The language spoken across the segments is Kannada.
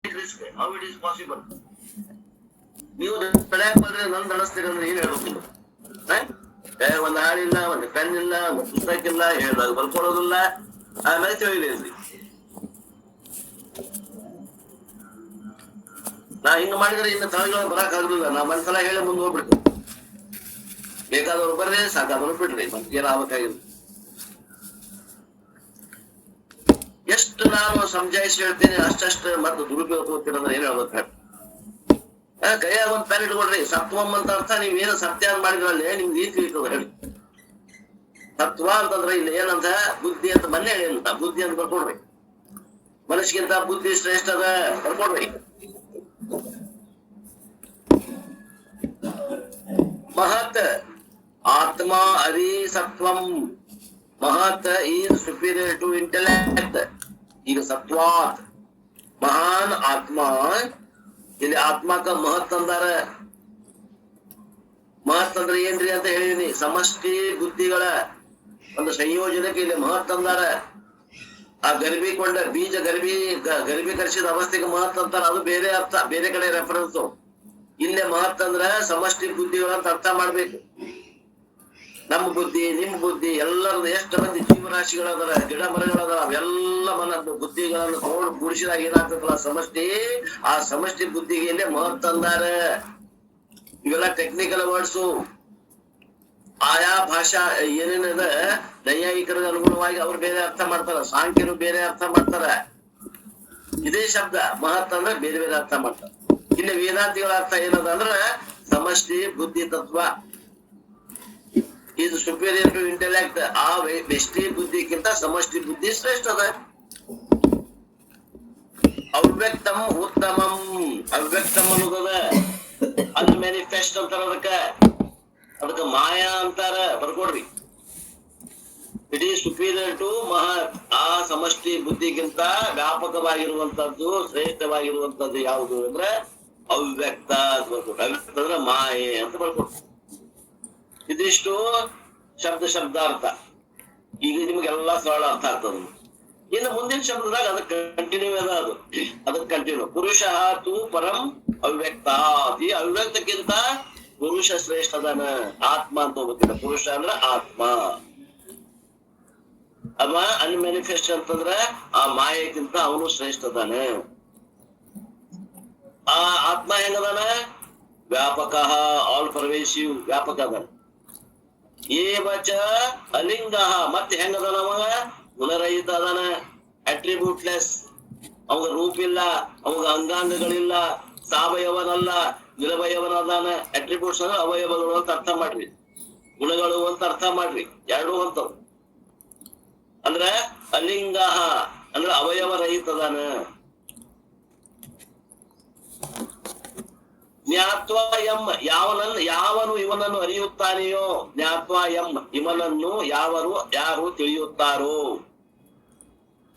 risk. How it is possible? ನೀವು ಬೆಳೆಯಕ್ ಬಂದ್ರೆ ನನ್ ನಡೆಸ್ತೀರಿ ಅಂದ್ರೆ ಏನ್ ಹೇಳ್ಬೇಕು? ಒಂದು ಹಾಡಿಲ್ಲ, ಒಂದು ಪೆನ್ ಇಲ್ಲ, ಒಂದು ಪುಸ್ತಕ ಇಲ್ಲ, ಹೇಳ್ದಾಗ ಬರ್ಕೊಡೋದಿಲ್ಲ, ಆಮೇಲೆ ತಿಳಿದಿದ್ರಿ. ನಾ ಹಿಂಗ ಮಾಡಿದ್ರೆ ಇನ್ನು ತಳಗಳ ಬರಕ್ ಆಗುದಿಲ್ಲ. ನಾ ಮನ್ಸಲ ಹೇಳಿ ಮುಂದೆ ಹೋಗ್ಬಿಡ್ತು. ಬೇಕಾದವ್ರು ಬರ್ರಿ, ಸಾಕಾದವ್ರು ಬಿಡ್ರಿ, ಮತ್ತೆ ಏನಾಗಬೇಕಾಗಿಲ್ಲ. ಎಷ್ಟು ನಾನು ಸಮಜಾಯಿಸಿ ಹೇಳ್ತೀನಿ ಅಷ್ಟಷ್ಟು ಮತ್ತೆ ದುರುಪಯೋಗ ಹೋಗ್ತೀರಂದ್ರೆ ಏನ್ ಹೇಳ್ಬೇಕು? ಕೈಯಾಗ ಒಂದ್ ಪೆನ್ ಇಟ್ಕೊಡ್ರಿ. ಸತ್ವಂ ಅಂತ ಅರ್ಥ ನೀವೇನು ಸತ್ಯ ಮಾಡಿದ್ರಲ್ಲಿ ನಿಮ್ಗೆ ಈ ತಿಳಿತದ ಹೇಳಿ. ಸತ್ವ ಅಂತಂದ್ರೆ ಇಲ್ಲಿ ಏನಂತ ಬುದ್ಧಿ ಅಂತ ಮೊನ್ನೆ ಹೇಳಿಲ್ಲ, ಬುದ್ಧಿ ಅಂತ ಬರ್ಕೊಡ್ರಿ. ಮನಸ್ಸಿಗಿಂತ ಬುದ್ಧಿ ಶ್ರೇಷ್ಠ ಅದ, ಬರ್ಕೊಡ್ರಿ. ಮಹತ್ ಆತ್ಮ ಅರಿ ಸತ್ವಂ. ಮಹತ್ ಈಸ್ ಸುಪೀರಿಯರ್ ಟು ಇಂಟೆಲೆಕ್ಟ್. ಈಗ ಸತ್ವಾತ್ ಮಹಾನ್ ಆತ್ಮ. ಇಲ್ಲಿ ಆತ್ಮಕ ಮಹತ್ ಅಂದಾರ. ಮಹತ್ ಅಂದ್ರೆ ಏನ್ರಿ ಅಂತ ಹೇಳಿದೀನಿ, ಸಮಷ್ಟಿ ಬುದ್ಧಿಗಳ ಒಂದು ಸಂಯೋಜನೆಗೆ ಇಲ್ಲಿ ಮಹತ್ ಅಂದಾರ. ಆ ಗರ್ಭಿಕೊಂಡ ಬೀಜ ಗರ್ಭೀಕರಿಸಿದ ಅವಸ್ಥೆಗೆ ಮಹತ್ ಅಂತಾರ. ಅದು ಬೇರೆ ಅರ್ಥ, ಬೇರೆ ಕಡೆ ರೆಫರೆನ್ಸ್. ಇಲ್ಲೇ ಮಹತ್ ಅಂದ್ರ ಸಮಷ್ಟಿ ಬುದ್ಧಿಗಳಂತ ಅರ್ಥ ಮಾಡ್ಬೇಕು. ನಮ್ಮ ಬುದ್ಧಿ, ನಿಮ್ಮ ಬುದ್ಧಿ, ಎಲ್ಲರದ್ದು ಎಷ್ಟು ಮಂದಿ ಜೀವರಾಶಿಗಳದಾರ, ಗಿಡ ಮರಗಳದಾರ, ಅವೆಲ್ಲ ಮನದ್ದು ಬುದ್ಧಿಗಳನ್ನು ತಗೊಂಡು ಕೂಡಿಸಿದಾಗ ಏನಾಗ್ತದಲ್ಲ ಸಮಷ್ಟಿ. ಆ ಸಮಷ್ಟಿ ಬುದ್ಧಿಗೆ ಇಲ್ಲೇ ಮಹತ್ ಅಂದಾರ. ಇವೆಲ್ಲ ಟೆಕ್ನಿಕಲ್ ವರ್ಡ್ಸು. ಆಯಾ ಭಾಷಾ ಏನೇನದ ನೈಯಾಯಿಕರಿಗೆ ಅನುಗುಣವಾಗಿ ಅವ್ರು ಬೇರೆ ಅರ್ಥ ಮಾಡ್ತಾರ, ಸಾಂಖ್ಯರು ಬೇರೆ ಅರ್ಥ ಮಾಡ್ತಾರ. ಇದೇ ಶಬ್ದ ಮಹತ್ ಅಂದ್ರೆ ಬೇರೆ ಬೇರೆ ಅರ್ಥ ಮಾಡ್ತಾರ. ಇಲ್ಲಿ ವೇದಾಂತಿಗಳ ಅರ್ಥ ಏನದ ಅಂದ್ರ ಸಮಷ್ಟಿ ಬುದ್ಧಿ ತತ್ವ ಇದು ಸುಪೀರಿಯರ್ ಟು ಇಂಟೆಲೆಕ್ಟ್. ಆ ವ್ಯಷ್ಟಿ ಬುದ್ಧಿಗಿಂತ ಸಮಷ್ಟಿ ಬುದ್ಧಿ ಶ್ರೇಷ್ಠ ಅದ. ಅವ್ಯಕ್ತಂ ಉತ್ತಮಂ. ಅವ್ಯಕ್ತಂ ಅನ್ನೋದದ ಅನ್ಮ್ಯಾನಿಫೆಸ್ಟ್ ಅಂತಾರ. ಅದಕ್ಕ ಮಾಯಾ ಅಂತಾರ, ಬರ್ಕೊಡ್ರಿ. ಇಟ್ ಈಸ್ ಸುಪೀರಿಯರ್ ಟು ಮಹತ್. ಆ ಸಮಷ್ಟಿ ಬುದ್ಧಿಗಿಂತ ವ್ಯಾಪಕವಾಗಿರುವಂತದ್ದು, ಶ್ರೇಷ್ಠವಾಗಿರುವಂತದ್ದು ಯಾವುದು ಅಂದ್ರೆ ಅವ್ಯಕ್ತ ಅಂತ ಬರ್ಕೊಡ್ರಿ. ಅವ್ಯಕ್ತ ಅಂದ್ರೆ ಮಾಯೆ ಅಂತ ಬರ್ಕೊಡ್ರಿ. ಇದಿಷ್ಟು ಶಬ್ದಾರ್ಥ. ಈಗ ನಿಮ್ಗೆಲ್ಲಾ ಸರಳ ಅರ್ಥ ಆಗ್ತದ. ಇನ್ನು ಮುಂದಿನ ಶಬ್ದದಾಗ ಅದಕ್ಕೆ ಕಂಟಿನ್ಯೂ ಅದ. ಅದಕ್ಕೆ ಕಂಟಿನ್ಯೂ. ಪುರುಷ ತು ಪರಂ ಅವ್ಯಕ್ತ. ಈ ಅವ್ಯಕ್ತಕ್ಕಿಂತ ಪುರುಷ ಶ್ರೇಷ್ಠ ಅದಾನ. ಆತ್ಮ ಅಂತ ಹೋಗ್ಬೇಕಿಲ್ಲ. ಪುರುಷ ಅಂದ್ರ ಆತ್ಮ. ಅವ ಅನ್ಮ್ಯಾನಿಫೆಸ್ಟ್ ಅಂತಂದ್ರ ಆ ಮಾಯೆಗಿಂತ ಅವನು ಶ್ರೇಷ್ಠ ಅದಾನೆ. ಆ ಆತ್ಮ ಹೆಂಗದಾನ? ವ್ಯಾಪಕ, ಆಲ್ ಪರ್ವೇಸಿವ್, ವ್ಯಾಪಕ ಅದಾನ. ಏವಚ ಅಲಿಂಗ. ಮತ್ತೆ ಹೆಂಗದಾನ ಅವಾಗ? ಗುಣರಹಿತ ಅದಾನ, ಅಟ್ರಿಬ್ಯೂಟ್ಲೆಸ್. ಅವಾಗ ರೂಪ ಇಲ್ಲ, ಅವಾಗ ಅಂಗಾಂಗಗಳಿಲ್ಲ, ಸಾವಯವನಲ್ಲ, ನಿರವಯವನದಾನ. ಅಟ್ರಿಬ್ಯೂಟ್ಸ್ ಅಂದ್ರೆ ಅವಯವಗಳು ಅಂತ ಅರ್ಥ ಮಾಡ್ರಿ, ಗುಣಗಳು ಅಂತ ಅರ್ಥ ಮಾಡ್ರಿ, ಎರಡೂ ಅಂತವ್. ಅಂದ್ರ ಅಲಿಂಗ ಅಂದ್ರೆ ಅವಯವ ರಹಿತದಾನ. ಜ್ಞಾತ್ವ ಎಂ. ಯಾವನು ಇವನನ್ನು ಅರಿಯುತ್ತಾನೆಯೋ, ಜ್ಞಾತ್ವ ಎಂ, ಇವನನ್ನು ಯಾರು ತಿಳಿಯುತ್ತಾರೋ.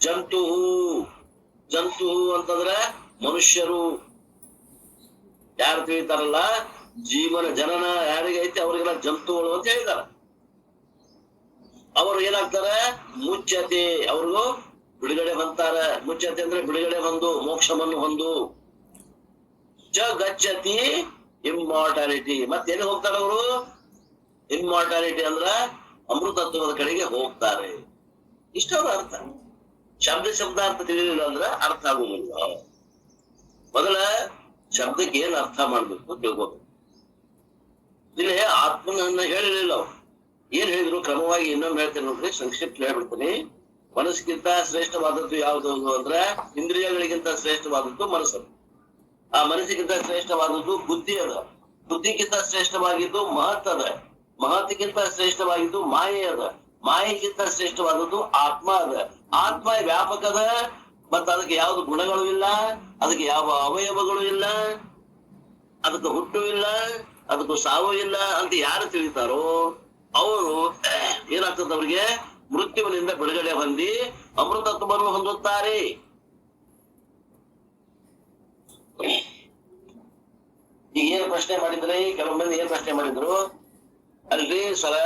ಜಂತು. ಜಂತು ಅಂತಂದ್ರೆ ಮನುಷ್ಯರು. ಯಾರು ತಿಳಿತಾರಲ್ಲ, ಜೀವನ ಜನನ ಯಾರಿಗೈತೆ ಅವ್ರಿಗೆಲ್ಲ ಜಂತುಗಳು ಅಂತ ಹೇಳಿದಾರ. ಅವರು ಏನಾಗ್ತಾರೆ? ಮುಚ್ಚತೆ. ಅವ್ರಿಗೂ ಬಿಡುಗಡೆ ಹೊಂತಾರ. ಮುಚ್ಚತೆ ಅಂದ್ರೆ ಬಿಡುಗಡೆ ಹೊಂದು, ಮೋಕ್ಷವನ್ನು ಹೊಂದು. ಚ ಗಚ್ಚತಿ ಇಮ್ಮಾರ್ಟಾಲಿಟಿ. ಮತ್ತೇನು ಹೋಗ್ತಾರೆ ಅವರು? ಇಮ್ಮಾರ್ಟಾಲಿಟಿ ಅಂದ್ರ ಅಮೃತತ್ವದ ಕಡೆಗೆ ಹೋಗ್ತಾರೆ. ಇಷ್ಟವ್ರ ಅರ್ಥ. ಶಬ್ದಾರ್ಥ ತಿಳಿಲಿಲ್ಲ ಅಂದ್ರೆ ಅರ್ಥ ಆಗುವುದಿಲ್ಲ. ಮೊದಲ ಶಬ್ದಕ್ಕೆ ಏನ್ ಅರ್ಥ ಮಾಡ್ಬೇಕು ತಿಳ್ಕೋಬೇಕು. ಇಲ್ಲಿ ಆತ್ಮನನ್ನ ಹೇಳಿರ್ಲಿಲ್ಲ ಅವ್ರು. ಏನ್ ಹೇಳಿದ್ರು ಕ್ರಮವಾಗಿ ಇನ್ನೊಂದು ಹೇಳ್ತೇನೆ ನೋಡ್ರಿ, ಸಂಕ್ಷಿಪ್ತ ಹೇಳ್ಬಿಡ್ತೀನಿ. ಮನಸ್ಸಿಗಿಂತ ಶ್ರೇಷ್ಠವಾದದ್ದು ಯಾವ್ದು ಅಂದ್ರೆ ಇಂದ್ರಿಯಗಳಿಗಿಂತ ಶ್ರೇಷ್ಠವಾದದ್ದು ಮನಸ್ಸು. ಆ ಮನಸ್ಸಿಗಿಂತ ಶ್ರೇಷ್ಠವಾದದ್ದು ಬುದ್ಧಿ ಅದ. ಬುದ್ಧಿಗಿಂತ ಶ್ರೇಷ್ಠವಾಗಿದ್ದು ಮಹತ್ ಅದ. ಮಹತ್ಗಿಂತ ಶ್ರೇಷ್ಠವಾಗಿದ್ದು ಮಾಯೆ ಅದ. ಮಾಯೆಗಿಂತ ಶ್ರೇಷ್ಠವಾದದ್ದು ಆತ್ಮ ಅದ. ಆತ್ಮ ವ್ಯಾಪಕ ಅದ. ಮತ್ತ ಅದಕ್ಕೆ ಯಾವ್ದು ಗುಣಗಳು ಇಲ್ಲ, ಅದಕ್ಕೆ ಯಾವ ಅವಯವಗಳು ಇಲ್ಲ, ಅದಕ್ಕೆ ಹುಟ್ಟು ಇಲ್ಲ, ಅದಕ್ಕೂ ಸಾವು ಇಲ್ಲ ಅಂತ ಯಾರು ತಿಳಿತಾರೋ ಅವರು ಏನಾಗ್ತದೆ? ಅವ್ರಿಗೆ ಮೃತ್ಯುವಿನಿಂದ ಬಿಡುಗಡೆ ಹೊಂದಿ ಅಮೃತತ್ವವನ್ನು ಹೊಂದುತ್ತಾರೆ. ಈಗ ಏನ್ ಪ್ರಶ್ನೆ ಮಾಡಿದ್ರಿ? ಕೆಲವು ಮಂದಿ ಏನ್ ಪ್ರಶ್ನೆ ಮಾಡಿದ್ರು? ಅಲ್ರಿ ಸರ,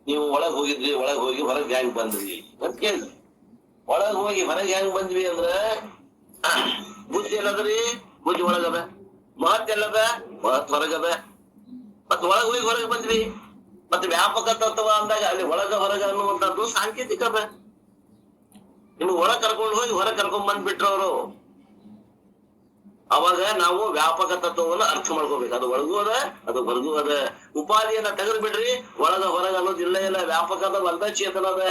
ನೀವು ಒಳಗ್ ಹೋಗಿದ್ರಿ, ಒಳಗ್ ಹೋಗಿ ಹೊರಗೆ ಹೆಂಗ್ ಬಂದ್ರಿ ಅಂತ ಕೇಳಿದ್ರಿ. ಒಳಗ್ ಹೋಗಿ ಹೊರಗೆ ಹೆಂಗ್ ಬಂದ್ವಿ ಅಂದ್ರ ಬುದ್ಧಿ ಎಲ್ಲದ್ರಿ? ಬುದ್ಧಿ ಒಳಗದ. ಮಹತ್ ಎಲ್ಲದ? ಮಹತ್ ಹೊರಗದ. ಮತ್ ಒಳಗ ಹೋಗಿ ಹೊರಗೆ ಬಂದ್ವಿ. ಮತ್ತೆ ವ್ಯಾಪಕ ತತ್ವ ಅಂದಾಗ ಅಲ್ಲಿ ಒಳಗ ಹೊರಗ ಅನ್ನುವಂಥದ್ದು ಸಾಂಕೇತಿಕ ಅದ. ನಿಮ್ಗೆ ಒಳಗ್ ಕರ್ಕೊಂಡು ಹೋಗಿ ಹೊರಗೆ ಕರ್ಕೊಂಡ್ ಬಂದ್ಬಿಟ್ರು ಅವರು. ಅವಾಗ ನಾವು ವ್ಯಾಪಕ ತತ್ವವನ್ನು ಅರ್ಥ ಮಾಡ್ಕೋಬೇಕು. ಅದು ಒಳಗೂ ಅದ, ಅದು ಹೊರಗೂ ಅದ. ಉಪಾಧಿಯನ್ನ ತೆಗೆದು ಬಿಡ್ರಿ, ಒಳಗ ಹೊರಗ ಅನ್ನೋದು ಇಲ್ಲ. ಇಲ್ಲ, ವ್ಯಾಪಕದ ಒಂದ ಚೇತನ ಅದ.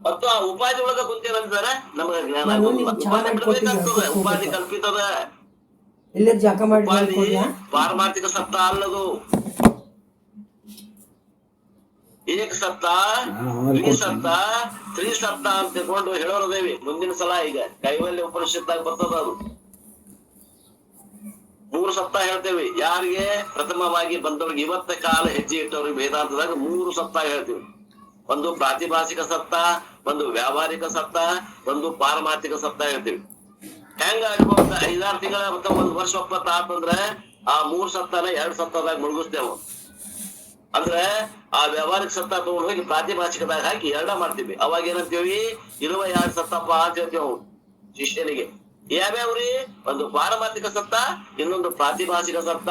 ಮತ್ತು ಆ ಉಪಾಧಿ ಒಳಗ ಕುಂತೇನಂತಾರೆ ನಮಗ ಜ್ಞಾನ ಉಪಾಧಿ ಬಿಡ್ಬೇಕಾಗ್ತದ. ಉಪಾಧಿ ಕಲ್ಪಿತದ. ಉಪಾಧಿ ಪಾರಮಾರ್ಥಿಕ ಸತ್ತ ಅಲ್ಲದು. ಏಕ ಸತ್ತ, ದ್ವಿಸತ್ತ, ತ್ರಿಸತ್ತ ಅಂತ ತಿಳ್ಕೊಂಡು ಹೇಳೋರದೇವಿ. ಮುಂದಿನ ಸಲ ಈಗ ಕೈವಲ್ಯ ಉಪನಿಷತ್ತಾಗ ಬರ್ತದ ಅದು. 3 ಸತ್ತ ಹೇಳ್ತೇವೆ. ಯಾರಿಗೆ? ಪ್ರಥಮವಾಗಿ ಬಂದವ್ರಿಗೆ, ಇವತ್ತ ಕಾಲ ಹೆಜ್ಜೆ ಇಟ್ಟವ್ರಿಗೆ ವೇದಾಂತದಾಗ 3 ಸತ್ತ ಹೇಳ್ತೀವಿ. ಒಂದು ಪ್ರಾತಿಭಾಸಿಕ ಸತ್ತ, ಒಂದು ವ್ಯಾವಹಾರಿಕ ಸತ್ತ, ಒಂದು ಪಾರಮಾರ್ಥಿಕ ಸತ್ತ ಹೇಳ್ತೀವಿ. ಹೆಂಗ ಆಗ್ಬೋದು? 5-6 ತಿಂಗಳ ಅಥವಾ 1 ವರ್ಷ ಒಪ್ಪತ್ತ ಆತಂದ್ರೆ ಆ 3 ಸತ್ತನ 2 ಸತ್ತದಾಗ ಮುಳುಗಿಸ್ತೇವೆ. ಅಂದ್ರೆ ಆ ವ್ಯಾವಹಾರಿಕ ಸತ್ತ ತಗೊಂಡು ಹೋಗಿ ಪ್ರಾತಿಭಾಷಿಕದಾಗ ಹಾಕಿ 2 ಮಾಡ್ತೀವಿ. ಅವಾಗ ಏನಂತೀವಿ? ಇರುವ 2 ಸತ್ತಪ್ಪ ಅಂತ ಹೇಳ್ತೀವಿ ನಾವು ಶಿಷ್ಯನಿಗೆ. ಯಾವ್ಯಾವ್ರಿ? ಒಂದು ಪಾರಮಾರ್ಥಿಕ ಸತ್ತ, ಇನ್ನೊಂದು ಪ್ರಾತಿಭಾಷಿಕ ಸತ್ತ.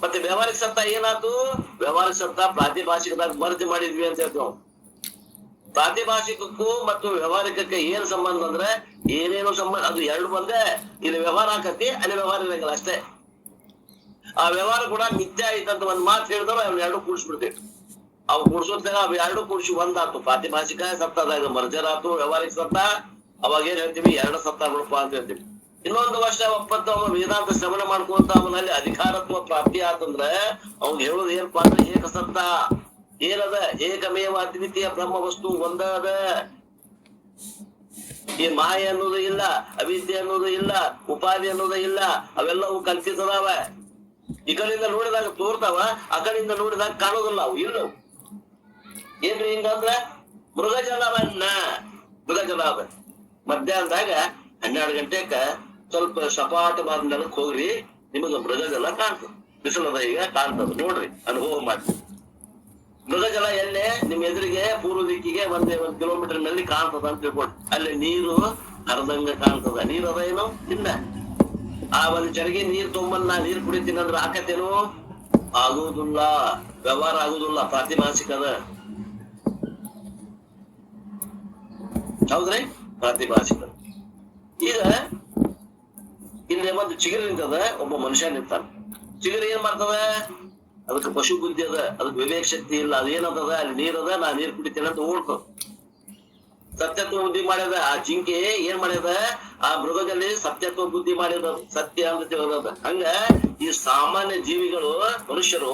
ಮತ್ತೆ ವ್ಯಾವಹಾರಿಕ ಸತ್ತ ಏನಾಯ್ತು? ವ್ಯಾವಹಾರಿಕ ಸತ್ತ ಪ್ರಾತಿಭಾಷಿಕದಾಗ ಮರ್ಜಿ ಮಾಡಿದ್ವಿ ಅಂತ ಹೇಳ್ತೀವಿ ನಾವು. ಪ್ರಾತಿಭಾಷಿಕಕ್ಕೂ ಮತ್ತು ವ್ಯವಹಾರಿಕಕ್ಕೆ ಏನ್ ಸಂಬಂಧ ಅಂದ್ರೆ ಏನೇನು ಸಂಬಂಧ, ಅದು 2 ಬಂದೆ. ಇಲ್ಲಿ ವ್ಯವಹಾರ ಆಕತಿ, ಅಲ್ಲಿ ವ್ಯವಹಾರ ಇರಂಗಿಲ್ಲ ಅಷ್ಟೇ. ಆ ವ್ಯವಹಾರ ಕೂಡ ಮಿಥ್ಯ ಆಯ್ತಂತ ಒಂದ್ ಮಾತು ಹೇಳಿದ್ರು ಅವ್ನ 2 ಕೂಡಿಸ್ಬಿಡ್ತೇವೆ. ಅವು ಕೂಡ್ಸೋದಾಗ ಅವ್ 2 ಕೂಡಿಸಿ ಒಂದಾತು. ಪ್ರಾತಿಭಾಷಿಕ ಸತ್ತದಾಗ ಮರ್ಜರ್ ಆತು, ವ್ಯವಹಾರಿಕ ಸತ್ತ. ಅವಾಗ ಏನ್ ಹೇಳ್ತೀವಿ? 2 ಸತ್ತ ಬಿಡಪ್ಪ ಅಂತ ಹೇಳ್ತೀವಿ. ಇನ್ನೊಂದು ವರ್ಷ ಒಪ್ಪತ್ತು ಅವನು ವೇದಾಂತ ಶ್ರವಣ ಮಾಡ್ಕೊಂತ ಅವನಲ್ಲಿ ಅಧಿಕಾರತ್ವ ಪ್ರಾಪ್ತಿ ಆತಂದ್ರೆ ಅವ್ನು ಹೇಳೋದು ಏನಪ್ಪಾ ಅಂದ್ರೆ ಏಕ ಸತ್ತ. ಏನದ? ಏಕಮೇವ ಅದ್ವಿತೀಯ ಬ್ರಹ್ಮ ವಸ್ತು ಒಂದ ಅದ. ಈ ಮಾಯ ಅನ್ನೋದು ಇಲ್ಲ, ಅವಿದ್ಯೆ ಅನ್ನೋದು ಇಲ್ಲ, ಉಪಾಧಿ ಅನ್ನೋದು ಇಲ್ಲ. ಅವೆಲ್ಲವೂ ಕಲ್ಪಿತದಾವ. ಈ ಕಡೆಯಿಂದ ನೋಡಿದಾಗ ತೋರ್ತಾವ, ಆ ಕಡೆಯಿಂದ ನೋಡಿದಾಗ ಕಾಣೋದಿಲ್ಲ. ಅವು ಇಲ್ಲ. ಏನ್ರಿ ಹಿಂಗಂದ್ರ? ಮೃಗಜಲವನ್ನ ಮೃಗಜಲ ಅದ. ಮಧ್ಯಾಹ್ನದಾಗ 12 ಗಂಟೆಕ ಸ್ವಲ್ಪ ಸಪಾಟವಾದ ನೆಲಕ್ಕೆ ಹೋಗ್ರಿ, ನಿಮಗ ಮೃಗಜಲ ಕಾಣ್ತದ. ಬಿಸಿಲದ ಈಗ ಕಾಣ್ತದ, ನೋಡ್ರಿ, ಅನುಭವ ಮಾಡಿ. ಮೃಗಜಲ ಎಲ್ಲೇ? ನಿಮ್ ಎದುರಿಗೆ ಪೂರ್ವ ದಿಕ್ಕಿಗೆ 1 ಕಿಲೋಮೀಟರ್ ನಲ್ಲಿ ಕಾಣ್ತದ ಅಂತ ತಿಳ್ಕೊಡ್ರಿ. ಅಲ್ಲಿ ನೀರು ಹರಿದಂಗ ಕಾಣ್ತದ. ನೀರ್ ಅದ ಏನೋ? ಇಲ್ಲ. ಆ ಒಂದು ಚರಗಿ ನೀರ್ ತೊಗೊಂಬಂದ್ ನಾ ನೀರ್ ಕುಡಿತೀನಿ ಅಂದ್ರೆ ಆಕತ್ತೇನು? ಆಗುದಿಲ್ಲ. ವ್ಯವಹಾರ ಆಗುದಿಲ್ಲ. ಪ್ರಾತಿಭಾಷಿಕದ. ಹೌದ್ರಿ? ಪ್ರಾತಿಭಾಷಿಕ. ಈಗ ಇಲ್ಲಿ ಒಂದು ಚಿಗುರು ನಿಂತದ, ಒಬ್ಬ ಮನುಷ್ಯ ನಿಂತಾನ. ಚಿಗುರು ಏನ್ ಮಾಡ್ತದ? ಅದಕ್ಕೆ ಪಶು ಬುದ್ಧಿ ಅದ, ಅದಕ್ಕೆ ವಿವೇಕ ಶಕ್ತಿ ಇಲ್ಲ. ಅದೇನದ? ಅಲ್ಲಿ ನೀರದ, ನಾ ನೀರ್ ಕುಡಿತೇನೆ ಅಂತ ಓಡ್ತದ. ಸತ್ಯತ್ವ ಬುದ್ಧಿ ಮಾಡ್ಯದ. ಆ ಜಿಂಕೆ ಏನ್ ಮಾಡ್ಯದ? ಆ ಮೃಗದಲ್ಲಿ ಸತ್ಯತ್ವ ಬುದ್ಧಿ ಮಾಡ್ಯದ, ಸತ್ಯ ಅಂತ ತಿಳಿದ. ಹಂಗ ಈ ಸಾಮಾನ್ಯ ಜೀವಿಗಳು, ಮನುಷ್ಯರು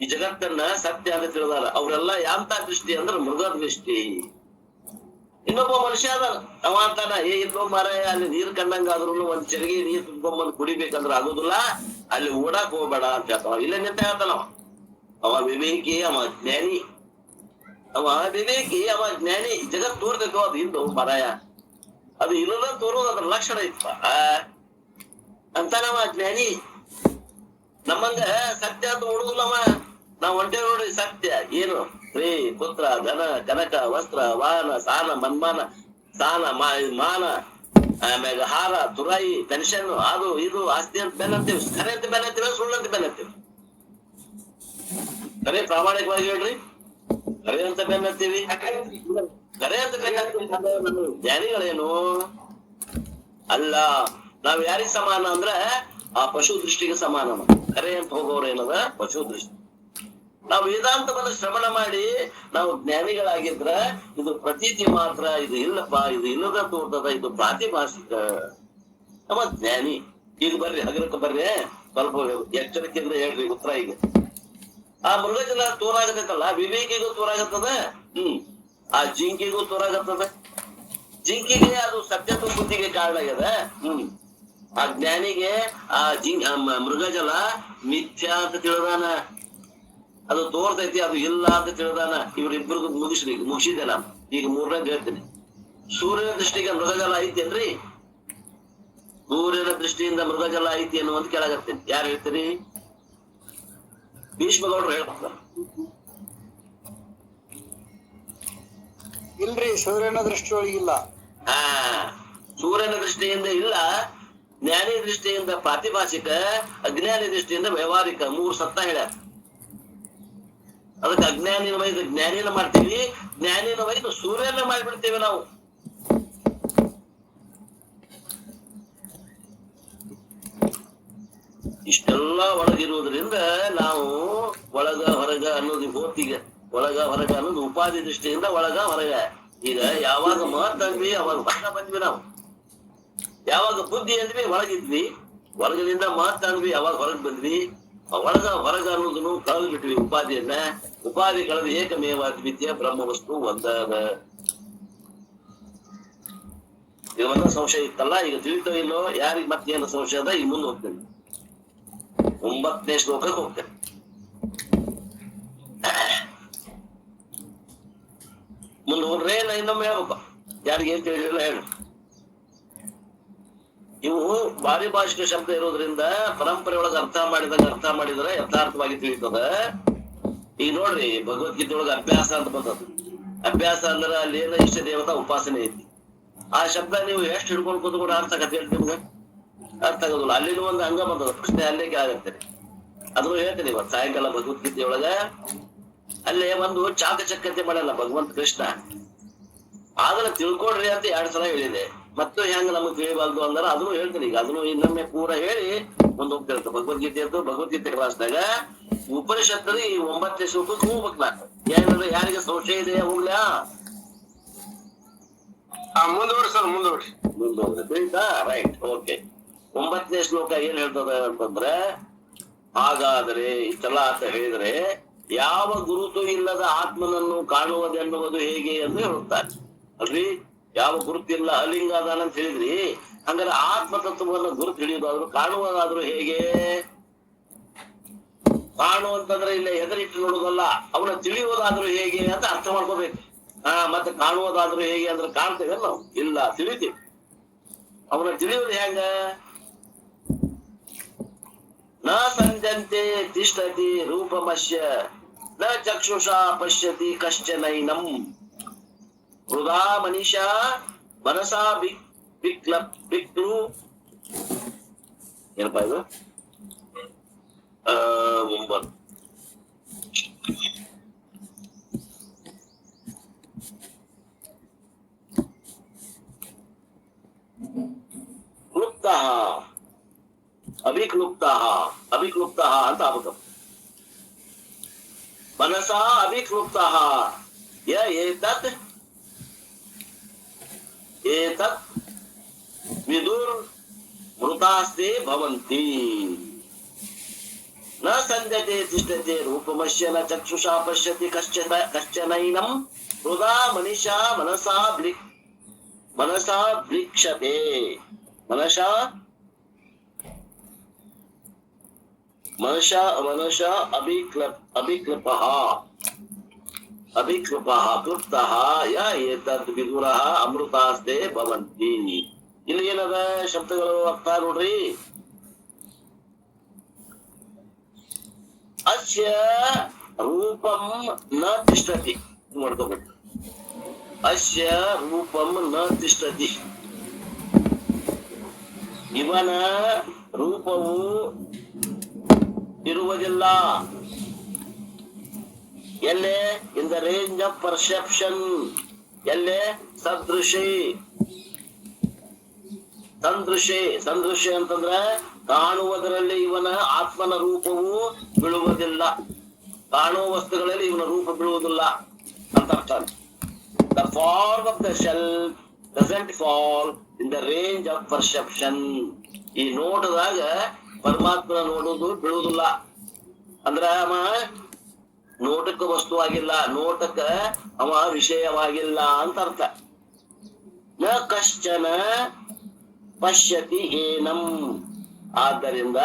ಈ ಜಗತ್ತನ್ನ ಸತ್ಯ ಅಂತ ತಿಳಿದಾರ. ಅವ್ರೆಲ್ಲ ಯಾಂತ ದೃಷ್ಟಿ ಅಂದ್ರೆ ಮೃಗ ದೃಷ್ಟಿ. ಇನ್ನೊಬ್ಬ ಮನುಷ್ಯ ಅದ, ಅವ ಅಂತಾನ, ಇಲ್ಲೋ ಮಾರಾಯ, ಅಲ್ಲಿ ನೀರ್ ಕಂಡಂಗ ಆದ್ರೂ ಒಂದ್ ಚರಗಿ ನೀರ್ ತುಂಬ್ಕೊಂಬಂದ್ ಕುಡಿಬೇಕಂದ್ರ ಆಗುದಿಲ್ಲ, ಅಲ್ಲಿ ಓಡಾಕ್ ಹೋಗ್ಬೇಡ ಅಂತ ಹೇಳ್ತಾವ. ಇಲ್ಲ ನಿಂತ ಹೇಳ್ತಾನವ. ಅವ ವಿವೇಕಿ, ಅವ ಜ್ಞಾನಿ. ಅವ ವಿವೇಕಿ, ಅವ ಜ್ಞಾನಿ. ಜಗತ್ ತೋರ್ತೈತೋ ಅದು ಇಲ್ಲೋ ಮಾರಾಯ, ಅದು ಇಲ್ಲದ ತೋರೋದು ಅದ್ರ ಲಕ್ಷಣ ಇತ್ತ ಅಂತಾನವ ಜ್ಞಾನಿ. ನಮ್ಮಂಗ ಸತ್ಯ ಅಂತ ಓಡುದಿಲ್ಲವ. ನಾವ್ ಒಂಟೆ ನೋಡ್ರಿ ಸತ್ಯ ಏನು? ಸ್ತ್ರೀ, ಪುತ್ರ, ಧನ, ಕನಕ, ವಸ್ತ್ರ, ವಾಹನ, ಸಾನ, ಮನ್ಮಾನ, ಸಾನ, ಮಾನ, ಆಮ್ಯಾಗ ಹಾರ, ತುರಾಯಿ, ಪೆನ್ಷನ್, ಅದು ಇದು ಆಸ್ತಿ ಅಂತ ಬೆನ್ನಂತೀವಿ. ಖರೆ ಅಂತ ಬೆನ್ನಂತೀವಿ, ಸುಳ್ಳು ಅಂತ ಬೆನ್ನಂತೀವಿ. ಖರೆ ಪ್ರಾಮಾಣಿಕವಾಗಿ ಹೇಳ್ರಿ, ಖರೆ ಅಂತ ಬೆನ್ನಂತೀವಿ. ಖರೆ ಅಂತ ಬೆನ್ನಂತೀವಿ. ಜ್ಞಾನಿಗಳೇನು ಅಲ್ಲ. ನಾವ್ ಯಾರಿಗ್ ಸಮಾನ ಅಂದ್ರ ಆ ಪಶು ದೃಷ್ಟಿಗೆ ಸಮಾನ. ಖರೆ ಅಂತ ಹೋಗೋರು ಏನದ? ಪಶು ದೃಷ್ಟಿ. ನಾವು ವೇದಾಂತವನ್ನು ಶ್ರವಣ ಮಾಡಿ ನಾವು ಜ್ಞಾನಿಗಳಾಗಿದ್ರ ಇದು ಪ್ರತೀತಿ ಮಾತ್ರ, ಇದು ಇಲ್ಲಪ್ಪ, ಇದು ಇಲ್ಲದ ತೋರ್ತದ, ಇದು ಪ್ರಾತಿಭಾಷಿಕ. ನಮ್ಮ ಜ್ಞಾನಿ. ಈಗ ಬರ್ರಿ, ಹಗರಕ್ಕೆ ಬರ್ರಿ, ಸ್ವಲ್ಪ ಎಚ್ಚರಿಕೆಯಿಂದ ಹೇಳ್ರಿ ಉತ್ತರ. ಈಗ ಆ ಮೃಗಜಲ ತೋರಾಗತ್ತಲ್ಲ, ವಿವೇಕಿಗೂ ತೋರಾಗತ್ತದ, ಆ ಜಿಂಕಿಗೂ ತೋರಾಗತ್ತದ. ಜಿಂಕಿಗೆ ಅದು ಸತ್ಯತ್ವ ಬುದ್ಧಿಗೆ ಕಾರಣ ಆಗ್ಯದ. ಆ ಜ್ಞಾನಿಗೆ ಆ ಮೃಗಜಲ ಮಿಥ್ಯಾ ಅಂತ ತಿಳಿದಾನ. ಅದು ತೋರ್ತೈತಿ, ಅದು ಇಲ್ಲ ಅಂತ ತಿಳಿದಾನ. ಇವ್ರಿಬ್ರಿಗೂ ಮುಗಿಸಿದೆ ನಾನು. ಈಗ 3ನೇ ಹೇಳ್ತೀನಿ. ಸೂರ್ಯನ ದೃಷ್ಟಿಗೆ ಮೃಗಜಲ ಐತೇನ್ರಿ? ಸೂರ್ಯನ ದೃಷ್ಟಿಯಿಂದ ಮೃಗಜಲ ಐತಿ ಅನ್ನುವಂತ ಕೇಳಾಗತ್ತೇನೆ. ಯಾರು ಹೇಳ್ತೀರಿ? ಭೀಷ್ಮಗೌಡರು ಹೇಳ್ತಾರ. ಇಲ್ರಿ, ಸೂರ್ಯನ ದೃಷ್ಟಿಯೊಳಗಿಲ್ಲ. ಸೂರ್ಯನ ದೃಷ್ಟಿಯಿಂದ ಇಲ್ಲ, ಜ್ಞಾನಿ ದೃಷ್ಟಿಯಿಂದ ಪ್ರಾತಿಭಾಷಿಕ, ಅಜ್ಞಾನಿ ದೃಷ್ಟಿಯಿಂದ ವ್ಯವಹಾರಿಕ, 3 ಸತ್ತ ಹೇಳ್ಯಾರ. ಅದಕ್ಕೆ ಅಜ್ಞಾನಿನ ವೈದು ಜ್ಞಾನಿನ ಮಾಡ್ತೀವಿ, ಜ್ಞಾನಿನ ವೈದು ಸೂರ್ಯನ ಮಾಡಿಬಿಡ್ತೇವೆ ನಾವು. ಇಷ್ಟೆಲ್ಲ ಒಳಗಿರುವುದರಿಂದ ನಾವು ಒಳಗ ಹೊರಗ ಅನ್ನೋದು ಹೋತಿಗೆ, ಒಳಗ ಹೊರಗ ಅನ್ನೋದು ಉಪಾಧಿ ದೃಷ್ಟಿಯಿಂದ ಒಳಗ ಹೊರಗ. ಈಗ ಯಾವಾಗ ಮಹತ್ ಅಂದ್ವಿ ಅವಾಗ ಹೊರಗ ಬಂದ್ವಿ ನಾವು, ಯಾವಾಗ ಬುದ್ಧಿ ಅಂದ್ವಿ ಒಳಗಿದ್ವಿ, ಹೊರಗದಿಂದ ಮಹತ್ ಅಂದ್ವಿ ಅವಾಗ ಹೊರಗ್ ಬಂದ್ವಿ. ಒಳಗ ಹೊರಗ ಅನ್ನೋದನ್ನು ಕಳೆದು ಬಿಟ್ವಿ ಉಪಾಧಿಯನ್ನ. ಉಪಾಧಿ ಕಳೆದು ಏಕಮೇವ ಅದ್ವಿತೀಯ ಬ್ರಹ್ಮ ವಸ್ತು ಒಂದಾದ. ಈಗ ಒಂದ ಸಂಶಯ ಇತ್ತಲ್ಲ, ಈಗ ತಿಳಿತೋ ಇಲ್ಲೋ ಯಾರಿಗೆ ಮತ್ತೇನು ಸಂಶಯ ಅದ, ಈಗ ಮುಂದೆ ಹೋಗ್ತೇನೆ, 9ನೇ ಶ್ಲೋಕಕ್ಕೆ ಹೋಗ್ತೇನೆ. ಮುಂದೆ ಹೋಗ್ರೆ ನಾ ಇನ್ನೊಮ್ಮೆ ಹೇಳ್ಬೇಕು, ಯಾರಿಗೆ ಏನ್ ತಿಳಿಲಿಲ್ಲ ಹೇಳು. ಇವು ಪಾರಿಭಾಷಿಕ ಶಬ್ದ ಇರೋದ್ರಿಂದ ಪರಂಪರೆ ಒಳಗೆ ಅರ್ಥ ಮಾಡಿದ್ರೆ ಯಥಾರ್ಥವಾಗಿ ತಿಳಿತದ. ಈಗ ನೋಡ್ರಿ, ಭಗವದ್ಗೀತೆ ಒಳಗೆ ಅಭ್ಯಾಸ ಅಂತ ಬಂದದ್ದು. ಅಭ್ಯಾಸ ಅಂದ್ರೆ ಅಲ್ಲಿ ಏನೋ ಇಷ್ಟ ದೇವತಾ ಉಪಾಸನೆ ಐತಿ. ಆ ಶಬ್ದ ನೀವು ಎಷ್ಟು ಹಿಡ್ಕೊಂಡು ಕೂತ್ಕೊಂಡು ಅರ್ಥ ಆಗತ್ತೆ ಹೇಳಿ, ನಿಮ್ಗೆ ಅರ್ಥ ಆಗೋದಿಲ್ಲ. ಅಲ್ಲಿನೂ ಒಂದು ಅಂಗ ಬಂದದ, ಪ್ರಶ್ನೆ ಅಲ್ಲಿಗೆ ಆಗತ್ತೆ. ಅದನ್ನು ಹೇಳ್ತೇನೆ ಇವತ್ತು ಸಾಯಂಕಾಲ ಭಗವದ್ಗೀತೆ ಒಳಗ. ಅಲ್ಲೇ ಒಂದು ಚಾಕಚಕ್ಯತೆ ಮಾಡಲ್ಲ ಭಗವಂತ ಕೃಷ್ಣ. ಆದ್ರೆ ತಿಳ್ಕೊಡ್ರಿ ಅಂತ 2 ಸಲ ಹೇಳಿದೆ. ಮತ್ತು ಹೆಂಗ ನಮಗ್ ತಿಳಿಬಾರ್ದು ಅಂದ್ರೆ ಅದನ್ನು ಹೇಳ್ತೀನಿ. ಈಗ ಅದನ್ನು ಇನ್ನೊಮ್ಮೆ ಪೂರ ಹೇಳಿ ಮುಂದೆ ಹೋಗ್ತಿರ್ತ. ಭಗವದ್ಗೀತೆ ಅಂತ ಭಗವದ್ಗೀತೆ ಕ್ಲಾಸ್ದಾಗ ಉಪನಿಷತ್ತಲ್ಲಿ 9ನೇ ಶ್ಲೋಕಕ್ಕೆ ಹೋಗ್ಬೇಕು. ನಾನು ಏನಂದ್ರೆ ಯಾರಿಗೆ ಸಂಶಯ ಇದೆ ಹೋಗ್ಲಾ, ಮುಂದೋಡ್ರಿ ಸರ್, ಮುಂದೋಗ್ರಿ. ತಿಳಿತಾ? Right, okay. 9ನೇ ಶ್ಲೋಕ ಏನ್ ಹೇಳ್ತದ ಅಂತಂದ್ರೆ, ಹಾಗಾದರೆ ಇಷ್ಟೆಲ್ಲ ಅಂತ ಹೇಳಿದ್ರೆ ಯಾವ ಗುರುತು ಇಲ್ಲದ ಆತ್ಮನನ್ನು ಕಾಣುವುದೆನ್ನುವುದು ಹೇಗೆ ಎಂದು ಹೇಳುತ್ತಾರೆ. ಅಲ್ರಿ, ಯಾವ ಗುರುತಿಲ್ಲ, ಅಲಿಂಗ ಅದಾನ ಅಂತ ಹೇಳಿದ್ರಿ. ಹಂಗಾರೆ ಆತ್ಮ ತತ್ವವನ್ನು ಗುರುತು ಹಿಡಿಯೋದಾದ್ರು ಕಾಣುವುದಾದ್ರೂ ಹೇಗೆ? ಕಾಣುವಂತಂದ್ರೆ ಇಲ್ಲ ಎದುರಿಟ್ಟು ನೋಡುದಲ್ಲ, ಅವನ ತಿಳಿಯೋದಾದ್ರೂ ಹೇಗೆ ಅಂತ ಅರ್ಥ ಮಾಡ್ಕೋಬೇಕು. ಮತ್ತೆ ಕಾಣುವುದಾದ್ರೂ ಹೇಗೆ ಅಂದ್ರೆ ಕಾಣ್ತೇವೆ ನಾವು? ಇಲ್ಲ, ತಿಳಿತೀವಿ. ಅವನ ತಿಳಿಯೋದು ಹೆಂಗ? ನ ಸಂಜಂತೆ ತಿಷ್ಠತಿ ರೂಪಮಶ್ಯ ನ ಚಕ್ಷುಷಾ ಪಶ್ಯತಿ ಕಶ್ಚನೈನಂ ಹೃದಾ ಮನಿಷಾ ಮನಸಾ ಬಿಕ್ಲು. ಏನಪ್ಪಾ ಇದು? 9 ಕ್ಲುಪ್ತಃ ಅಭಿಕ್ಲುಪ್ತಃ ಅಂತ ಆಗ್ಬೇಕು. ಮನಸಾ ಅಭಿಕ್ಲುಪ್ತಃ ಏತತ್ ವಿದುರ್ ಮೃತಾಸ್ತೆ ಭವಂತಿ. ನ ಸಂಜತೆ ತಿಷ್ಠತೆ ರೂಪಮಶ್ಯ ನ ಚಕ್ಷುಷಾ ಪಶ್ಯತಿ ಕಶ್ಚನೈನಂ ಹೃದಾ ಮನಿಷಾ ಮನಸಾ ಬ್ಲಿಕ್ಷತೆ. ಮನಷಾ ಅಭಿಕ್ಲುಪಃ ಕ್ಲುಪ್ತಃ ಯ ಏತದ್ ವಿದುರಃ ಅಮೃತಾಸ್ತೆ ಭವಂತಿ. ಇಲ್ಲಿ ಏನದ ಶಬ್ದಗಳು ಅರ್ಥ ನೋಡ್ರಿ. ಅಸ್ಯ ರೂಪಂ ನ ತಿಷ್ಠತಿ ಮಾಡ್ಕೋಬೇಕು. ಅಸ್ಯ ರೂಪಂ ನ ತಿಷ್ಠತಿ, ಇವನ ರೂಪವು ಇರುವುದಿಲ್ಲ. ಎಲ್ಲೇ? ಇನ್ ದ ರೇಂಜ್ ಆಫ್ ಪರ್ಸೆಪ್ಷನ್. ಎಲ್ಲೇ? ಸಂದೃಶ್ಯ ಅಂತಂದ್ರ ಕಾಣುವುದರಲ್ಲಿ ಇವನ ಆತ್ಮನ ರೂಪವು ಬೀಳುವುದಿಲ್ಲ. ಕಾಣುವ ವಸ್ತುಗಳಲ್ಲಿ ಇವನ ರೂಪ ಬೀಳುವುದಿಲ್ಲ ಅಂತ ಅರ್ಥ. The form of the self doesn't fall in the range of perception. ಈ ನೋಟದಾಗ ಪರಮಾತ್ಮನ ನೋಡುವುದು ಬೀಳುವುದಿಲ್ಲ. ಅಂದ್ರ ಅವ ನೋಟಕ್ಕೆ ವಸ್ತುವಾಗಿಲ್ಲ, ನೋಟಕ್ಕ ಅವ ವಿಷಯವಾಗಿಲ್ಲ ಅಂತ ಅರ್ಥ. ನ ಕಶ್ಚನ ಪಶ್ಯತಿ ಏನಂ. ಆದ್ದರಿಂದ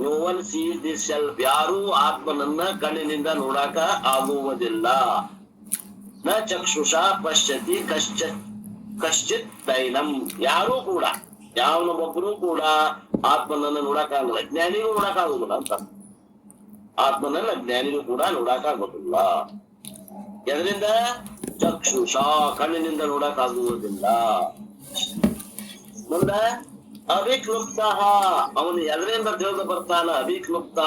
no one sees the self. ಯಾರೂ ಆತ್ಮನನ್ನ ಕಣ್ಣಿನಿಂದ ನೋಡಾಕ ಆಗುವುದಿಲ್ಲ. ನ ಚಕ್ಷುಷಾ ಪಶ್ಯತಿ ಕಶ್ಚಿತ್ ದೈನಂ. ಯಾರೂ ಕೂಡ, ಯಾವನೊಬ್ಬರು ಕೂಡ ಆತ್ಮನನ್ನ ನೋಡಕ್ಕಾಗಲ್ಲ. ಜ್ಞಾನಿಗೂ ನೋಡಕ್ಕಾಗುದಿಲ್ಲ ಅಂತ. ಆತ್ಮನನ್ನ ಜ್ಞಾನಿಗೂ ಕೂಡ ನೋಡಕ್ಕಾಗೋದಿಲ್ಲ. ಎದರಿಂದ? ಚಕ್ಷುಷಾ, ಕಣ್ಣಿನಿಂದ ನೋಡಕ್ಕಾಗುವುದಿಲ್ಲ. ಮುಂದ ಅವಿಕ್ಲುಪ್ತ ಅವನು ಎದರಿಂದ ತಿಳಿದು ಬರ್ತಾನ ಅವಿಕ್ಲುಪ್ತ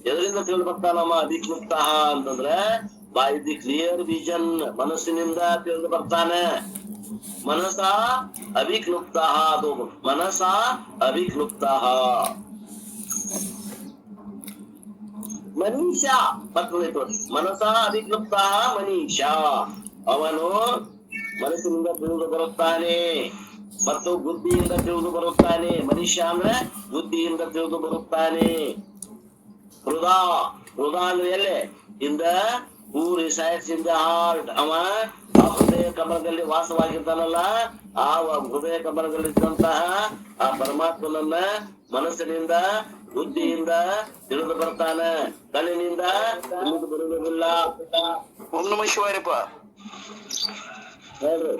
ಎದರಿಂದ ತಿಳಿದು ಬರ್ತಾನಮ್ಮ ಅವಿಕ್ಲುಪ್ತ ಅಂತಂದ್ರೆ ಬೈ ದಿ ಕ್ಲಿಯರ್ ವಿಷನ್ ಮನಸ್ಸಿನಿಂದ ತಿಳಿದು ಬರ್ತಾನೆ ಮನಸ ಅವಿಕ್ಲುಪ್ತ ಅದು ಮನಸ ಅವಿಕ್ಲುಪ್ತ ಮನೀಷಾ ಮನಸ ಅವಿಕ್ಲುಪ್ತ ಮನೀಷಾ ಅವನು ಮನಸ್ಸಿನಿಂದ ತಿಳಿದು ಬರುತ್ತಾನೆ ಮತ್ತು ಬುದ್ಧಿಯಿಂದ ತಿಳಿದು ಬರುತ್ತಾನೆ ಮನುಷ್ಯ ಅಂದ್ರೆ ಬುದ್ಧಿಯಿಂದ ತಿಳಿದು ಬರುತ್ತಾನೆ ಹೃದಯ ಅಂದ್ರೆ ಎಲ್ಲೇ ಇಂದ ಹೂ ರಿಸೈಡ್ಸ್ ಇನ್ ದ ಹಾರ್ಟ್ ಅವ ಆ ಹೃದಯ ಕಮಲದಲ್ಲಿ ವಾಸವಾಗಿರ್ತಾನಲ್ಲ ಆ ಹೃದಯ ಕಮಲದಲ್ಲಿದ್ದಂತಹ ಆ ಪರಮಾತ್ಮನನ್ನ ಮನಸ್ಸಿನಿಂದ ಬುದ್ಧಿಯಿಂದ ತಿಳಿದು ಬರ್ತಾನ ಕಣ್ಣಿನಿಂದ ತಿಳಿದು ಬರುವುದಿಲ್ಲ. ಓಂ ನಮಃ ಶಿವಾಯಪ್ಪ. ಹೇಳ್ರಿ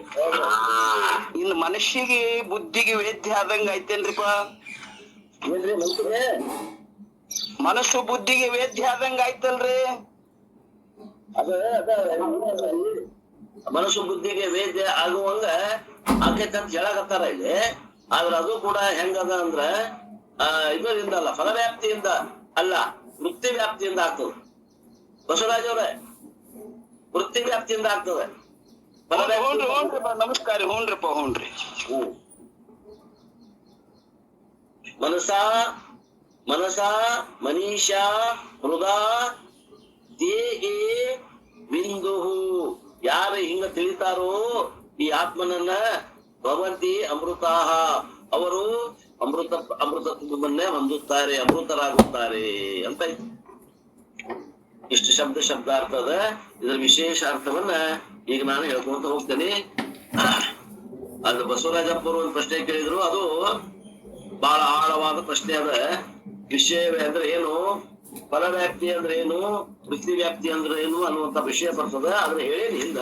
ಇನ್ನು ಮನುಷ್ಯಗೆ ಬುದ್ಧಿಗೆ ವೇದ್ಯ ಆದಂಗ ಐತೇನ್ರಿಪ್ಪ? ಏನ್ರಿ ಮನುಷ್ಯರೇ ಮನಸ್ಸು ಬುದ್ಧಿಗೆ ವೇದ್ಯ ಆದಂಗ ಆಯ್ತಲ್ರಿ? ಅದ ಮನಸ್ಸು ಬುದ್ಧಿಗೆ ವೇದ್ಯ ಆಗುವಂಗ ಆಕೈತೆ ಅಂತ ಹೇಳಕತ್ತಾರ ಇಲ್ಲಿ. ಆದ್ರ ಅದು ಕೂಡ ಹೆಂಗದ ಅಂದ್ರ ಇದರಿಂದ ಅಲ್ಲ, ಫಲವ್ಯಾಪ್ತಿಯಿಂದ ಅಲ್ಲ, ವೃತ್ತಿ ವ್ಯಾಪ್ತಿಯಿಂದ ಆಗ್ತದೆ. ಬಸವರಾಜ್ ಅವ್ರೆ, ವೃತ್ತಿ ವ್ಯಾಪ್ತಿಯಿಂದ ಆಗ್ತದೆ. ನಮಸ್ಕಾರ. ಹ್ಞೂನ್ರಿಪ್ಪ, ಹ್ಞೂನ್ರಿ. ಮನಸ ಮನೀಷಾ ಹೃದಯ ದೇಹಿ ಬಿಂದು. ಯಾರು ಹಿಂಗ ತಿಳಿತಾರೋ ಈ ಆತ್ಮನನ್ನ ಭವಂತಿ ಅಮೃತಾಹ, ಅವರು ಅಮೃತತ್ವವನ್ನೇ ಹೊಂದುತ್ತಾರೆ, ಅಮೃತರಾಗುತ್ತಾರೆ ಅಂತ. ಇಷ್ಟು ಶಬ್ದಾರ್ಥ ಅದ. ಇದರ ವಿಶೇಷ ಅರ್ಥವನ್ನ ಈಗ ನಾನು ಹೇಳ್ಕೊಂತ ಹೋಗ್ತೇನೆ. ಅದು ಬಸವರಾಜಪ್ಪ ಅವರು ಒಂದು ಪ್ರಶ್ನೆ ಕೇಳಿದ್ರು, ಅದು ಬಹಳ ಆಳವಾದ ಪ್ರಶ್ನೆ ಅದ. ವಿಷಯವೇ ಅಂದ್ರೆ ಏನು, ಫಲವ್ಯಾಪ್ತಿ ಅಂದ್ರೆ ಏನು, ವೃತ್ತಿ ವ್ಯಾಪ್ತಿ ಅಂದ್ರೆ ಏನು ಅನ್ನುವಂತ ವಿಷಯ ಬರ್ತದ. ಆದ್ರೆ ಹೇಳೇನಿ ಹಿಂದ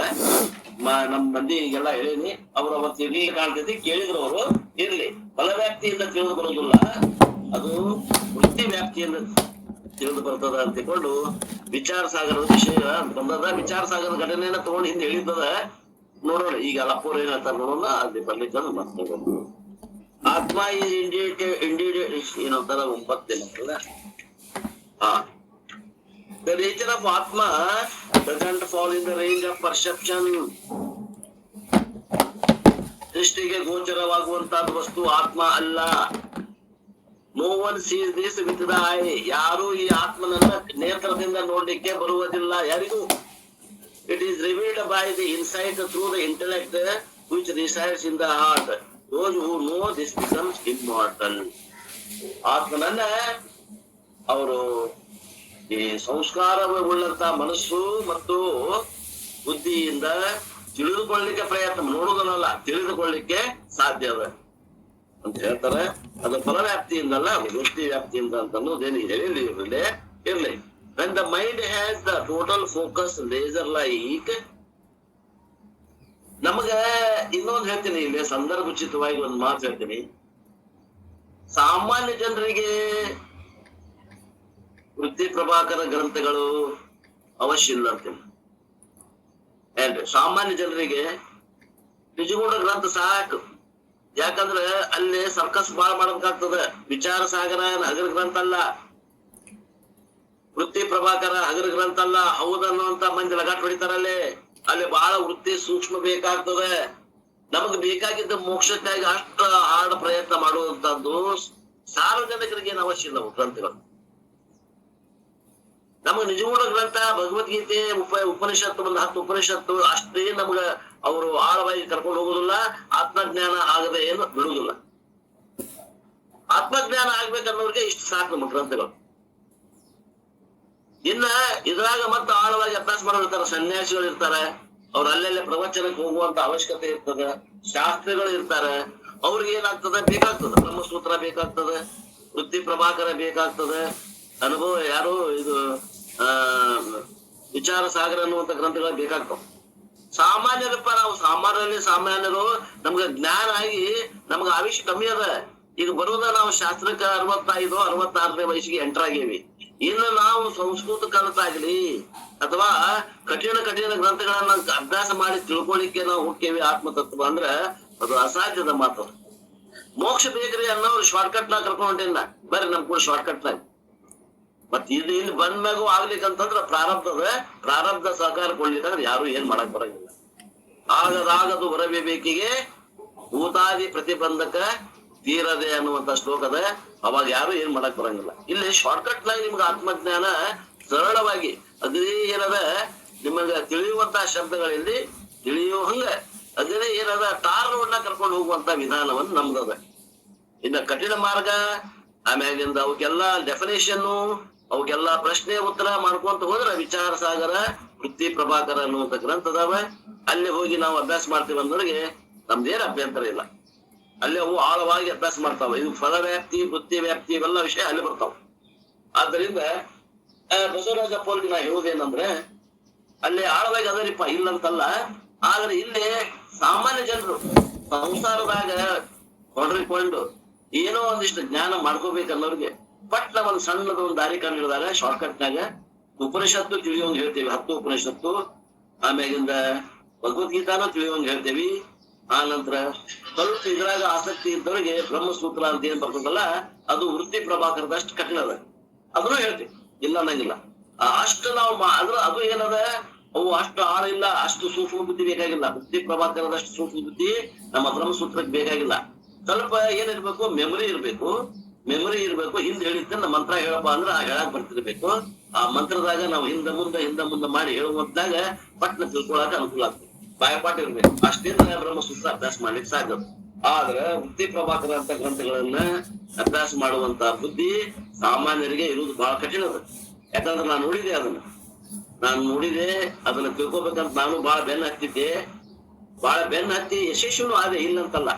ನಮ್ ಮಂದಿಗೆಲ್ಲ ಹೇಳೇನಿ. ಅವ್ರು ಅವತ್ತು ಇರ್ಲಿ ಕಾಣ್ತೈತಿ, ಕೇಳಿದ್ರು ಅವರು. ಇರ್ಲಿ, ಫಲವ್ಯಾಪ್ತಿಯಿಂದ ತಿಳಿದು ಬರೋದಿಲ್ಲ, ಅದು ವೃತ್ತಿ ವ್ಯಾಪ್ತಿಯಿಂದ ತಿಳಿದು ಬರ್ತದ ಅಂತ ತಿಳ್ಕೊಂಡು ವಿಚಾರ ಸಾಗರದ ವಿಷಯ ಬಂದದ. ವಿಚಾರ ಸಾಗರದ ಘಟನೆಯನ್ನ ತಗೊಂಡು ಹಿಂದೆ ಹೇಳಿದ್ದದ. ನೋಡೋಣ ಈಗ ಅಲ್ಲಪ್ಪವ್ರು ಏನ್ ಹೇಳ್ತಾರ ನೋಡೋಣ. ಅಲ್ಲಿ ಬರ್ಲಿಕ್ಕೆ ಮತ್ತೆ ಆತ್ಮ ಈಸ್ ಇಂಡಿಡ್ ಏನಂತಾರ 9 The nature of Atma doesn't fall in the range of perception. ದೃಷ್ಟಿಗೆ ಗೋಚರವಾಗುವಂತಹ ವಸ್ತು ಆತ್ಮ ಅಲ್ಲ. No one sees this with the eye. ಯಾರು ಈ ಆತ್ಮನನ್ನ ನೇತ್ರದಿಂದ ನೋಡ್ಲಿಕ್ಕೆ ಬರುವುದಿಲ್ಲ ಯಾರಿಗೂ. It is revealed by the insight through the intellect which resides in the heart. Those who know this becomes immortal. ಆತ್ಮನನ್ನ ಅವರು ಈ ಸಂಸ್ಕಾರವುಳ್ಳಂತ ಮನಸ್ಸು ಮತ್ತು ಬುದ್ಧಿಯಿಂದ ತಿಳಿದುಕೊಳ್ಳಲಿಕ್ಕೆ ಪ್ರಯತ್ನ, ನೋಡುವುದನ್ನಲ್ಲ ತಿಳಿದುಕೊಳ್ಳಲಿಕ್ಕೆ ಸಾಧ್ಯ ಅದ ಅಂತ ಹೇಳ್ತಾರೆ. ಅದು ಫಲವ್ಯಾಪ್ತಿಯಿಂದಲ್ಲ, ಅದು ವೃತ್ತಿ ವ್ಯಾಪ್ತಿಯಿಂದ ಅಂತ ಅನ್ನೋದೇನು ಇರ್ಲಿ. When the mind has the total focus laser like, ನಮಗ ಇನ್ನೊಂದು ಹೇಳ್ತೀನಿ, ಇಲ್ಲಿ ಸಂದರ್ಭೋಚಿತವಾಗಿ ಒಂದು ಮಾತು ಹೇಳ್ತೀನಿ. ಸಾಮಾನ್ಯ ಜನರಿಗೆ ವೃತ್ತಿ ಪ್ರಭಾಕರ ಗ್ರಂಥಗಳು ಅವಶ್ಯ ಇಲ್ಲ ಅಂತೀನಿ. ಏನ್ರಿ, ಸಾಮಾನ್ಯ ಜನರಿಗೆ ನಿಜಗೂಢ ಗ್ರಂಥ ಸಾಕು. ಯಾಕಂದ್ರೆ ಅಲ್ಲಿ ಸರ್ಕಸ್ ಬಾಳ್ ಮಾಡ್ಬೇಕಾಗ್ತದ. ವಿಚಾರ ಸಾಗರ ಹಗರ ಗ್ರಂಥ ಅಲ್ಲ, ವೃತ್ತಿ ಪ್ರಭಾಕರ ಹಗರ ಗ್ರಂಥ ಅಲ್ಲ. ಹೌದನ್ನುವಂತ ಮಂದಿ ಲಗಾಟ್ ಹೊಡಿತಾರಲ್ಲಿ. ಅಲ್ಲಿ ಬಹಳ ವೃತ್ತಿ ಸೂಕ್ಷ್ಮ ಬೇಕಾಗ್ತದೆ. ನಮಗ್ ಬೇಕಾಗಿದ್ದ ಮೋಕ್ಷಕ್ಕಾಗಿ ಅಷ್ಟ ಆಡ ಪ್ರಯತ್ನ ಮಾಡುವಂತದ್ದು ಸಾರ್ವಜನಿಕರಿಗೆ ಏನು ಅವಶ್ಯ ಇಲ್ಲ ಗ್ರಂಥಗಳು. ನಮಗ್ ನಿಜಗೂಢ ಗ್ರಂಥ ಭಗವದ್ಗೀತೆ ಉಪನಿಷತ್ತು, ಒಂದು 10 ಉಪನಿಷತ್ತು ಅಷ್ಟೇ ನಮ್ಗ ಅವರು ಆಳವಾಗಿ ಕರ್ಕೊಂಡು ಹೋಗುದಿಲ್ಲ. ಆತ್ಮಜ್ಞಾನ ಆಗದೆ ಏನು ಬಿಡುವುದಿಲ್ಲ. ಆತ್ಮಜ್ಞಾನ ಆಗ್ಬೇಕನ್ನೋರಿಗೆ ಇಷ್ಟು ಸಾಕು ನಮ್ಮ ಗ್ರಂಥಗಳು. ಇನ್ನ ಇದ್ರಾಗ ಮತ್ತೆ ಆಳವಾಗಿ ಅಭ್ಯಾಸ ಮಾಡಿರ್ತಾರೆ, ಸನ್ಯಾಸಿಗಳು ಇರ್ತಾರೆ. ಅವ್ರು ಅಲ್ಲೆಲ್ಲ ಪ್ರವಚನಕ್ಕೆ ಹೋಗುವಂತ ಅವಶ್ಯಕತೆ ಇರ್ತದೆ. ಶಾಸ್ತ್ರಿಗಳು ಇರ್ತಾರೆ, ಅವ್ರಿಗೆ ಏನಾಗ್ತದೆ ಬೇಕಾಗ್ತದೆ, ಬ್ರಹ್ಮಸೂತ್ರ ಬೇಕಾಗ್ತದೆ, ವೃತ್ತಿ ಪ್ರಭಾಕರ ಬೇಕಾಗ್ತದೆ, ಅನುಭವ ಯಾರು ಇದು ವಿಚಾರ ಸಾಗರ ಅನ್ನುವಂತ ಗ್ರಂಥಗಳು ಬೇಕಾಗ್ತವೆ. ಸಾಮಾನ್ಯರಪ್ಪ ನಾವು ಸಾಮಾನ್ಯರು ನಮ್ಗೆ ಜ್ಞಾನ ಆಗಿ ನಮ್ಗೆ ಆಯುಷ್ ಕಮ್ಮಿ ಅದ. ಈಗ ಬರೋದ ನಾವು ಶಾಸ್ತ್ರಕ್ಕೆ 65, 66ನೇ ವಯಸ್ಸಿಗೆ ಎಂಟರ್ ಆಗೇವಿ. ಇನ್ನು ನಾವು ಸಂಸ್ಕೃತ ಕಲಿತಾಗ್ಲಿ ಅಥವಾ ಕಠಿಣ ಗ್ರಂಥಗಳನ್ನ ಅಭ್ಯಾಸ ಮಾಡಿ ತಿಳ್ಕೊಳಿಕ್ಕೆ ನಾವು ಹೋಗ್ತೇವಿ ಆತ್ಮತತ್ವ ಅಂದ್ರೆ ಅದು ಅಸಾಧ್ಯದ ಮಾತು. ಮೋಕ್ಷ ಬೇಕ್ರಿ ಅನ್ನೋರು ಶಾರ್ಟ್ ಕಟ್ ನಾಗ ಕರ್ಕೊಂಡ್ ಹೊಂಟೇನ, ಬರ್ರಿ ನಮ್ ಕೂಡ ಶಾರ್ಟ್ ಕಟ್ ನಾಗ. ಮತ್ ಇಲ್ಲಿ ಬಂದ್ಮ್ಯಾಗು ಆಗ್ಲಿಕ್ಕಂತಂದ್ರ ಪ್ರಾರಬ್ಧ ಸಹಕಾರ ಕೊಡ್ಲಿಕ್ಕಂದ್ರೆ ಯಾರು ಏನ್ ಮಾಡಕ್ ಬರಂಗಿಲ್ಲ. ಆಗದು ಹೊರಬೇಕಿಗೆ ಭೂತಾದಿ ಪ್ರತಿಬಂಧಕ ತೀರದೆ ಅನ್ನುವಂತ ಶ್ಲೋಕದ, ಅವಾಗ ಯಾರು ಏನ್ ಮಾಡಕ್ ಬರಂಗಿಲ್ಲ. ಇಲ್ಲಿ ಶಾರ್ಟ್ ಕಟ್ ನಾಗ ನಿಮ್ಗೆ ಆತ್ಮಜ್ಞಾನ ಸರಳವಾಗಿ ಅದೇ ಏನದ ನಿಮಗ ತಿಳಿಯುವಂತ ಶಬ್ದಗಳಲ್ಲಿ ತಿಳಿಯೋ ಹಂಗ ಅದೇ ಏನದ ಟಾರ್ ರೋಡ್ ನ ಕರ್ಕೊಂಡು ಹೋಗುವಂತ ವಿಧಾನವನ್ನು ನಮ್ದದ. ಇನ್ನ ಕಠಿಣ ಮಾರ್ಗ ಆಮ್ಯಾಗಿಂದ ಅವಕ್ಕೆಲ್ಲ ಡೆಫಿನೇಷನ್, ಅವಕ್ಕೆಲ್ಲ ಪ್ರಶ್ನೆ ಉತ್ತರ ಮಾಡ್ಕೊಂತ ಹೋದ್ರ ವಿಚಾರ ಸಾಗರ, ವೃತ್ತಿ ಪ್ರಭಾಕರ ಅನ್ನುವಂತ ಗ್ರಂಥ ಅದಾವ. ಅಲ್ಲಿ ಹೋಗಿ ನಾವು ಅಭ್ಯಾಸ ಮಾಡ್ತೀವಿ ಅನ್ನೋರಿಗೆ ನಮ್ದೇನ್ ಅಭ್ಯಂತರ ಇಲ್ಲ. ಅಲ್ಲಿ ಅವು ಆಳವಾಗಿ ಅಭ್ಯಾಸ ಮಾಡ್ತಾವ. ಇದು ಫಲ ವ್ಯಾಪ್ತಿ, ವೃತ್ತಿ ವ್ಯಾಪ್ತಿ ಇವೆಲ್ಲ ವಿಷಯ ಅಲ್ಲಿ ಬರ್ತಾವ. ಆದ್ದರಿಂದ ಬಸವರಾಜಪ್ಪ ಅವ್ರಿಗೆ ನಾ ಹೇಳುವುದೇನಂದ್ರೆ, ಅಲ್ಲಿ ಆಳವಾಗಿ ಅದರಿಪ್ಪ ಇಲ್ಲಂತಲ್ಲ. ಆದ್ರೆ ಇಲ್ಲಿ ಸಾಮಾನ್ಯ ಜನರು ಸಂಸಾರದಾಗ ಹೊಡ್ರಿಕೊಂಡು ಏನೋ ಒಂದಿಷ್ಟು ಜ್ಞಾನ ಮಾಡ್ಕೋಬೇಕನ್ನೋರಿಗೆ ಪಟ್ಟ ಒಂದ್ ಸಣ್ಣದ ಒಂದು ದಾರಿ ಕಂಡು ಹಿಡಿದಾಗ ಶಾರ್ಟ್ ಕಟ್ ನಾಗ ಉಪನಿಷತ್ತು ತಿಳಿಯೋಂಗ್ ಹೇಳ್ತೇವಿ, 10 ಉಪನಿಷತ್ತು. ಆಮ್ಯಾಗಿಂದ ಭಗವದ್ಗೀತಾನು ತಿಳಿಯೋಂಗ್ ಹೇಳ್ತೇವಿ. ಆ ನಂತರ ಸ್ವಲ್ಪ ಇದ್ರಾಗ ಆಸಕ್ತಿ ಇದ್ದವರಿಗೆ ಬ್ರಹ್ಮಸೂತ್ರ ಅಂತ ಏನ್ ಬರ್ತದಲ್ಲ, ಅದು ವೃತ್ತಿ ಪ್ರಭಾಕರದಷ್ಟು ಕಠಿಣ ಅದ, ಅದನ್ನು ಹೇಳ್ತೇವಿ, ಇಲ್ಲ ಅನ್ನಂಗಿಲ್ಲ. ಅಷ್ಟು ನಾವು ಅದು ಏನದ, ಅವು ಅಷ್ಟು ಆಳ ಇಲ್ಲ, ಅಷ್ಟು ಸೂಕ್ಷ್ಮ ಬುದ್ಧಿ ಬೇಕಾಗಿಲ್ಲ. ವೃತ್ತಿ ಪ್ರಭಾಕರದಷ್ಟು ಸೂಕ್ಷ್ಮ ಬುದ್ಧಿ ನಮ್ಮ ಬ್ರಹ್ಮಸೂತ್ರಕ್ಕೆ ಬೇಕಾಗಿಲ್ಲ. ಸ್ವಲ್ಪ ಏನಿರ್ಬೇಕು, ಮೆಮೊರಿ ಇರ್ಬೇಕು. ಹಿಂದ್ ಹೇಳಿದ್ದನ್ನ ಮಂತ್ರ ಹೇಳಪ್ಪ ಅಂದ್ರೆ ಆ ಹೇಳಕ್ ಬರ್ತಿರ್ಬೇಕು. ಆ ಮಂತ್ರದಾಗ ನಾವು ಹಿಂದ ಮುಂದೆ ಮಾಡಿ ಹೇಳುವಂತಾಗ ಪಟ್ನ ತಿಳ್ಕೊಳಕ ಅನುಕೂಲ ಆಗ್ತದೆ. ಬಾಯಪಾಠ ಇರ್ಬೇಕು, ಅಷ್ಟೇಂದ್ರ ಬ್ರಹ್ಮಸೂತ್ರ ಅಭ್ಯಾಸ ಮಾಡ್ಲಿಕ್ಕೆ ಸಾಧ್ಯ. ಆದ್ರೆ ವೃತ್ತಿ ಪ್ರಭಾಕರ ಅಂತ ಗ್ರಂಥಗಳನ್ನ ಅಭ್ಯಾಸ ಮಾಡುವಂತ ಬುದ್ಧಿ ಸಾಮಾನ್ಯರಿಗೆ ಇರುವುದು ಬಹಳ ಕಠಿಣ ಅದ. ಯಾಕಂದ್ರೆ ನಾನು ನೋಡಿದೆ ಅದನ್ನ ತಿಳ್ಕೊಬೇಕಂತ ನಾನು ಬಹಳ ಬೆನ್ನ ಹತ್ತಿ ಯಶಸ್ವಿನೂ ಆದೆ, ಇಲ್ಲಂತಲ್ಲ.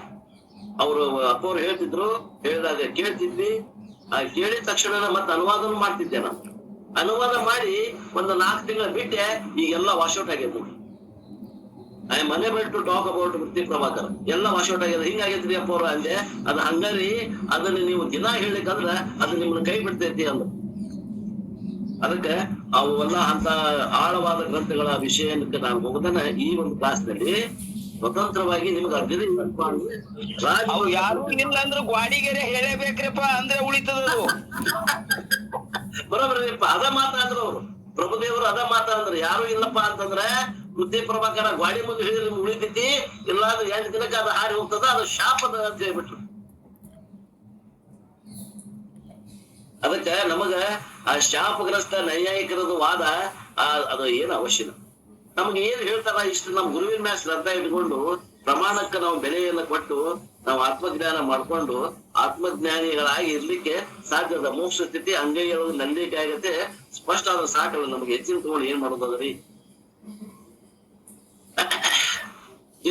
ಅವರು ಅಪ್ಪವ್ರು ಹೇಳ್ತಿದ್ರು, ಹೇಳಿದಾಗ ಕೇಳ್ತಿದ್ವಿ. ಕೇಳಿದ ತಕ್ಷಣ ಮತ್ತೆ ಅನುವಾದನೂ ಮಾಡ್ತಿದ್ದೆ. ನಾನು ಅನುವಾದ ಮಾಡಿ ಒಂದು 4 ತಿಂಗಳ ಬಿಟ್ಟೆ ಈಗೆಲ್ಲ ವಾಶೌಟ್ ಆಗ್ಯದ. ಐ ಮನೆ ಬಿಟ್ಟು ಟಾಕ್ ಅಬೌಟ್ ವೃತ್ತಿ ಪ್ರಭಾಕರ ಎಲ್ಲ ವಾಶೌಟ್ ಆಗ್ಯದ. ಹಿಂಗಾಗೈತ್ರಿ ಅಪ್ಪವ್ರು ಅಂದೆ. ಅದ ಹಂಗಾರಿ, ಅದನ್ನ ನೀವು ದಿನ ಹೇಳ್ಲಿಕ್ಕಂದ್ರ ಅದು ನಿಮ್ಮನ್ನ ಕೈ ಬಿಡ್ತೈತಿ ಅಂದ್ರು. ಅದಕ್ಕೆ ಅವೆಲ್ಲ ಅಂತ ಆಳವಾದ ಗ್ರಂಥಗಳ ವಿಷಯಕ್ಕೆ ನಾನು ಹೋಗೋದನ್ನ ಈ ಒಂದು ಕ್ಲಾಸ್ ನಲ್ಲಿ ಸ್ವತಂತ್ರವಾಗಿ ನಿಮ್ಗೆ ಅರ್ಜಿ ಅವು ಯಾರು ಇಲ್ಲ ಅಂದ್ರು ಗ್ವಾಡಿಗೆರೆ ಹೇಳಬೇಕ್ರಿಪ್ಪ, ಅಂದ್ರೆ ಉಳಿತದದು. ಬರೋಬ್ರಿಪ್ಪ, ಅದ ಮಾತಾದ್ರು ಅವ್ರು. ಪ್ರಭುದೇವರು ಅದ ಮಾತಾಡಿದ್ರು. ಯಾರು ಇಲ್ಲಪ್ಪ ಅಂತಂದ್ರೆ ವೃತ್ತಿ ಪ್ರಭಾಕರ ಗ್ವಾಡಿ ಮುಂದೆ ಹೇಳಿದ್ರೆ ನಿಮ್ಗೆ ಉಳಿತೈತಿ, ಇಲ್ಲಾಂದ್ರೆ 8 ದಿನಕ್ಕೆ ಅದು ಹಾರಿ ಹೋಗ್ತದ, ಅದು ಶಾಪದ ಅಂತ ಹೇಳ್ಬಿಟ್ರು. ಅದಕ್ಕೆ ನಮಗ ಆ ಶಾಪಗ್ರಸ್ತ ನೈಯಾಯಿಕರದು ವಾದ ಅದು ಏನು ಅವಶ್ಯಕ. ನಮ್ಗೆ ಏನ್ ಹೇಳ್ತಾರ, ಇಷ್ಟು ನಮ್ ಗುರುವಿನ ಮ್ಯಾಲ ಶ್ರದ್ಧಾ ಇಟ್ಕೊಂಡು ಪ್ರಮಾಣಕ್ಕೆ ನಾವು ಬೆಲೆಯನ್ನು ಕೊಟ್ಟು ನಾವು ಆತ್ಮಜ್ಞಾನ ಮಾಡ್ಕೊಂಡು ಆತ್ಮಜ್ಞಾನಿಗಳಾಗಿ ಇರ್ಲಿಕ್ಕೆ ಸಾಧ್ಯದ. ಮೋಕ್ಷ ಸ್ಥಿತಿ ಅಂಗೈಯೊಳಗೆ ನಂಬಿಕೆ ಆಗತ್ತೆ, ಸ್ಪಷ್ಟ ಆದ ಸಾಕಲ್ಲ. ನಮ್ಗೆ ಹೆಚ್ಚಿನ ತಗೊಂಡು ಏನ್ ಮಾಡೋದದ್ರಿ.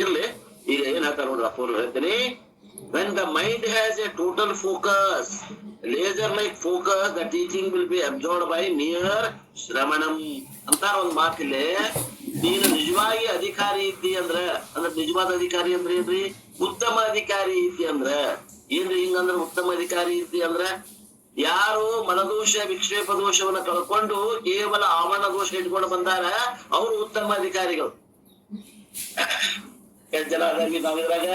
ಇರ್ಲಿ, ಈಗ ಏನ್ ಹೇಳ್ತಾರ ನೋಡ್ರಿ ಅಪ್ಪವ್ರು ಹೇಳ್ತೀನಿ. When the mind has a total focus, laser-like focus, the teaching will be absorbed by mere ಶ್ರವಣಂ ಅಂತಾರ ಒಂದ್ ಮಾತಿಲ್ಲೇ. ನೀನು ನಿಜವಾಗಿ ಅಧಿಕಾರಿ ಇದ್ದಿ ಅಂದ್ರೆ ನಿಜವಾದ ಅಧಿಕಾರಿ ಅಂದ್ರೆ ಏನ್ರಿ, ಉತ್ತಮ ಅಧಿಕಾರಿ ಇದ್ದಿ ಅಂದ್ರ ಏನ್ರಿ. ಹಿಂಗಂದ್ರ ಉತ್ತಮ ಅಧಿಕಾರಿ ಇದ್ದಿ ಅಂದ್ರ ಯಾರು ಮನದೋಷ ವಿಕ್ಷೇಪ ದೋಷವನ್ನ ಕಳ್ಕೊಂಡು ಕೇವಲ ಆವರಣ ದೋಷ ಇಟ್ಕೊಂಡು ಬಂದಾರ ಅವರು ಉತ್ತಮ ಅಧಿಕಾರಿಗಳು. ಎಷ್ಟು ಜನ ಅದಾವಿ ನಾವಿದ್ರಾಗ?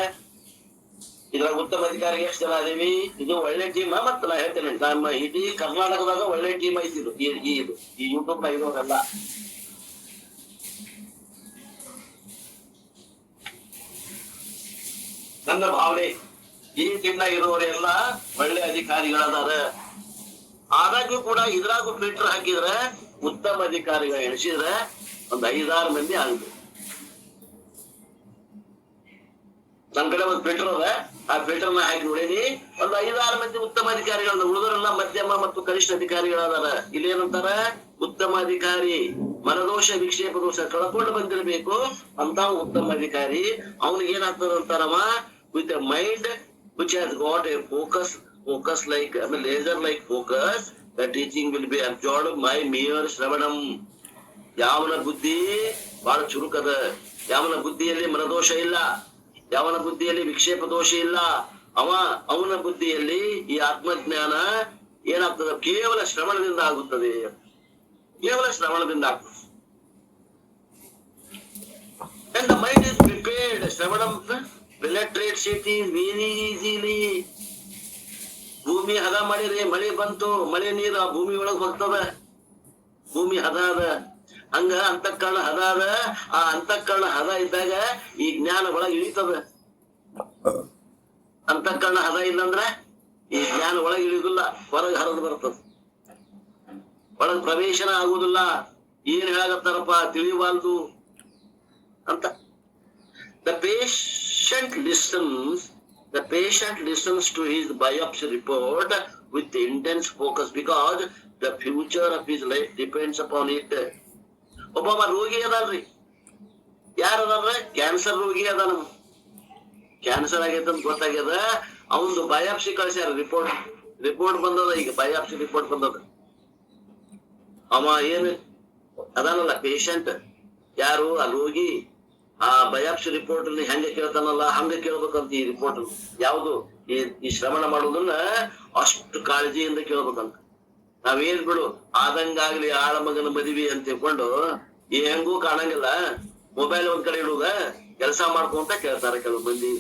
ಇದ್ರಾಗ ಉತ್ತಮ ಅಧಿಕಾರಿ ಎಷ್ಟು ಜನ ಅದೇವಿ? ಇದು ಒಳ್ಳೆ ಟೀಮ್. ಮತ್ತ ನಾ ಹೇಳ್ತೇನೆ, ನಮ್ಮ ಇಡೀ ಕರ್ನಾಟಕದಾಗ ಒಳ್ಳೆ ಟೀಮ್ ಐತಿದ್ರು ಈ ಯೂಟ್ಯೂಬ್ ನ ಇರೋರೆಲ್ಲ. ನನ್ನ ಭಾವನೆ ಈ ಟೀಮ್ ನಾಗ ಇರೋರೆಲ್ಲ ಒಳ್ಳೆ ಅಧಿಕಾರಿಗಳದಾರ. ಆದಾಗ್ಯೂ ಕೂಡ ಇದ್ರಾಗೂ ಫಿಲ್ಟರ್ ಹಾಕಿದ್ರೆ ಉತ್ತಮ ಅಧಿಕಾರಿಗಳು ಎಣಿಸಿದ್ರೆ ಒಂದ್ 5-6 ಮಂದಿ ಆಗುತ್ತೆ. ನನ್ ಕಡೆ ಒಂದ್ ಫಿಲ್ಟರ್ ಅದ, ಆ ಫಿಲ್ಟರ್ ನ ಹಾಕಿ ನೋಡೀನಿ. ಒಂದ್ 5-6 ಮಂದಿ ಉತ್ತಮ ಅಧಿಕಾರಿಗಳ, ಉಳಿದವರೆಲ್ಲ ಮಧ್ಯಮ ಮತ್ತು ಕನಿಷ್ಠ ಅಧಿಕಾರಿಗಳದಾರ. ಇಲ್ಲೇನಂತಾರ, ಉತ್ತಮ ಅಧಿಕಾರಿ ಮನದೋಷ ವಿಕ್ಷೇಪ ದೋಷ ಕಳ್ಕೊಂಡು ಬಂದಿರ್ಬೇಕು ಅಂತ ಉತ್ತಮ ಅಧಿಕಾರಿ. ಅವನಿಗೆ ಏನಾಗ್ತದ ಅಂತಾರವ, with a mind which has got a focus like laser like focus, the teaching will be absorbed by mere shravanam. ಯಾವನ ಬುದ್ಧಿ ಬಹಳ ಚುರುಕದ, ಯಾವನ ಬುದ್ಧಿಯಲ್ಲಿ ಮನದೋಷ ಇಲ್ಲ, ಯಾವನ ಬುದ್ಧಿಯಲ್ಲಿ ವಿಕ್ಷೇಪ ದೋಷ ಇಲ್ಲ, ಅವನ ಬುದ್ಧಿಯಲ್ಲಿ ಈ ಆತ್ಮಜ್ಞಾನ ಏನಾಗ್ತದೆ, ಕೇವಲ ಶ್ರವಣದಿಂದ ಆಗುತ್ತದೆ. ಕೇವಲ ಶ್ರವಣದಿಂದ ಆಗ್ತದೆ. And the mind is prepared, ಶ್ರವಣಂ penetrate cities very easily. ಭೂಮಿ ಹದ ಮಾಡಿರಿ, ಮಳೆ ಬಂತು, ಮಳೆ ನೀರು ಆ ಭೂಮಿ ಒಳಗ್ ಹೋಗ್ತದ. ಭೂಮಿ ಹದ ಅದ, ಹಂಗ ಅಂತಃಕರಣ ಹದ ಅದ. ಆ ಅಂತಃಕರಣ ಹದ ಇದ್ದಾಗ ಈ ಜ್ಞಾನ ಒಳಗ್ ಇಳಿತದ. ಅಂತಃಕರಣ ಹದ ಇಲ್ಲಂದ್ರ ಈ ಜ್ಞಾನ ಒಳಗ್ ಇಳಿಯುದಿಲ್ಲ, ಹೊರಗೆ ಹರಿದು ಬರ್ತದ, ಒಳಗ್ ಪ್ರವೇಶನ ಆಗುದಿಲ್ಲ. ಏನ್ ಹೇಳಾಗತ್ತಾರಪ್ಪ ತಿಳಿಯವಾಲ್ದು ಅಂತ. The patient listens to his biopsy report with intense focus because the future of his life depends upon it. ಒಬ್ಬ ರೋಗಿ ಅದಲ್ರಿ, ಯಾರ ಅದಾರ? ಕ್ಯಾನ್ಸರ್ ರೋಗಿ ಅದಾನ. ಕ್ಯಾನ್ಸರ್ ಆಗೈತೆ ಅಂತ ಗೊತ್ತಾಗ್ಯದ, ಅವನು ಬಯಾಪ್ಸಿ ಕಳ್ಸ್ಯಾರ. ರಿಪೋರ್ಟ್ ಬಂದದ, ಈಗ ಬಯಾಪ್ಸಿ ರಿಪೋರ್ಟ್ ಬಂದದ. ಅವ ಏನು ಅದಾನಲ್ಲ ಪೇಷಂಟ್, ಯಾರು ಆ ರೋಗಿ, ಆ ಬಯಾಪ್ಸಿ ರಿಪೋರ್ಟ್ ಅಲ್ಲಿ ಹೆಂಗ ಕೇಳ್ತಾನಲ್ಲ ಹಂಗ ಕೇಳ್ಬೇಕಂತ. ಈ ರಿಪೋರ್ಟ್ ಯಾವುದು ಈ ಶ್ರವಣ ಮಾಡೋದನ್ನ ಅಷ್ಟು ಕಾಳಜಿಯಿಂದ ಕೇಳ್ಬೇಕಂತ. ನಾವೇನ್ ಬಿಡು ಆದಂಗಾಗ್ಲಿ ಆಳ ಮಗನ ಮದುವೆ ಅಂತ ತಿಳ್ಕೊಂಡು ಈ ಹೆಂಗೂ ಕಾಣಂಗಿಲ್ಲ, ಮೊಬೈಲ್ ಒಂದ್ ಕಡೆ ಇಡುದ, ಕೆಲಸ ಮಾಡ್ಕೊಂತ ಕೇಳ್ತಾರ ಕೆಲವು ಮಂದಿ.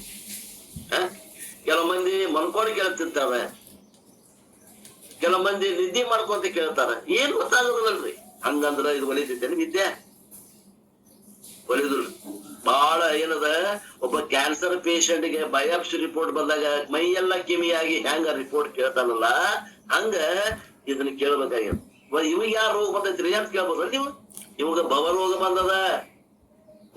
ಕೆಲವು ಮಂದಿ ಮನ್ಕೊಂಡು ಕೇಳ್ತಿರ್ತಾರ, ಕೆಲವು ಮಂದಿ ನಿದ್ದೆ ಮಾಡ್ಕೊಂತ ಕೇಳ್ತಾರ. ಏನ್ ಗೊತ್ತಾಗೋದಿಲ್ಲಲ್ರಿ. ಹಂಗಂದ್ರ ಇದು ಒಲಿತೈತೇನೆ ವಿದ್ಯೆ? ಒಲಿದ್ರು ಬಹಳ ಏನದ. ಒಬ್ಬ ಕ್ಯಾನ್ಸರ್ ಪೇಷಂಟ್ಗೆ ಬಯಾಪ್ಸಿ ರಿಪೋರ್ಟ್ ಬಂದಾಗ ಮೈಯೆಲ್ಲ ಕಿಮಿಯಾಗಿ ಹೆಂಗ ರಿಪೋರ್ಟ್ ಕೇಳ್ತಾನಲ್ಲ ಹಂಗ ಇದನ್ನ ಕೇಳ್ಬೇಕಾಗ್ಯದ. ಇವಾಗ ಯಾರ ರೋಗ ಬಂದೈತ್ರಿ ಅಂತ ಕೇಳ್ಬೋದ ನೀವು? ಇವಾಗ ಭವರೋಗ ಬಂದದ.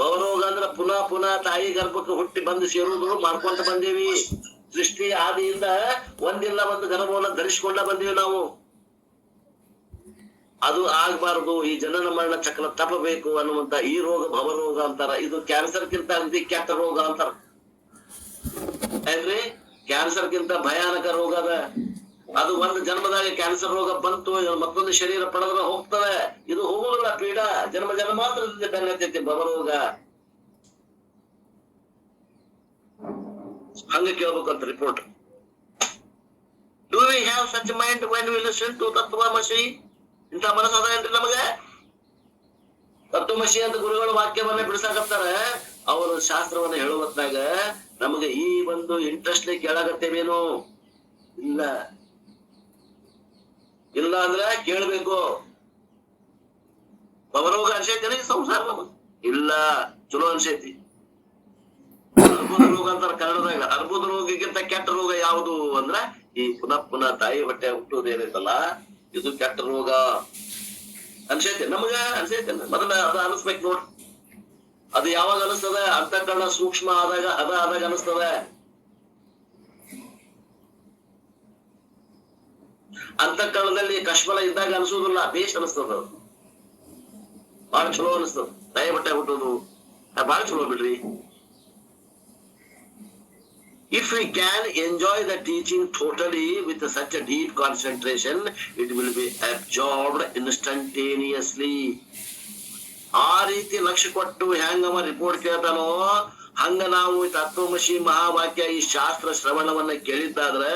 ಭವರೋಗ ಅಂದ್ರ ಪುನಃ ತಾಯಿ ಗರ್ಭಕ್ಕೆ ಹುಟ್ಟಿ ಬಂದು ಸೇರುವುದು ಮಾಡ್ಕೊಂತ ಬಂದೇವಿ. ಸೃಷ್ಟಿ ಆದಿಯಿಂದ ಒಂದಿಲ್ಲ ಒಂದು ಗರ್ಭವನ್ನ ಧರಿಸಿಕೊಂಡ ಬಂದೀವಿ ನಾವು. ಅದು ಆಗ್ಬಾರ್ದು, ಈ ಜನನ ಮರಣ ಚಕ್ರ ತಪ್ಪಬೇಕು ಅನ್ನುವಂತ ಈ ರೋಗ ಭವರೋಗ ಅಂತಾರ. ಇದು ಕ್ಯಾನ್ಸರ್ಗಿಂತ ಅತಿ ಕೆಟ್ಟ ರೋಗ ಅಂತಾರ. ಏನ್ರಿ, ಕ್ಯಾನ್ಸರ್ಗಿಂತ ಭಯಾನಕ ರೋಗ ಅದ. ಅದು ಒಂದು ಜನ್ಮದಾಗ ಕ್ಯಾನ್ಸರ್ ರೋಗ ಬಂತು, ಮತ್ತೊಂದು ಶರೀರ ಪಡೆದ್ರೆ ಹೋಗ್ತದೆ. ಇದು ಹೋಗುದಿಲ್ಲ, ಪೀಡ ಜನ್ಮಾಂತರದಿಂದ ಬೆನ್ನತ್ತೈತಿ ಭವರೋಗ. ಹಂಗ ಕೇಳ್ಬೇಕಂತ report. Do we have such mind when we listen to ತತ್ವಮಸಿ? ಇಂಥ ಮನಸ್ಸು ಅದ ಏನ್ರಿ ನಮಗ? ತತ್ವಮಸಿ ಅಂತ ಗುರುಗಳು ವಾಕ್ಯವನ್ನ ಬಿಡಿಸಾಕತ್ತಾರ. ಅವರು ಶಾಸ್ತ್ರವನ್ನ ಹೇಳುವತ್ನಾಗ ನಮಗೆ ಈ ಒಂದು ಇಂಟ್ರೆಸ್ಟ್ ಕೇಳಾಗತ್ತೇವೇನು? ಇಲ್ಲ ಅಂದ್ರೆ ಕೇಳ್ಬೇಕು. ಭವರೋಗ ಅನ್ಸೈತಿ ಸಂಸಾರ ನಮಗ್? ಇಲ್ಲ, ಚಲೋ ಅನ್ಸೈತಿ. ಅರ್ಬುದ ರೋಗ ಅಂತಾರ ಕನ್ನಡದಾಗ. ಅರ್ಬುದ ರೋಗಕ್ಕಿಂತ ಕೆಟ್ಟ ರೋಗ ಯಾವುದು ಅಂದ್ರ ಈ ಪುನಃ ತಾಯಿ ಹೊಟ್ಟೆ ಹುಟ್ಟುವುದೇನೈತಲ್ಲ, ಇದು ಕೆಟ್ಟ ರೋಗ ಅನ್ಸೈತೆ ನಮಗ. ಅನ್ಸೈತೆ ಮೊದಲ ಅದ ಅನಿಸ್ಬೇಕು ನೋಡ್ರಿ. ಅದು ಯಾವಾಗ ಅನಿಸ್ತದ? ಅಂತಃಕರಣ ಸೂಕ್ಷ್ಮ ಆದಾಗ ಆದಾಗ ಅನಿಸ್ತದ. ಅಂತಃಕರಣದಲ್ಲಿ ಕಶ್ಮಲ ಇದ್ದಾಗ ಅನಿಸೋದಿಲ್ಲ, ಬೇಷ್ ಅನಿಸ್ತದ. ಬಹಳ ಚಲೋ ಅನಿಸ್ತದ. ತಾಯಿ ಹೊಟ್ಟೆ ಹುಟ್ಟೋದು ಬಹಳ ಚಲೋ ಬಿಡ್ರಿ. If we can enjoy the teaching totally with such a deep concentration, it will be absorbed instantaneously. ಆ ರೀತಿ ಲಕ್ಷ್ಯ ಕೊಟ್ಟು ಹೆಂಗವ ರಿಪೋರ್ಟ್ ಕೇಳ್ತಾನೋ ಹಂಗ ನಾವು ತತ್ವಮಸಿ ಮಹಾವಾಕ್ಯ ಈ ಶಾಸ್ತ್ರ ಶ್ರವಣವನ್ನ ಕೇಳಿದ್ದಾದ್ರೆ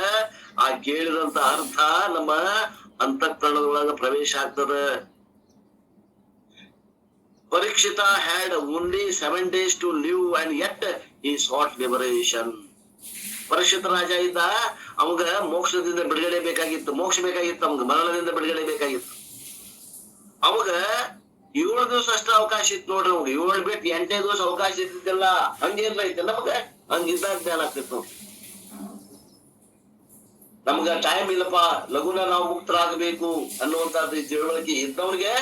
ಆ ಕೇಳಿದಂತ ಅರ್ಥ ನಮ್ಮ ಅಂತಃಕರಣದೊಳಗ ಪ್ರವೇಶ ಆಗ್ತದ. ಪರೀಕ್ಷಿತ had only 7 days to live and yet he sought liberation. ಪರೀಕ್ಷಿತ ರಾಜ ಇದ್ದ, ಅವಾಗ ಮೋಕ್ಷದಿಂದ ಬಿಡುಗಡೆ ಬೇಕಾಗಿತ್ತು. ಮೋಕ್ಷ ಬೇಕಾಗಿತ್ತು ಅವಾಗ, ಮರಣದಿಂದ ಬಿಡುಗಡೆ ಬೇಕಾಗಿತ್ತು. ಅವಾಗ 7 ದಿವಸ ಅಷ್ಟ ಅವಕಾಶ ಇತ್ತು ನೋಡ್ರಿ. ಅವಾಗ 7 ಬಿಟ್ಟು 8ನೇ ದಿವಸ ಅವಕಾಶ ಇರ್ತಿದ್ದಿಲ್ಲ. ಹಂಗೇನ್ರ ಐತೆ ನಮಗ? ಹಂಗಿದ್ದಾಗ ಜ್ಞಾನ ಆಗ್ತಿತ್ತು. ನಮ್ಗ ಟೈಮ್ ಇಲ್ಲಪ್ಪ, ಲಘುನ ನಾವು ಮುಕ್ತರಾಗಬೇಕು ಅನ್ನುವಂತದ್ದು ತಿಳುವಳಿಕೆ ಇದ್ದವ್ರಿಗೆ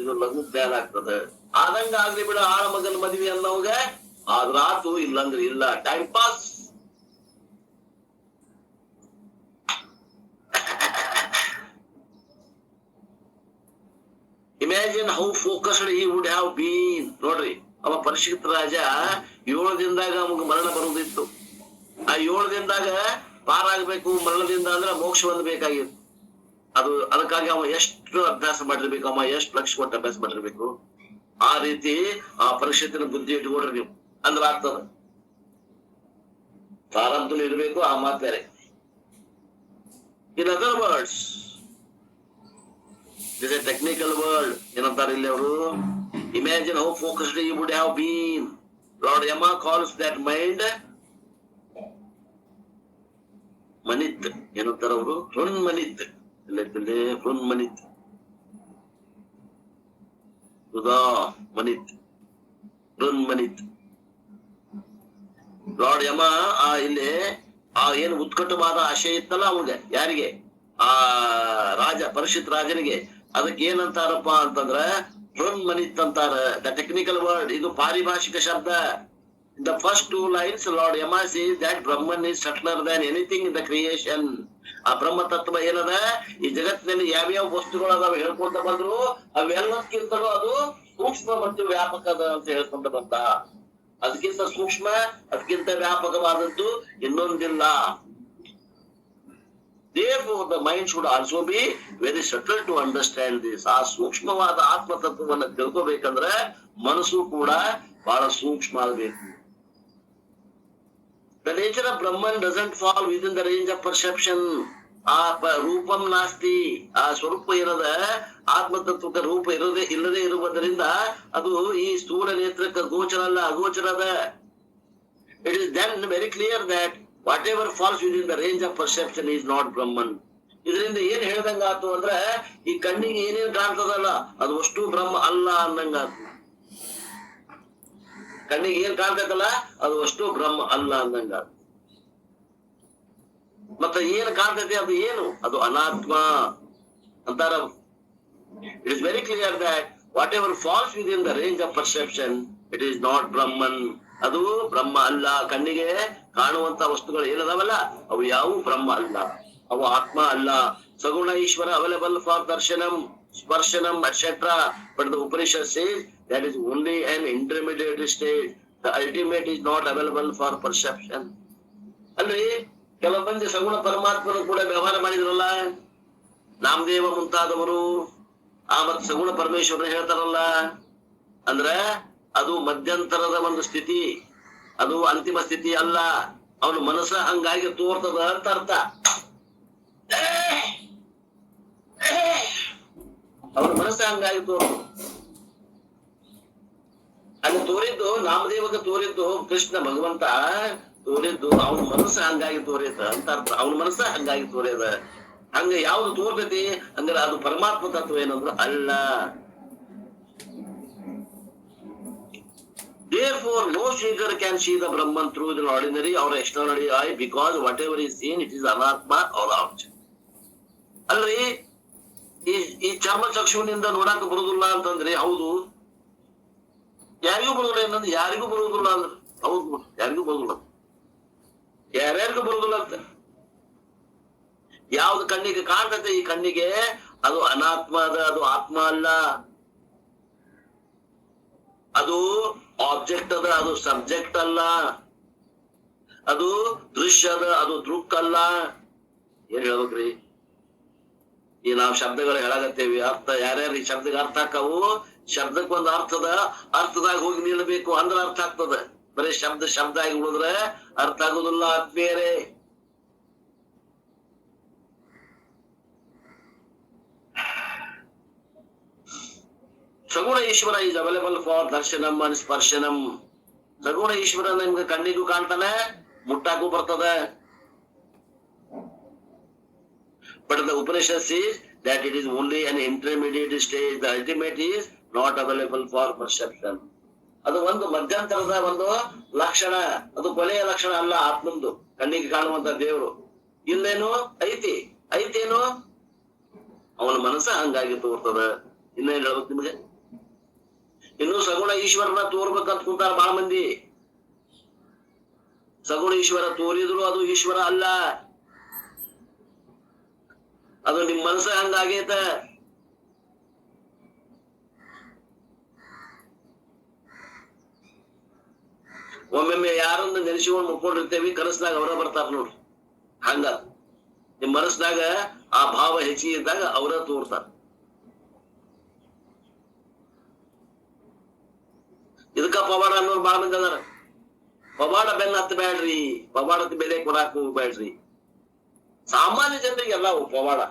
ಇದು ಲಘು ಜ್ಞಾನ ಆಗ್ತದೆ. ಆದಂಗ ಆಗ್ಲಿ ಬಿಡ, ಆಳ ಮಗನ ಮದ್ವಿ ಅನ್ನೋವಾಗ ಆದ್ರಾತು, ಇಲ್ಲಂದ್ರೆ ಇಲ್ಲ. Time pass. Imagine how focused he would have been. ನೋಡ್ರಿ, ಅವ ಪರೀಕ್ಷಿತ ರಾಜ 7 ದಿನದಾಗ ಅವಾಗ ಮರಣ ಬರುವುದಿತ್ತು. ಆ 7 ದಿನದಾಗ ಪಾರಾಗಬೇಕು ಮರಣದಿಂದ ಅಂದ್ರೆ ಮೋಕ್ಷ ಬೇಕಾಗಿತ್ತು. ಅದಕ್ಕಾಗಿ ಅವ ಎಷ್ಟು ಅಭ್ಯಾಸ ಮಾಡಿರ್ಬೇಕು, ಅವ ಎಷ್ಟು ಲಕ್ಷ ಕೊಟ್ಟು ಅಭ್ಯಾಸ ಮಾಡಿರ್ಬೇಕು. ಆ ರೀತಿ ಆ ಪರೀಕ್ಷಿತನ ಬುದ್ಧಿ ಇಟ್ಕೊಡ್ರಿ ನೀವು, ಅಂದ್ರೆ ಆಗ್ತದ. ಪ್ರಾರಂಭದಲ್ಲಿ ಇರ್ಬೇಕು, ಆ ಮಾತು ಬೇರೆ. In other words, this is a technical word. ಏನಂತಾರೆ ಇಲ್ಲಿ ಅವರು? Imagine how focused he would have been. Lord Yama calls that mind ಮನಿತ್ ಏನಂತಾರ ಅವರು ಹೃನ್ಮನಿತ್ ಹೃನ್ಮನಿತ್ ಹೃದಾ ಮನಿತ್ ಹೃನ್ಮನಿತ್ ಲಾರ್ಡ್ ಯಮ ಇಲ್ಲಿ ಏನು ಉತ್ಕಟವಾದ ಆಶಯ ಇತ್ತಲ್ಲ ಅವಾಗ ಯಾರಿಗೆ ಆ ರಾಜ ಪರಿಷತ್ ರಾಜನಿಗೆ ಅದಕ್ಕೆ ಏನಂತಾರಪ್ಪ ಅಂತಂದ್ರ ಹೃನ್ಮನಿತ್ ಅಂತಾರ. ದ ಟೆಕ್ನಿಕಲ್ ವರ್ಡ್, ಇದು ಪಾರಿಭಾಷಿಕ ಶಬ್ದ. The first two lines Lord Yama says that Brahman is subtler than anything in the creation. ಆ ಬ್ರಹ್ಮ ತತ್ವ ಏನದ ಈ ಜಗತ್ತಿನಲ್ಲಿ ಯಾವ್ಯಾವ ವಸ್ತುಗಳು ಅದಾವ ಹೇಳ್ಕೊಂತ ಬಂದ್ರು ಅವೆಲ್ಲಕ್ಕಿಂತಲೂ ಅದು ಸೂಕ್ಷ್ಮ ಮತ್ತು ವ್ಯಾಪಕದ ಅಂತ ಹೇಳ್ಕೊಂತ ಬಂದ. ಅದಕ್ಕಿಂತ ಸೂಕ್ಷ್ಮ ಅದಕ್ಕಿಂತ ವ್ಯಾಪಕವಾದದ್ದು ಇನ್ನೊಂದಿಲ್ಲ. Therefore the mind should also be very subtle to understand this. ಆ ಸೂಕ್ಷ್ಮವಾದ ಆತ್ಮ ತತ್ವವನ್ನು ತಿಳ್ಕೋಬೇಕಂದ್ರೆ ಮನಸ್ಸು ಕೂಡ ಬಹಳ ಸೂಕ್ಷ್ಮ ಆಗಬೇಕು. The nature of Brahman doesn't fall within the range of perception. ಆ ರೂಪಂ ನಾಸ್ತಿ, ಆ ಸ್ವರೂಪ ಏನದ ಆತ್ಮತತ್ವಕ್ಕೆ ರೂಪ ಇಲ್ಲದೆ ಇರುವುದರಿಂದ ಅದು ಈ ಸ್ಥೂಲ ನೇತ್ರಕ್ಕೆ ಗೋಚರ ಅಲ್ಲ, ಅಗೋಚರದ. It is then very clear that whatever falls within the range of perception is not Brahman. ಇದರಿಂದ ಏನ್ ಹೇಳ್ದಂಗಾತು ಅಂದ್ರೆ ಈ ಕಣ್ಣಿಗೆ ಏನೇನ್ ಕಾಣ್ತದಲ್ಲ ಅದು ಅಷ್ಟು ಬ್ರಹ್ಮ ಅಲ್ಲ ಅನ್ನಂಗಾತು. ಕಣ್ಣಿಗೆ ಏನ್ ಕಾಣ್ತೈತಲ್ಲ ಅದು ಅಷ್ಟು ಬ್ರಹ್ಮ ಅಲ್ಲ ಅಂದಂಗಾತು. ಮತ್ತೆ ಏನ್ ಕಾಣ್ತೈತಿ ಅದು ಏನು? ಅದು ಅನಾತ್ಮ ಅಂತಾರ. It is very clear that whatever falls within the range of perception, it is not Brahman. ಅದು ಬ್ರಹ್ಮ ಅಲ್ಲ. ಕಣ್ಣಿಗೆ ಕಾಣುವಂತ ವಸ್ತುಗಳು ಏನದಾವಲ್ಲ ಅವು ಯಾವ ಬ್ರಹ್ಮ ಅಲ್ಲ, ಅವು ಆತ್ಮ ಅಲ್ಲ. Saguna Ishvara available for darshanam, sparshanam etc. But the Upanishad says that is only an intermediate stage. The ultimate is not available for perception. ಅಲ್ರಿ ಕೆಲವು ಮಂದಿ ಸಗುಣ ಪರಮಾತ್ಮನು ಕೂಡ ವ್ಯವಹಾರ ಮಾಡಿದ್ರಲ್ಲ, ನಾಮದೇವ ಮುಂತಾದವರು. ಮತ್ತೆ ಸಗುಣ ಪರಮೇಶ್ವರನ ಹೇಳ್ತಾರಲ್ಲ, ಅಂದ್ರೆ ಅದು ಮಧ್ಯಂತರದ ಒಂದು ಸ್ಥಿತಿ, ಅದು ಅಂತಿಮ ಸ್ಥಿತಿ ಅಲ್ಲ. ಅವನು ಮನಸ್ಸ ಹಂಗಾಗಿ ತೋರ್ತದ ಅಂತ ಅರ್ಥ. ಅವನ ಮನಸ್ಸ ಹಂಗಾಗಿ ತೋರ್ತದ. ಅಲ್ಲಿ ತೋರಿದ್ದು ನಾಮದೇವಕ್ಕೆ ತೋರಿದ್ದು ಕೃಷ್ಣ ಭಗವಂತ ತೋರಿದ್ದು ಅವನ ಮನಸ್ಸ ಹಂಗಾಗಿ ತೋರಿದ ಅಂತ ಅರ್ಥ. ಅವನ ಮನಸ್ಸ ಹಂಗಾಗಿ ತೋರ್ಯದ. ಹಂಗ ಯಾವ್ದು ತೋರ್ತೈತಿ ಅಂದ್ರೆ ಅದು ಪರಮಾತ್ಮ ತತ್ವ ಏನಂದ್ರ ಅಲ್ಲ. Therefore, no seeker can see the Brahman through the ordinary or external eye, because whatever is seen, it is anatma or object. ಅಲ್ರಿ ಈ ಚರ್ಮ ಚಕ್ಷುವಿನಿಂದ ನೋಡಾಕ ಬರುದಿಲ್ಲ ಅಂತಂದ್ರೆ ಹೌದು, ಯಾರಿಗೂ ಬರುದಿಲ್ಲ ಏನಂದ್ರೆ ಯಾರಿಗೂ ಬರುವುದಿಲ್ಲ ಅಂದ್ರೆ ಹೌದು, ಯಾರಿಗೂ ಬರುದಿಲ್ಲ, ಯಾರ್ಯಾರಿಗೂ ಬರುದಿಲ್ಲ ಅಂತ. ಯಾವ್ದು ಕಣ್ಣಿಗೆ ಕಾಣ್ತತೆ ಈ ಕಣ್ಣಿಗೆ ಅದು ಅನಾತ್ಮ ಅದ, ಅದು ಆತ್ಮ ಅಲ್ಲ. ಅದು ಆಬ್ಜೆಕ್ಟ್ ಅದ, ಅದು ಸಬ್ಜೆಕ್ಟ್ ಅಲ್ಲ. ಅದು ದೃಶ್ಯ ಅದ, ಅದು ದೃಕ್ ಅಲ್ಲ. ಏನ್ ಹೇಳ್ಬೇಕ್ರಿ? ಈ ನಾವ್ ಶಬ್ದಗಳು ಹೇಳಾಗತ್ತೇವಿ, ಅರ್ಥ ಯಾರ್ಯಾರು ಈ ಶಬ್ದಕ್ಕೆ ಅರ್ಥ ಆಕ್ಕವು, ಶಬ್ದಕ್ಕೆ ಒಂದು ಅರ್ಥದಾಗ ಹೋಗಿ ನಿಲ್ಬೇಕು ಅಂದ್ರೆ ಅರ್ಥ ಆಗ್ತದ. ಬರೀ ಶಬ್ದ ಆಗಿ ಉಳಿದ್ರೆ ಅರ್ಥ ಆಗುದಿಲ್ಲ. ಬೇರೆ saguna Ishvara is available for darshanam and sparshanam. ಸಗುಣ ಈಶ್ವರ ನಿಮ್ಗೆ ಕಣ್ಣಿಗೂ ಕಾಣ್ತಾನೆ, ಮುಟ್ಟಾಗೂ ಬರ್ತದ. But the Upanishad says that it is only an intermediate stage. The ultimate is not available for perception. ಅದು ಒಂದು ಮಧ್ಯಂತರದ ಒಂದು ಲಕ್ಷಣ, ಅದು ಕೊನೆಯ ಲಕ್ಷಣ ಅಲ್ಲ ಆತ್ಮಂದು. ಕಣ್ಣಿಗೆ ಕಾಣುವಂತ ದೇವರು ಇಲ್ಲೇನು ಐತೇನು ಅವನ ಮನಸ್ಸ ಹಂಗಾಗಿ ತೋರ್ತದ. ಇನ್ನೇನ್ ಹೇಳ್ಬೇಕು ನಿಮ್ಗೆ? ಇನ್ನು ಸಗುಣ ಈಶ್ವರನ ತೋರ್ಬೇಕಂತ ಕುಂತಾರ ಬಹಳ ಮಂದಿ. ಸಗುಣ ಈಶ್ವರ ತೋರಿದ್ರು ಅದು ಈಶ್ವರ ಅಲ್ಲ, ಅದು ನಿಮ್ ಮನಸ್ಸ ಹಂಗಾಗೈತ. ಒಮ್ಮೊಮ್ಮೆ ಯಾರನ್ನ ನೆನೆಸಿಕೊಂಡು ಮುಕ್ಕೊಂಡಿರ್ತೇವಿ, ಕನಸ್ನಾಗ ಅವರ ಬರ್ತಾರ ನೋಡ್ರಿ. ಹಂಗ ನಿಮ್ ಮನಸ್ನಾಗ ಆ ಭಾವ ಹೆಚ್ಚಿಗೆ ಇದ್ದಾಗ ಅವರ ತೋರ್ತಾರ. ಇದಕ್ಕ ಪವಾಡ ಅನ್ನೋರು ಬಾಳ ಮಂದಿ ಅದಾರ. ಪವಾಡ ಬೆನ್ನ ಹತ್ತಬೇಡ್ರಿ, ಪವಾಡದ ಬೆಲೆ ಕೊಡಾಕ ಹೋಗ್ಬೇಡ್ರಿ. ಸಾಮಾನ್ಯ ಜನರಿಗೆ ಎಲ್ಲ ಪವಾಡ.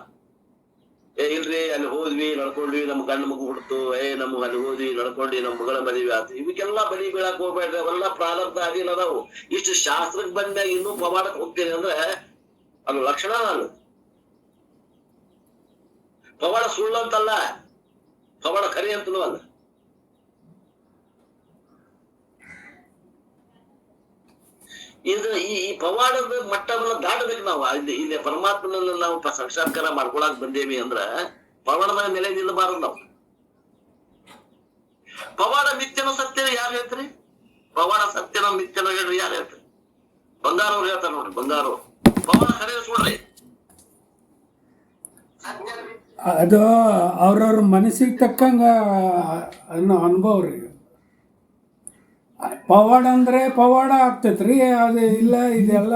ಇಲ್ರಿ ಅಲ್ಲಿ ಹೋದ್ವಿ ನಡ್ಕೊಂಡ್ವಿ, ನಮ್ ಗಂಡ ಮಗು ಹುಡ್ತು, ನಮ್ಗ್ ಅಲ್ಲಿ ಹೋದ್ವಿ ನಡ್ಕೊಂಡ್ವಿ, ನಮ್ ಮಗಳ ಮದುವೆ ಆತು, ಇವಕ್ಕೆಲ್ಲಾ ಬಲಿ ಬೀಳಾಕ್ ಹೋಗ್ಬೇಡ್ರಿ. ಅವೆಲ್ಲ ಪ್ರಾರಬ್ಧ ಆಗಿಲ್ಲ. ಅದಾವು. ಇಷ್ಟು ಶಾಸ್ತ್ರಕ್ ಬಂದಾಗ ಇನ್ನೂ ಪವಾಡಕ್ ಹೋಗ್ತೇನೆ ಅಂದ್ರೆ ಅದು ಲಕ್ಷಣ ನಾನು. ಪವಾಡ ಸುಳ್ಳು ಅಂತಲ್ಲ, ಪವಾಡ ಖರಿ ಅಂತಲೂ ಅಲ್ಲ. ಇದು ಈ ಪವಾಡದ ಮಟ್ಟವನ್ನ ದಾಟಬೇಕು ನಾವು. ಇಲ್ಲಿ ಪರಮಾತ್ಮನನ್ನ ನಾವು ಸಾಕ್ಷಾತ್ಕಾರ ಮಾಡ್ಕೊಳಕ್ ಬಂದೇವಿ ಅಂದ್ರ ಪವಾಡದ ನೆಲೆ ನಿಲ್ಲಬಾರದು ನಾವು. ಪವಾಡ ಮಿಥ್ಯನೋ ಸತ್ಯನೋ ಯಾರು ಹೇಳ್ತಾರೆ? ಪವಾಡ ಸತ್ಯನೋ ಮಿಥ್ಯನೋ ಹೇಳ್ರಿ, ಯಾರು ಹೇಳ್ತಾರೆ? ಬಂಗಾರವ್ರು ಹೇಳ್ತಾರೆ ನೋಡ್ರಿ, ಬಂಗಾರವ್ರು ಪವಾಡ ಖರೆ ಸುಳ್ರಿ. ಅದು ಅವ್ರವ್ರ ಮನಸ್ಸಿಗೆ ತಕ್ಕಂಗ ಅನ್ನೋ ಅನುಭವ ರೀ. ಪವಾಡ ಅಂದರೆ ಪವಾಡ ಆಗ್ತೈತ್ರಿ, ಅದು ಇಲ್ಲ ಇದೆಲ್ಲ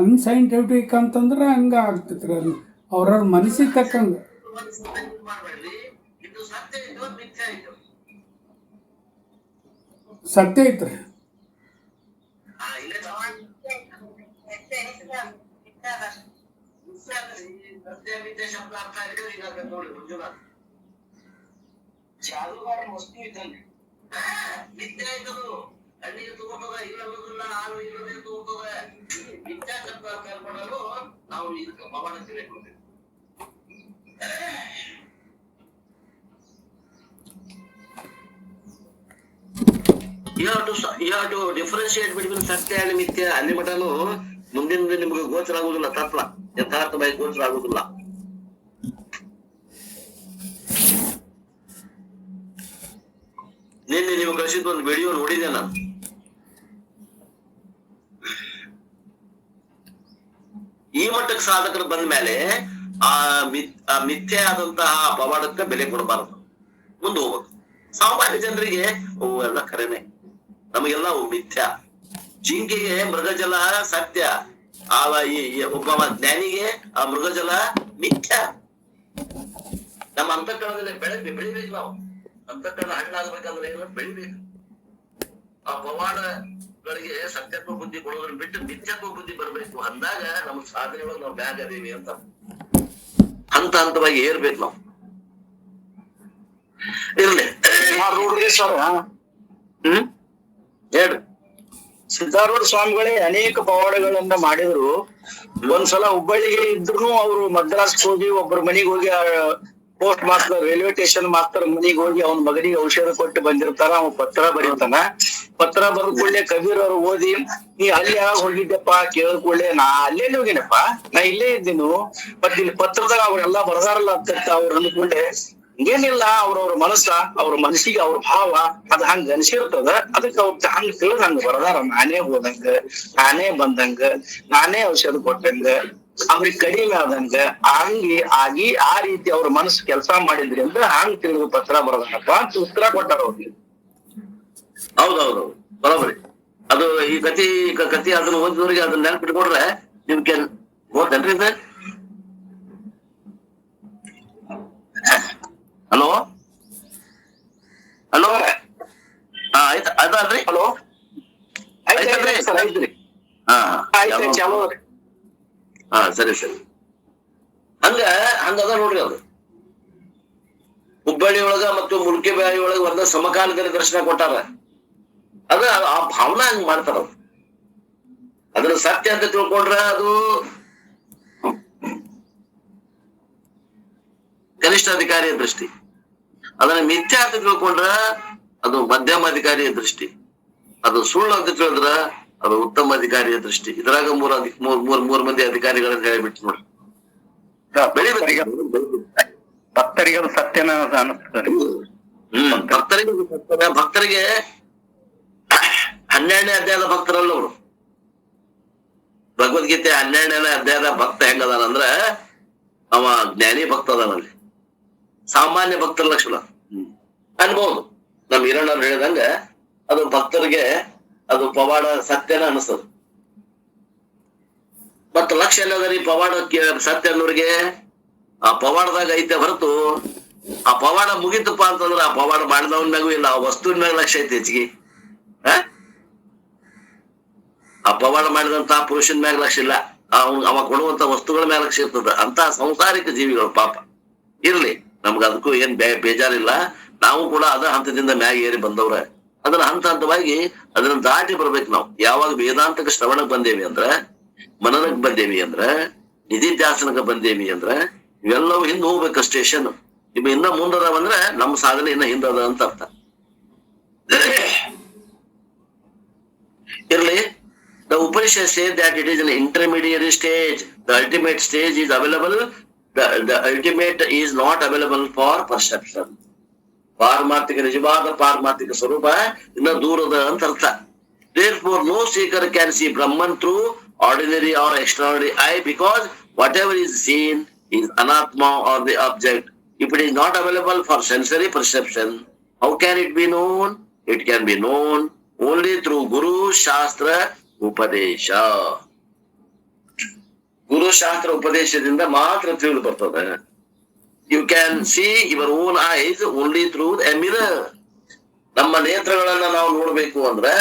ಅನ್ಸೈಂಟಿಫಿಕ್ ಅಂತಂದ್ರೆ ಹಂಗೆ ಆಗ್ತೈತ್ರಿ. ಅದು ಅವ್ರವ್ರ ಮನಸ್ಸಿಗೆ ತಕ್ಕಂಗೆ. ಸತ್ಯ ಐತ್ರಿ. You have to differentiate between ಸತ್ಯ and ಮಿಥ್ಯ. ಅಲ್ಲಿ ಮಟನು ಮುಂದಿನ ನಿಮ್ಗೆ ಗೋಚರ ಆಗುದಿಲ್ಲ, ತತ್ವ ಯಥಾರ್ಥವಾಗಿ ಗೋಚರ ಆಗುದಿಲ್ಲ. ನಿನ್ನೆ ನೀವು ಕಳಿಸಿದ ಒಂದು ವಿಡಿಯೋ ನೋಡಿದೆ ನಾನು. ಈ ಮಟ್ಟಕ್ಕೆ ಸಾಧಕರು ಬಂದ ಮೇಲೆ ಆ ಮಿಥ್ಯೆ ಆದಂತಹ ಪವಾಡಕ್ಕೆ ಬೆಲೆ ಕೊಡಬಾರದು, ಮುಂದೆ ಹೋಗ್ಬೇಕು. ಸಾಮಾನ್ಯ ಜನರಿಗೆ ಎಲ್ಲ ಖರೇನೆ, ನಮಗೆಲ್ಲ ಮಿಥ್ಯ. ಜಿಂಕೆಗೆ ಮೃಗಜಲ ಸತ್ಯ, ಒಬ್ಬ ಜ್ಞಾನಿಗೆ ಆ ಮೃಗಜಲ ಮಿಥ್ಯ. ನಮ್ಮ ಅಂತಃಕರಣದಲ್ಲಿ ಬೆಳಿಬೇಕು ನಾವು. ಅಂತಃಕರಣ ಹಣ್ಣಾಗಬೇಕಂದ್ರೆ ಏನು? ಬೆಳಿಬೇಕು. ಆ ಪವಾಡಗಳಿಗೆ ಸತ್ಯತ್ವ ಬುದ್ಧಿ ಕೊಡೋದನ್ನ ಬಿಟ್ಟು ಮಿಥ್ಯತ್ವ ಬುದ್ಧಿ ಬರ್ಬೇಕು. ಅಂದಾಗ ನಮ್ಮ ಸಾಧನೆ ಒಳಗೆ ನಾವು ಬ್ಯಾಗ್ ಅದೀವಿ ಅಂತ ಹಂತ ಹಂತವಾಗಿ ಏರ್ಬೇಕು ನಾವು. ಇರ್ಲಿ ಸರ್. ಹೇಳಿ. ಸಿದ್ಧಾರೂಢ ಸ್ವಾಮಿಗಳೇ ಅನೇಕ ಪವಾಡಗಳನ್ನ ಮಾಡಿದ್ರು. ಒಂದ್ಸಲ ಹುಬ್ಬಳ್ಳಿಗೆ ಇದ್ರು ಅವರು ಮದ್ರಾಸ್ಗೆ ಹೋಗಿ ಒಬ್ಬರ ಮನೆಗೆ ಹೋಗಿ post master, railway station master ಮನೆಗೆ ಹೋಗಿ ಅವನ ಮಗನಿಗೆ ಔಷಧ ಕೊಟ್ಟು ಬಂದಿರ್ತಾರ. ಅವ ಪತ್ರ ಬರೀತಾನ. ಪತ್ರ ಬರೆದ ಕೂಡಲೇ ಕಬೀರ್ ಅವರು ಓದಿ, ನೀ ಅಲ್ಲಿ ಯಾವಾಗ ಹೋಗಿದ್ದೆಪ್ಪ ಕೇಳಿದ ಕೂಡಲೇ, ನಾ ಅಲ್ಲೇ ಹೋಗಿನಪ್ಪ, ನಾ ಇಲ್ಲೇ ಇದ್ದೀನು. ಮತ್ ಇಲ್ಲಿ ಪತ್ರದಾಗ ಅವ್ರೆಲ್ಲಾ ಬರದಾರಲ್ಲ ಅಂತ ಅವ್ರು ಅಂದ್ಕೊಂಡೆ. ಏನಿಲ್ಲ, ಅವ್ರವ್ರ ಮನಸ್ಸ, ಅವ್ರ ಮನಸ್ಸಿಗೆ ಅವ್ರ ಭಾವ ಅದ್ ಹಂಗ ಅನ್ಸಿರ್ತದ. ಅದಕ್ಕೆ ಅವ್ರ ಹಂಗ ತಿಳಿದ್ ಹಂಗ ಬರದಾರ. ನಾನೇ ಹೋದಂಗ, ನಾನೇ ಬಂದಂಗ, ನಾನೇ ಔಷಧ ಕೊಟ್ಟಂಗ, ಅವ್ರಿಗೆ ಕಡಿಮೆ ಆದಂಗ ಆಗಿ ಆ ರೀತಿ ಅವ್ರ ಮನಸ್ಸು ಕೆಲಸ ಮಾಡಿದ್ರಿ ಅಂದ್ರೆ ಹಂಗ ತಿಳಿದು ಪತ್ರ ಬರೋದಪ್ಪ ಅಂತ ಉತ್ತರ ಕೊಟ್ಟಾರ ಅವ್ರಿಗೆ. ಹೌದೌದು, ಬರೋಬರಿ. ಅದು ಈ ಕತಿ ಅದನ್ನ ಓದಿದವ್ರಿಗೆ ಅದನ್ನ ನೆನ್ಪಿಟ್ಕೊಡ್ರೆ ನಿಮ್ಗೆ ಓದ್ತೇನ್ರಿ ಸರ್? ಹಲೋ ಹಲೋ, ಆಯ್ತು ಅದಲ್ರಿ? ಹಲೋ, ಆಯ್ತಲ್ರಿ? ಐತ್ರಿ. ಹಾ ಸರಿ ಸರಿ. ಹಂಗದ ನೋಡ್ರಿ. ಅದು ಹುಬ್ಬಳ್ಳಿ ಒಳಗ ಮತ್ತು ಮುಲ್ಕಿಬಾಯಿ ಒಳಗ ಒಂದ ಸಮಕಾಲದಲ್ಲಿ ದರ್ಶನ ಕೊಟ್ಟಾರ. ಅದ ಆ ಭಾವನಾ ಹಂಗ ಮಾಡ್ತಾರ. ಅದನ್ನ ಸತ್ಯ ಅಂತ ತಿಳ್ಕೊಂಡ್ರ ಅದು ಕನಿಷ್ಠ ಅಧಿಕಾರಿಯ ದೃಷ್ಟಿ. ಅದನ್ನ ಮಿಥ್ಯ ಅಂತ ತಿಳ್ಕೊಂಡ್ರ ಅದು ಮಧ್ಯಮ ಅಧಿಕಾರಿಯ ದೃಷ್ಟಿ. ಅದು ಸುಳ್ಳು ಅಂತ ತಿಳಿದ್ರ ಅದು ಉತ್ತಮ ಅಧಿಕಾರಿಯ ದೃಷ್ಟಿ. ಇದ್ರಾಗ ಮೂರ್ ಮಂದಿ ಅಧಿಕಾರಿಗಳನ್ನ ಹೇಳಿಬಿಟ್ಟು ನೋಡ್ರಿ. ಭಕ್ತರಿಗೆ ಅದು ಸತ್ಯನ ಅನಿಸ್ತದೆ. ಭಕ್ತರಿಗೆ 12ನೇ ಅಧ್ಯಾಯದ ಭಕ್ತರಲ್ಲ ಅವರು. ಭಗವದ್ಗೀತೆ 12ನೇ ಅಧ್ಯಾಯದ ಭಕ್ತ ಹೆಂಗದಾನಂದ್ರ ಅವ ಜ್ಞಾನಿ ಭಕ್ತ ಅದಾನಲ್ಲಿ. ಸಾಮಾನ್ಯ ಭಕ್ತರ ಲಕ್ಷಣ ಅನ್ಬಹುದು. ನಮ್ ಹಿರಣ್ಣವ್ರು ಹೇಳಿದಂಗ ಅದು ಭಕ್ತರಿಗೆ ಅದು ಪವಾಡ ಸತ್ಯನ ಅನಿಸ್ತದ. ಮತ್ತ ಲಕ್ಷ್ಯ ಏನದರಿ ಪವಾಡ ಸತ್ಯ ಅನ್ನೋರಿಗೆ? ಆ ಪವಾಡದಾಗ ಐತೆ ಹೊರತು ಆ ಪವಾಡ ಮುಗಿತಪ್ಪ ಅಂತಂದ್ರ ಆ ಪವಾಡ ಮಾಡಿದವನ್ ಮ್ಯಾಗೂ ಇಲ್ಲ, ಆ ವಸ್ತುವಿನ ಮ್ಯಾಗ ಲಕ್ಷ್ಯ ಐತಿ ಹೆಚ್ಚಿಗೆ. ಆ ಪವಾಡ ಮಾಡಿದಂತ ಪುರುಷನ ಮ್ಯಾಗ ಲಕ್ಷ್ಯ ಇಲ್ಲ, ಅವ ಕೊಡುವಂತ ವಸ್ತುಗಳ ಮ್ಯಾಲ ಲಕ್ಷ್ಯ ಇರ್ತದ. ಅಂತ ಸಂಸಾರಿಕ ಜೀವಿಗಳು ಪಾಪ. ಇರ್ಲಿ, ನಮ್ಗ ಅದಕ್ಕೂ ಏನ್ ಬೇಜಾರಿಲ್ಲ. ನಾವು ಕೂಡ ಅದ ಹಂತದಿಂದ ಮ್ಯಾಗ ಏರಿ ಬಂದವ್ರ. ಅದನ್ನ ಹಂತ ಹಂತವಾಗಿ ಅದನ್ನ ದಾಟಿ ಬರ್ಬೇಕು ನಾವು. ಯಾವಾಗ ವೇದಾಂತಕ ಶ್ರವಣಕ್ ಬಂದೇವಿ ಅಂದ್ರ, ಮನನಕ್ ಬಂದೇವಿ ಅಂದ್ರ, ನಿಧಿಧ್ಯಾಸನಕ್ಕೆ ಬಂದೇವಿ ಅಂದ್ರ ಇವೆಲ್ಲವೂ ಹಿಂದ್ ಹೋಗ್ಬೇಕು ಸ್ಟೇಷನ್. ಇವ್ ಇನ್ನ ಮುಂದದಾವಂದ್ರ ನಮ್ಮ ಸಾಧನೆ ಇನ್ನ ಹಿಂದದ ಅಂತ ಅರ್ಥ. ಇರ್ಲಿ, the Upanishad says that it is an intermediary stage. The ultimate stage is available. The ultimate is not available for perception. ಪಾರಮಾರ್ಥಿಕ ನಿಜವಾದ ಪಾರಮಾರ್ಥಿಕ ಸ್ವರೂಪ ಇನ್ನ ದೂರದ ಅಂತ ಅರ್ಥ. Therefore, no seeker can see Brahman through ordinary or extraordinary eye, because whatever is seen is anatma or the object. If it is not available for sensory perception, how can it be known? It can be known only through Guru Shastra Upadesha. Guru Shastra Upadeshadinda ಮಾತ್ರ ತಿಳಿದು ಬರ್ತದೆ. You can see your own eyes only through a mirror. ನಮ್ಮ ನೇತ್ರಗಳನ್ನ ನಾವು ನೋಡ್ಬೇಕು ಅಂದ್ರೆ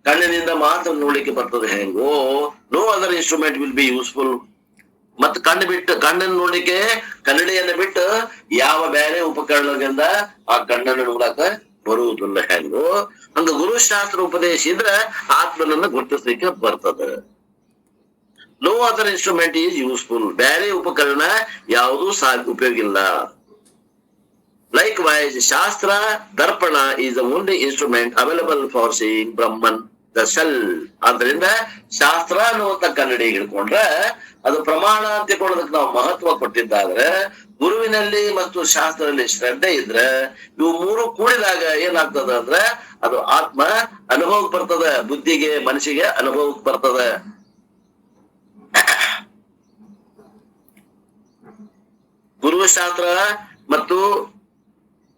ಕಣ್ಣಿನಿಂದ ಮಾತ್ರ ನೋಡ್ಲಿಕ್ಕೆ ಬರ್ತದೆ. ಹೆಂಗೋ no other instrument will be useful. ಮತ್ ಕಣ್ಣನ್ನು ನೋಡ್ಲಿಕ್ಕೆ ಕನ್ನಡಿಯನ್ನ ಬಿಟ್ಟು ಯಾವ ಬೇರೆ ಉಪಕರಣದಿಂದ ಆ ಕಣ್ಣನ್ನು ನೋಡಕ ಬರುವುದಿಲ್ಲ. ಹೆಂಗೋ ಹಂಗ ಗುರುಶಾಸ್ತ್ರ ಉಪದೇಶ ಇದ್ರೆ ಆತ್ಮನನ್ನ ಗುರುತಿಸ್ಲಿಕ್ಕೆ ಬರ್ತದೆ. No other instrument is useful. ಬೇರೆ ಉಪಕರಣ ಯಾವುದು ಉಪಯೋಗ ಇಲ್ಲ. Likewise, Shastra Darpana is the only instrument available for seeing Brahman, the self. ಆದ್ರಿಂದ ಶಾಸ್ತ್ರ ಅನ್ನುವಂತ ಕನ್ನಡಿ ಹಿಡ್ಕೊಂಡ್ರೆ ಅದು ಪ್ರಮಾಣ ಅಂತ ತಿಳ್ಕೊಳ್ಳೋದಕ್ಕೆ ನಾವು ಮಹತ್ವ ಕೊಟ್ಟಿದ್ದಾದ್ರೆ, ಗುರುವಿನಲ್ಲಿ ಮತ್ತು ಶಾಸ್ತ್ರದಲ್ಲಿ ಶ್ರದ್ಧೆ ಇದ್ರೆ ಇವು ಮೂರು ಕೂಡಿದಾಗ ಏನಾಗ್ತದ ಅಂದ್ರೆ ಅದು ಆತ್ಮ ಅನುಭವಕ್ಕೆ ಬರ್ತದ. ಬುದ್ಧಿಗೆ ಮನಸ್ಸಿಗೆ ಅನುಭವಕ್ಕೆ ಬರ್ತದ.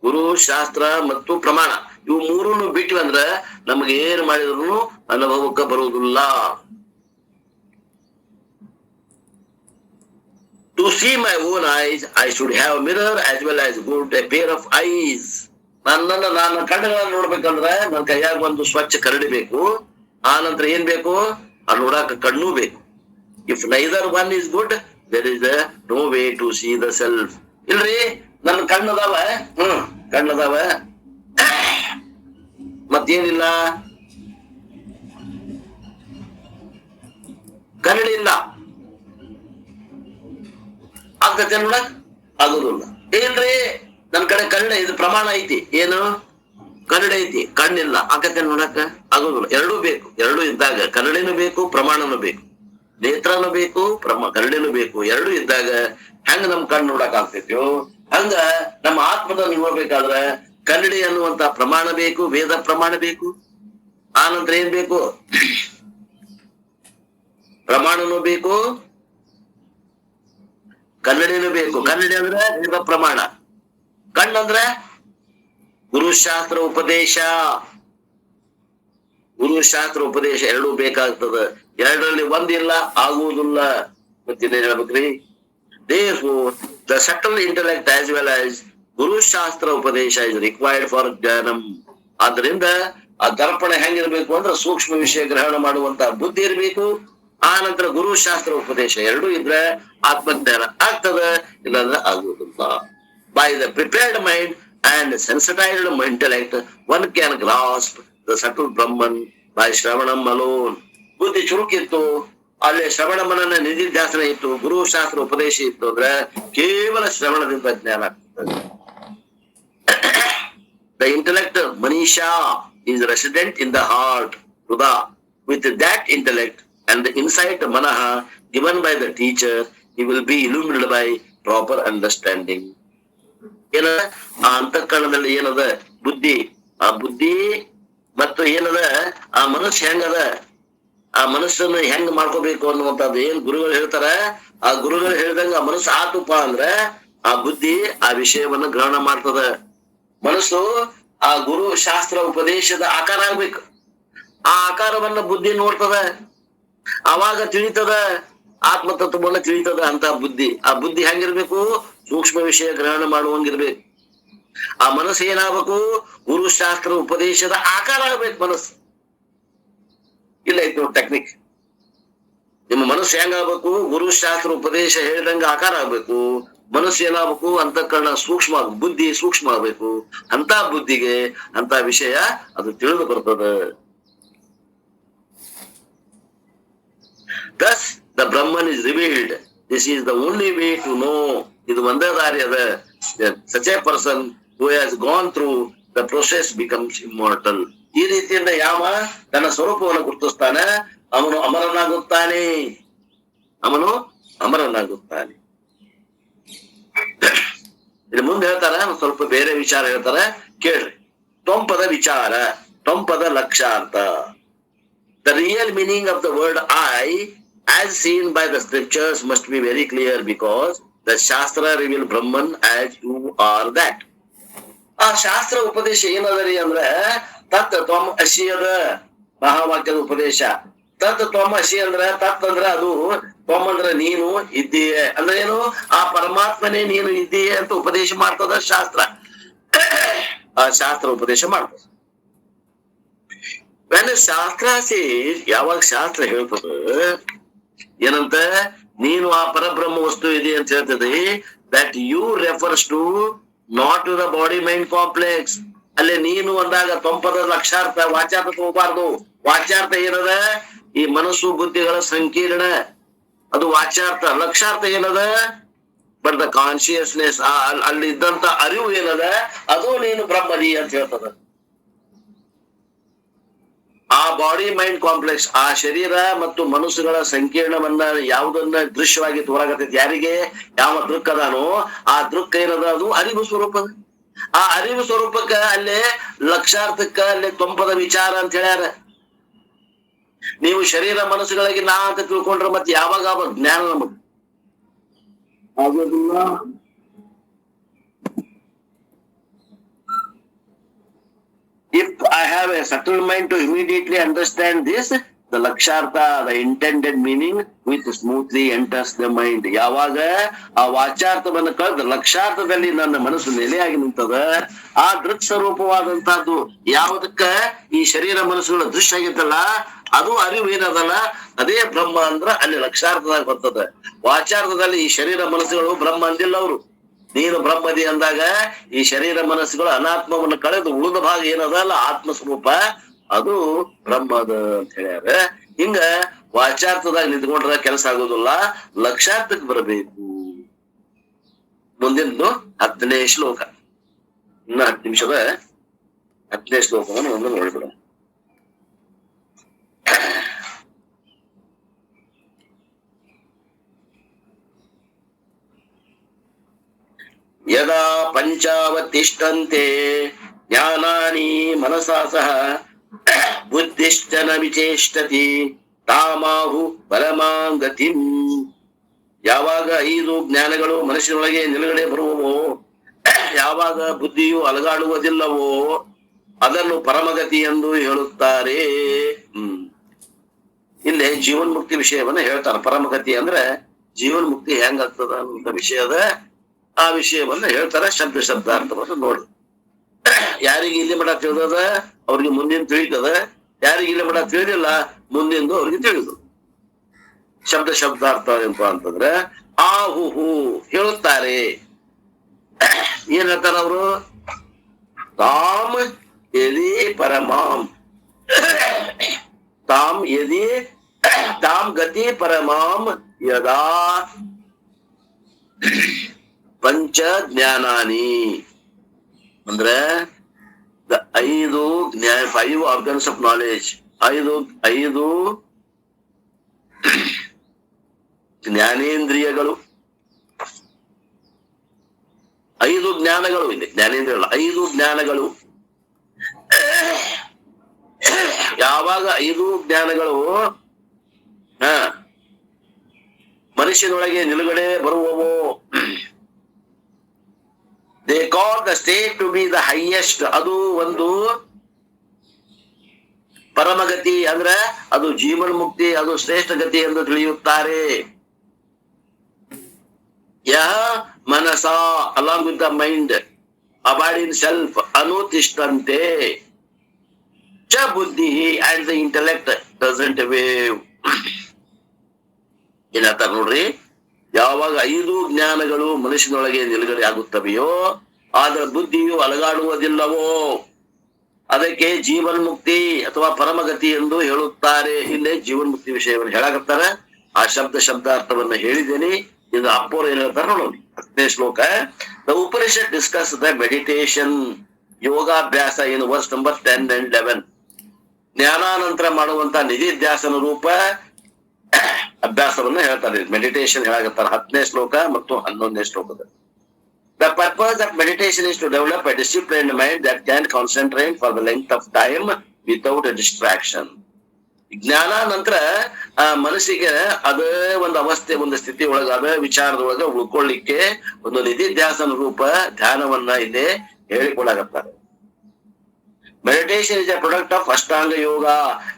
ಗುರುಶಾಸ್ತ್ರ ಮತ್ತು ಪ್ರಮಾಣ ಇವು ಮೂರನ್ನು ಬಿಟ್ಟು ಅಂದ್ರ ನಮ್ಗೆ ಏನ್ ಮಾಡಿದ್ರು ಅನುಭವಕ್ಕೆ ಬರುವುದಿಲ್ಲ. To see my own eyes, I should have a mirror as well as good a pair of eyes. ನಾನು ಕಣ್ಣುಗಳನ್ನ ನೋಡ್ಬೇಕಂದ್ರೆ ನನ್ನ ಕೈಯಾಗ ಒಂದು ಸ್ವಚ್ಛ ಕರಡಿ ಬೇಕು. ಆ ನಂತರ ಏನ್ ಬೇಕು? ಅದು ನೋಡಾಕ ಕಣ್ಣು ಬೇಕು. If neither one is good, there is no way to see the self. ಇಲ್ರಿ, ನನ್ನ ಕಣ್ಣದಾವ, ಕಣ್ಣದಾವ, ಮತ್ತೇನಿಲ್ಲ, ಕನ್ನಡಿ ಇಲ್ಲ, ಆಗ್ತತೆ ನೋಡಕ್ ಆಗುದಿಲ್ಲ. ಇಲ್ರಿ, ನನ್ ಕಡೆ ಕನ್ನಡ ಇದು ಪ್ರಮಾಣ ಐತಿ, ಏನು ಕನ್ನಡ ಐತಿ, ಕಣ್ಣಿಲ್ಲ, ಆಕತೆ ನೋಡಕ್ ಆಗುದಿಲ್ಲ. ಎರಡೂ ಬೇಕು. ಎರಡೂ ಇದ್ದಾಗ ಕನ್ನಡಿನೂ ಬೇಕು, ಪ್ರಮಾಣನೂ ಬೇಕು, ನೇತ್ರನೂ ಬೇಕು, ಕನ್ನಡಿನೂ ಬೇಕು. ಎರಡೂ ಇದ್ದಾಗ ಹೆಂಗ ನಮ್ ಕಣ್ಣು ನೋಡಕ್ ಆಗ್ತೈತಿಯೋ ಹಂಗ ನಮ್ಮ ಆತ್ಮದಲ್ಲಿ ನೋಡ್ಬೇಕಾದ್ರೆ ಕನ್ನಡಿ ಅನ್ನುವಂತ ಪ್ರಮಾಣ ಬೇಕು, ವೇದ ಪ್ರಮಾಣ ಬೇಕು. ಆ ನಂತರ ಏನ್ ಬೇಕು? ಪ್ರಮಾಣನೂ ಬೇಕು, ಕನ್ನಡಿನೂ ಬೇಕು. ಕನ್ನಡಿ ಅಂದ್ರೆ ವೇದ ಪ್ರಮಾಣ, ಕಣ್ಣಂದ್ರೆ ಗುರುಶಾಸ್ತ್ರ ಉಪದೇಶ. ಗುರುಶಾಸ್ತ್ರ ಉಪದೇಶ ಎರಡೂ ಬೇಕಾಗ್ತದ. ಎರಡರಲ್ಲಿ ಒಂದಿಲ್ಲ ಆಗುವುದಿಲ್ಲ. ಮತ್ತೇನೇನ್ ಹೇಳ್ಬೇಕ್ರಿ? Therefore, the subtle intellect as well as Guru Shastra Upadesha is required for Jnanam. ಆದ್ರಿಂದ ಆ ದರ್ಪಣ ಹೆಂಗಿರ್ಬೇಕು ಅಂದ್ರೆ ಸೂಕ್ಷ್ಮ ವಿಷಯ ಗ್ರಹಣ ಮಾಡುವಂತ ಬುದ್ಧಿ ಇರಬೇಕು. ಆ ನಂತರ ಗುರು ಶಾಸ್ತ್ರ ಉಪದೇಶ ಎರಡೂ ಇದ್ರೆ ಆತ್ಮಜ್ಞಾನ ಆಗ್ತದ, ಇಲ್ಲಾಂದ್ರೆ ಆಗುವುದಿಲ್ಲ. By the prepared mind and sensitized intellect, one can grasp the subtle Brahman by Shravanam alone. ಬುದ್ಧಿ ಚುರುಕಿತ್ತು, ಅಲ್ಲಿ ಶ್ರವಣ ಮನನ ನಿಧಿಧ್ಯಾಸನ ಇತ್ತು, ಗುರು ಶಾಸ್ತ್ರ ಉಪದೇಶ ಇತ್ತು ಅಂದ್ರೆ ಕೇವಲ ಶ್ರವಣದಿಂದ ಜ್ಞಾನ ಆಗ್ತದೆ. The intellect Manisha is resident in the heart. With that intellect and the insight Manaha given by the teacher, he will be illuminated by proper understanding. ಏನ ಆ ಅಂತಃಕರಣದಲ್ಲಿ ಏನದ ಬುದ್ಧಿ, ಆ ಬುದ್ಧಿ ಮತ್ತು ಏನದ ಆ ಮನಸ್ಸು ಹೆಂಗದ, ಆ ಮನಸ್ಸನ್ನು ಹೆಂಗ್ ಮಾಡ್ಕೋಬೇಕು ಅನ್ನುವಂಥದ್ದು ಏನ್ ಗುರುಗಳು ಹೇಳ್ತಾರ, ಆ ಗುರುಗಳು ಹೇಳಿದಂಗ ಆ ಮನಸ್ಸು ಆತುಪ ಅಂದ್ರೆ ಆ ಬುದ್ಧಿ ಆ ವಿಷಯವನ್ನ ಗ್ರಹಣ ಮಾಡ್ತದ. ಮನಸ್ಸು ಆ ಗುರು ಶಾಸ್ತ್ರ ಉಪದೇಶದ ಆಕಾರ ಆಗ್ಬೇಕು. ಆ ಆಕಾರವನ್ನ ಬುದ್ಧಿ ನೋಡ್ತದ, ಅವಾಗ ತಿಳಿತದ, ಆತ್ಮತತ್ವವನ್ನ ತಿಳಿತದ ಅಂತ ಬುದ್ಧಿ. ಆ ಬುದ್ಧಿ ಹೆಂಗಿರ್ಬೇಕು? ಸೂಕ್ಷ್ಮ ವಿಷಯ ಗ್ರಹಣ ಮಾಡುವಂಗಿರ್ಬೇಕು. ಆ ಮನಸ್ಸು ಏನಾಗ್ಬೇಕು? ಗುರು ಶಾಸ್ತ್ರ ಉಪದೇಶದ ಆಕಾರ ಆಗ್ಬೇಕು ಮನಸ್ಸು. ಇಲ್ಲ ಇದು ಟೆಕ್ನಿಕ್. ನಿಮ್ಮ ಮನಸ್ಸು ಹೆಂಗಾಗ್ಬೇಕು? ಗುರು ಶಾಸ್ತ್ರ ಉಪದೇಶ ಹೇಳಿದಂಗ ಆಕಾರ ಆಗ್ಬೇಕು. ಮನಸ್ಸು ಏನಾಗ್ಬೇಕು? ಅಂತಃಕರಣ ಸೂಕ್ಷ್ಮ, ಬುದ್ಧಿ ಸೂಕ್ಷ್ಮ ಆಗ್ಬೇಕು. ಅಂತ ಬುದ್ಧಿಗೆ ಅಂತ ವಿಷಯ ಅದು ತಿಳಿದು ಬರ್ತದೆ. Thus, the Brahman is revealed this is the only way to know. ಇದು ಒಂದೇ ದಾರಿ ಅದ. Such a person who has gone through the process becomes immortal. ಈ ರೀತಿಯಿಂದ ಯಾವ ತನ್ನ ಸ್ವರೂಪವನ್ನು ಗುರುತಿಸ್ತಾನೆ ಅವನು ಅಮರನಾಗುತ್ತಾನೆ. ಅವನು ಅಮರನಾಗುತ್ತಾನೆ. ಇಲ್ಲಿ ಮುಂದೆ ಹೇಳ್ತಾರ, ಸ್ವಲ್ಪ ಬೇರೆ ವಿಚಾರ ಹೇಳ್ತಾರ, ಕೇಳ್ರಿ. ಟೊಂಪದ ವಿಚಾರ, ಟೊಂಪದ ಲಕ್ಷಾರ್ಥ. The real meaning of the word I as seen by the scriptures must be very clear because the shastra reveal Brahman as you are that. ಆ ಶಾಸ್ತ್ರ ಉಪದೇಶ ಏನದರಿ ಅಂದ್ರೆ ತತ್ ತ್ವಂ ಅಸಿ ಅದ ಮಹಾವಾಕ್ಯದ ಉಪದೇಶ. ತತ್ ತ್ವಂ ಅಸಿ ಅಂದ್ರ ತತ್ ಅಂದ್ರ ಅದು, ತ್ವಂ ಅಂದ್ರ ನೀನು ಇದ್ದೀಯ ಅಂದ್ರೆ ಏನು, ಆ ಪರಮಾತ್ಮನೇ ನೀನು ಇದ್ದೀಯ ಅಂತ ಉಪದೇಶ ಮಾಡ್ತದ ಶಾಸ್ತ್ರ. ಆ ಶಾಸ್ತ್ರ ಉಪದೇಶ ಮಾಡ್ತದ. ಶಾಸ್ತ್ರ ಯಾವಾಗ ಶಾಸ್ತ್ರ ಹೇಳ್ತದ ಏನಂತ, ನೀನು ಆ ಪರಬ್ರಹ್ಮ ವಸ್ತು ಇದೆ ಅಂತ ಹೇಳ್ತದೆ. That you refers to not to the body mind complex. ಅಲ್ಲಿ ನೀನು ಅಂದಾಗ ತೊಂಪದ ಲಕ್ಷಾರ್ಥ, ವಾಚಾರ್ಥ ತಗೋಬಾರ್ದು. ವಾಚಾರ್ಥ ಏನದ, ಈ ಮನಸ್ಸು ಬುದ್ಧಿಗಳ ಸಂಕೀರ್ಣ, ಅದು ವಾಚಾರ್ಥ. ಲಕ್ಷಾರ್ಥ ಏನದ, ಬಟ್ ದ ಕಾನ್ಶಿಯಸ್ನೆಸ್, ಅಲ್ಲಿ ಇದ್ದಂತ ಅರಿವು ಏನದ, ಅದು ನೀನು ಬ್ರಹ್ಮದಿ ಅಂತ ಹೇಳ್ತದ. ಆ ಬಾಡಿ ಮೈಂಡ್ ಕಾಂಪ್ಲೆಕ್ಸ್, ಆ ಶರೀರ ಮತ್ತು ಮನಸ್ಸುಗಳ ಸಂಕೀರ್ಣವನ್ನ ಯಾವುದನ್ನ ದೃಶ್ಯವಾಗಿ ತೋರಾಗತೈತಿ, ಯಾರಿಗೆ ಯಾವ ದೃಕ್ ಅದಾನೋ ಆ ದೃಕ್ ಏನದ, ಅದು ಅರಿವು ಸ್ವರೂಪ. ಆ ಅರಿವು ಸ್ವರೂಪಕ್ಕ ಅಲ್ಲೇ ಲಕ್ಷಾರ್ಥಕ್ಕ ಅಲ್ಲೇ ತೊಂಪದ ವಿಚಾರ ಅಂತ ಹೇಳ್ಯಾರ. ನೀವು ಶರೀರ ಮನಸ್ಸುಗಳಿಗೆ ನಾ ಅಂತ ತಿಳ್ಕೊಂಡ್ರೆ ಮತ್ತೆ ಯಾವಾಗ ಜ್ಞಾನ ನಮಗ್ ಆಗೋದಿಲ್ಲ. If I have a subtle mind to immediately understand this, the lakshartha, the intended meaning, with smoothly enters the mind. ಯಾವಾಗ ಆ ವಾಚಾರ್ಥವನ್ನು ಕಳೆದ ಲಕ್ಷಾರ್ಥದಲ್ಲಿ ನನ್ನ ಮನಸ್ಸು ನೆಲೆಯಾಗಿ ನಿಂತದ, ಆ ದೃಕ್ ಸ್ವರೂಪವಾದಂತಹದ್ದು ಯಾವುದಕ್ಕ ಈ ಶರೀರ ಮನಸ್ಸುಗಳ ದೃಶ್ಯ ಆಗಿತ್ತಲ್ಲ, ಅದು ಅರಿವು ಏನದಲ್ಲ, ಅದೇ ಬ್ರಹ್ಮ ಅಂದ್ರ ಅಲ್ಲಿ ಲಕ್ಷಾರ್ಥದಾಗ ಬರ್ತದ. ವಾಚಾರ್ಥದಲ್ಲಿ ಈ ಶರೀರ ಮನಸ್ಸುಗಳು ಬ್ರಹ್ಮ ಅಂದಿಲ್ಲ ಅವರು. ನೀನು ಬ್ರಹ್ಮದಿ ಅಂದಾಗ ಈ ಶರೀರ ಮನಸ್ಸುಗಳು ಅನಾತ್ಮವನ್ನು ಕಳೆದು ಉಳಿದ ಭಾಗ ಏನದಲ್ಲ ಆತ್ಮ ಸ್ವರೂಪ, ಅದು ಬ್ರಹ್ಮದ ಅಂತ ಹೇಳ್ಯಾರ. ಹಿಂಗ ವಾಚಾರ್ಥದಾಗ ನಿಂತ್ಕೊಂಡ್ರ ಕೆಲಸ ಆಗೋದಿಲ್ಲ, ಲಕ್ಷಾರ್ಥಕ್ಕೆ ಬರಬೇಕು. ಮುಂದಿನ 10ನೇ ಶ್ಲೋಕ, ಇನ್ನ 10 ನಿಮಿಷದ 10ನೇ ಶ್ಲೋಕವನ್ನು ಒಂದು ನೋಡ್ಬಿಡ. ಯದಾ ಪಂಚಾವತಿಷ್ಠಂತೆ ಜ್ಞಾನಾನಿ ಮನಸಾ ಸಹ ಬುದ್ಧಿಶ್ಚ ನ ವಿಚೇಷ್ಟತಿ ತಾಮಾಹು ಪರಮಾಂಗತಿಂ. ಯಾವಾಗ 5 ಜ್ಞಾನಗಳು ಮನಸ್ಸಿನೊಳಗೆ ನಿಲುಗಡೆ ಬರುವವೋ, ಯಾವಾಗ ಬುದ್ಧಿಯು ಅಲಗಾಡುವುದಿಲ್ಲವೋ, ಅದನ್ನು ಪರಮಗತಿ ಎಂದು ಹೇಳುತ್ತಾರೆ. ಇಲ್ಲಿ ಜೀವನ್ಮುಕ್ತಿ ವಿಷಯವನ್ನ ಹೇಳ್ತಾರೆ. ಪರಮಗತಿ ಅಂದ್ರೆ ಜೀವನ್ಮುಕ್ತಿ ಹೆಂಗಾಗ್ತದ ಅನ್ನುವಂತ ವಿಷಯದ ಆ ವಿಷಯವನ್ನ ಹೇಳ್ತಾರ. ಶಬ್ದ ಶಬ್ದಾರ್ಥವನ್ನು ನೋಡಿ. ಯಾರಿಗೆ ಇಲ್ಲಿ ಮಠ ತಿಳಿದದ ಅವ್ರಿಗೆ ಮುಂದಿನ ತಿಳಿತದ, ಯಾರಿಗೆ ಇಲ್ಲಿ ಮಠ ತಿಳಿದಿಲ್ಲ ಮುಂದಿಂದು ಅವ್ರಿಗೆ ತಿಳಿದು. ಶಬ್ದ ಶಬ್ದಾರ್ಥ ಏನಪ್ಪ ಅಂತಂದ್ರೆ ಆ ಹೂ ಹೇಳುತ್ತಾರೆ. ಏನ್ ಹೇಳ್ತಾರ ಅವರು, ತಾಮ್ ಯದಿ ಪರಮಾಂ, ತಾಮ್ ಯದಿ ತಾಮ್ ಗತಿ ಪರಮಾಂ ಯದಾ ಪಂಚ ಜ್ಞಾನಾನಿ ಅಂದ್ರೆ ದ 5 ಆರ್ಗನ್ಸ್ ಆಫ್ ನಾಲೆಜ್, 5 ಜ್ಞಾನೇಂದ್ರಿಯಗಳು, 5 ಜ್ಞಾನಗಳು ಇಲ್ಲಿ, ಜ್ಞಾನೇಂದ್ರಿಯಗಳು 5 ಜ್ಞಾನಗಳು. ಯಾವಾಗ 5 ಜ್ಞಾನಗಳು ಮನುಷ್ಯನೊಳಗೆ ನಿಲುಗಡೆ ಬರುವವೋ, they call the state to be the highest. ಅದು ಒಂದು ಪರಮಗತಿ ಅಂದ್ರೆ ಅದು ಜೀವನ್ ಮುಕ್ತಿ, ಅದು ಶ್ರೇಷ್ಠ ಗತಿ ಎಂದು ತಿಳಿಯುತ್ತಾರೆ. ಯಹ ಮನಸ along with the mind abide in self ಅನುತಿಷ್ಠಂತೆ ಚ ಬುದ್ಧಿ and the intellect doesn't wave. ಏನಂತ ನೋಡ್ರಿ, ಯಾವಾಗ 5 ಜ್ಞಾನಗಳು ಮನುಷ್ಯನೊಳಗೆ ನಿಲುಗಡೆ ಆಗುತ್ತವೆಯೋ ಆದ್ರೆ ಬುದ್ಧಿಯು ಅಲಗಾಡುವುದಿಲ್ಲವೋ ಅದಕ್ಕೆ ಜೀವನ್ಮುಕ್ತಿ ಅಥವಾ ಪರಮಗತಿ ಎಂದು ಹೇಳುತ್ತಾರೆ. ಇಲ್ಲೇ ಜೀವನ್ಮುಕ್ತಿ ವಿಷಯವನ್ನು ಹೇಳಾಕತ್ತಾರ. ಆ ಶಬ್ದ ಶಬ್ದಾರ್ಥವನ್ನ ಹೇಳಿದ್ದೇನೆ. ಇದು ಅಪ್ಪೋರ್ ಏನ್ ಹೇಳ್ತಾರ ನೋಡೋಣ 10ನೇ ಶ್ಲೋಕ. The Upanishad discuss the meditation ಯೋಗಾಭ್ಯಾಸ ಇನ್ ವರ್ಸ್ ನಂಬರ್ 10 and 11. ಜ್ಞಾನಾನಂತರ ಮಾಡುವಂತ ನಿಧಿಧ್ಯಾಸನ ರೂಪ ಅಭ್ಯಾಸವನ್ನ ಹೇಳ್ತಾರೆ. ಮೆಡಿಟೇಷನ್ ಹೇಳಾಗತ್ತಾರ 10ನೇ ಶ್ಲೋಕ ಮತ್ತು 11ನೇ ಶ್ಲೋಕದ. The purpose of meditation is to develop a disciplined mind that can concentrate for the length of time without a distraction. ಜ್ಞಾನ ನಂತರ ಆ ಮನಸ್ಸಿಗೆ ಅದೇ ಒಂದು ಅವಸ್ಥೆ, ಒಂದು ಸ್ಥಿತಿ ಒಳಗ, ಅದೇ ವಿಚಾರದೊಳಗ ಉಳ್ಕೊಳ್ಳಿಕ್ಕೆ ಒಂದು ನಿಧಿಧ್ಯಾಸನ ರೂಪ ಧ್ಯಾನವನ್ನ ಇಲ್ಲಿ ಹೇಳಿಕೊಡಾಗತ್ತಾರೆ. Meditation is a product of Ashtanga Yoga,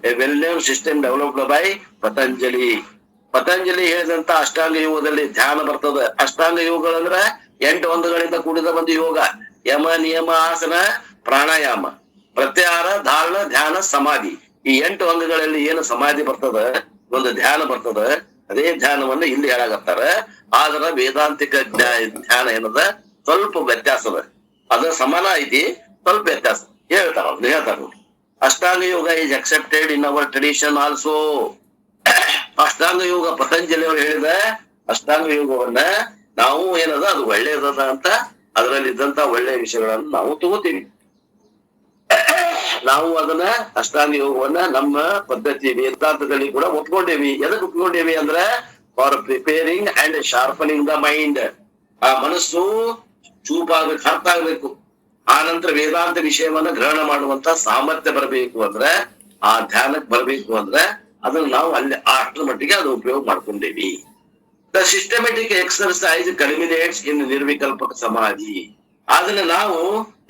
a well-known system developed by Patanjali. Patanjali ಹೇಳಿದಂತ ಅಷ್ಟಾಂಗ ಯೋಗದಲ್ಲಿ ಧ್ಯಾನ ಬರ್ತದೆ. ಅಷ್ಟಾಂಗ ಯೋಗಗಳಂದ್ರ 8 ಅಂಗಗಳಿಂದ ಕೂಡಿದ ಒಂದು ಯೋಗ. ಯಮ, ನಿಯಮ, ಆಸನ, ಪ್ರಾಣಾಯಾಮ, ಪ್ರತ್ಯಾಹಾರ, ಧಾರಣ, ಧ್ಯಾನ, ಸಮಾಧಿ. ಈ 8 ಅಂಗಗಳಲ್ಲಿ ಏನು ಸಮಾಧಿ ಬರ್ತದ, ಒಂದು ಧ್ಯಾನ ಬರ್ತದ, ಅದೇ ಧ್ಯಾನವನ್ನ ಇಲ್ಲಿ ಹೇಳಾಗತ್ತಾರ. ಆದ್ರ ವೇದಾಂತಿಕ ಧ್ಯಾನ ಏನದ ಸ್ವಲ್ಪ ವ್ಯತ್ಯಾಸ ಅದ. ಅದ ಸಮಾನ ಐತಿ, ಸ್ವಲ್ಪ ವ್ಯತ್ಯಾಸ ಹೇಳ್ತಾರ. Ashtanga yoga is accepted in our tradition also. ಅಷ್ಟಾಂಗ ಯೋಗ ಪತಂಜಲಿ ಅವರು ಹೇಳಿದ ಅಷ್ಟಾಂಗ ಯೋಗವನ್ನ ನಾವು ಏನದ ಅದು ಒಳ್ಳೇದದ ಅಂತ, ಅದರಲ್ಲಿ ಇದ್ದಂತ ಒಳ್ಳೆಯ ವಿಷಯಗಳನ್ನ ನಾವು ತಗೋತೀವಿ. ನಾವು ಅದನ್ನ ಅಷ್ಟಾಂಗ ಯೋಗವನ್ನ ನಮ್ಮ ಪದ್ಧತಿ ವೇದಾಂತದಲ್ಲಿ ಕೂಡ ಒಪ್ಕೊಂಡೇವಿ. ಎದಕ್ ಒಪ್ಕೊಂಡೇವಿ ಅಂದ್ರ for preparing and sharpening the mind. ಆ ಮನಸ್ಸು ಚೂಪಾಗ್ಬೇಕು, ಅರ್ಥ ಆಗ್ಬೇಕು. ಆ ನಂತರ ವೇದಾಂತ ವಿಷಯವನ್ನ ಗ್ರಹಣ ಮಾಡುವಂತ ಸಾಮರ್ಥ್ಯ ಬರಬೇಕು ಅಂದ್ರೆ, ಆ ಧ್ಯಾನಕ್ಕೆ ಬರಬೇಕು ಅಂದ್ರೆ ಅದನ್ನ ನಾವು ಅಲ್ಲಿ ಅಷ್ಟರ ಮಟ್ಟಿಗೆ ಅದು ಉಪಯೋಗ ಮಾಡ್ಕೊಂಡೇವಿ. ದ ಸಿಸ್ಟಮೆಟಿಕ್ ಎಕ್ಸರ್ಸೈಸ್ ಕಲ್ಮಿನೇಟ್ಸ್ ಇನ್ ನಿರ್ವಿಕಲ್ಪಕ ಸಮಾಧಿ. ಅದನ್ನ ನಾವು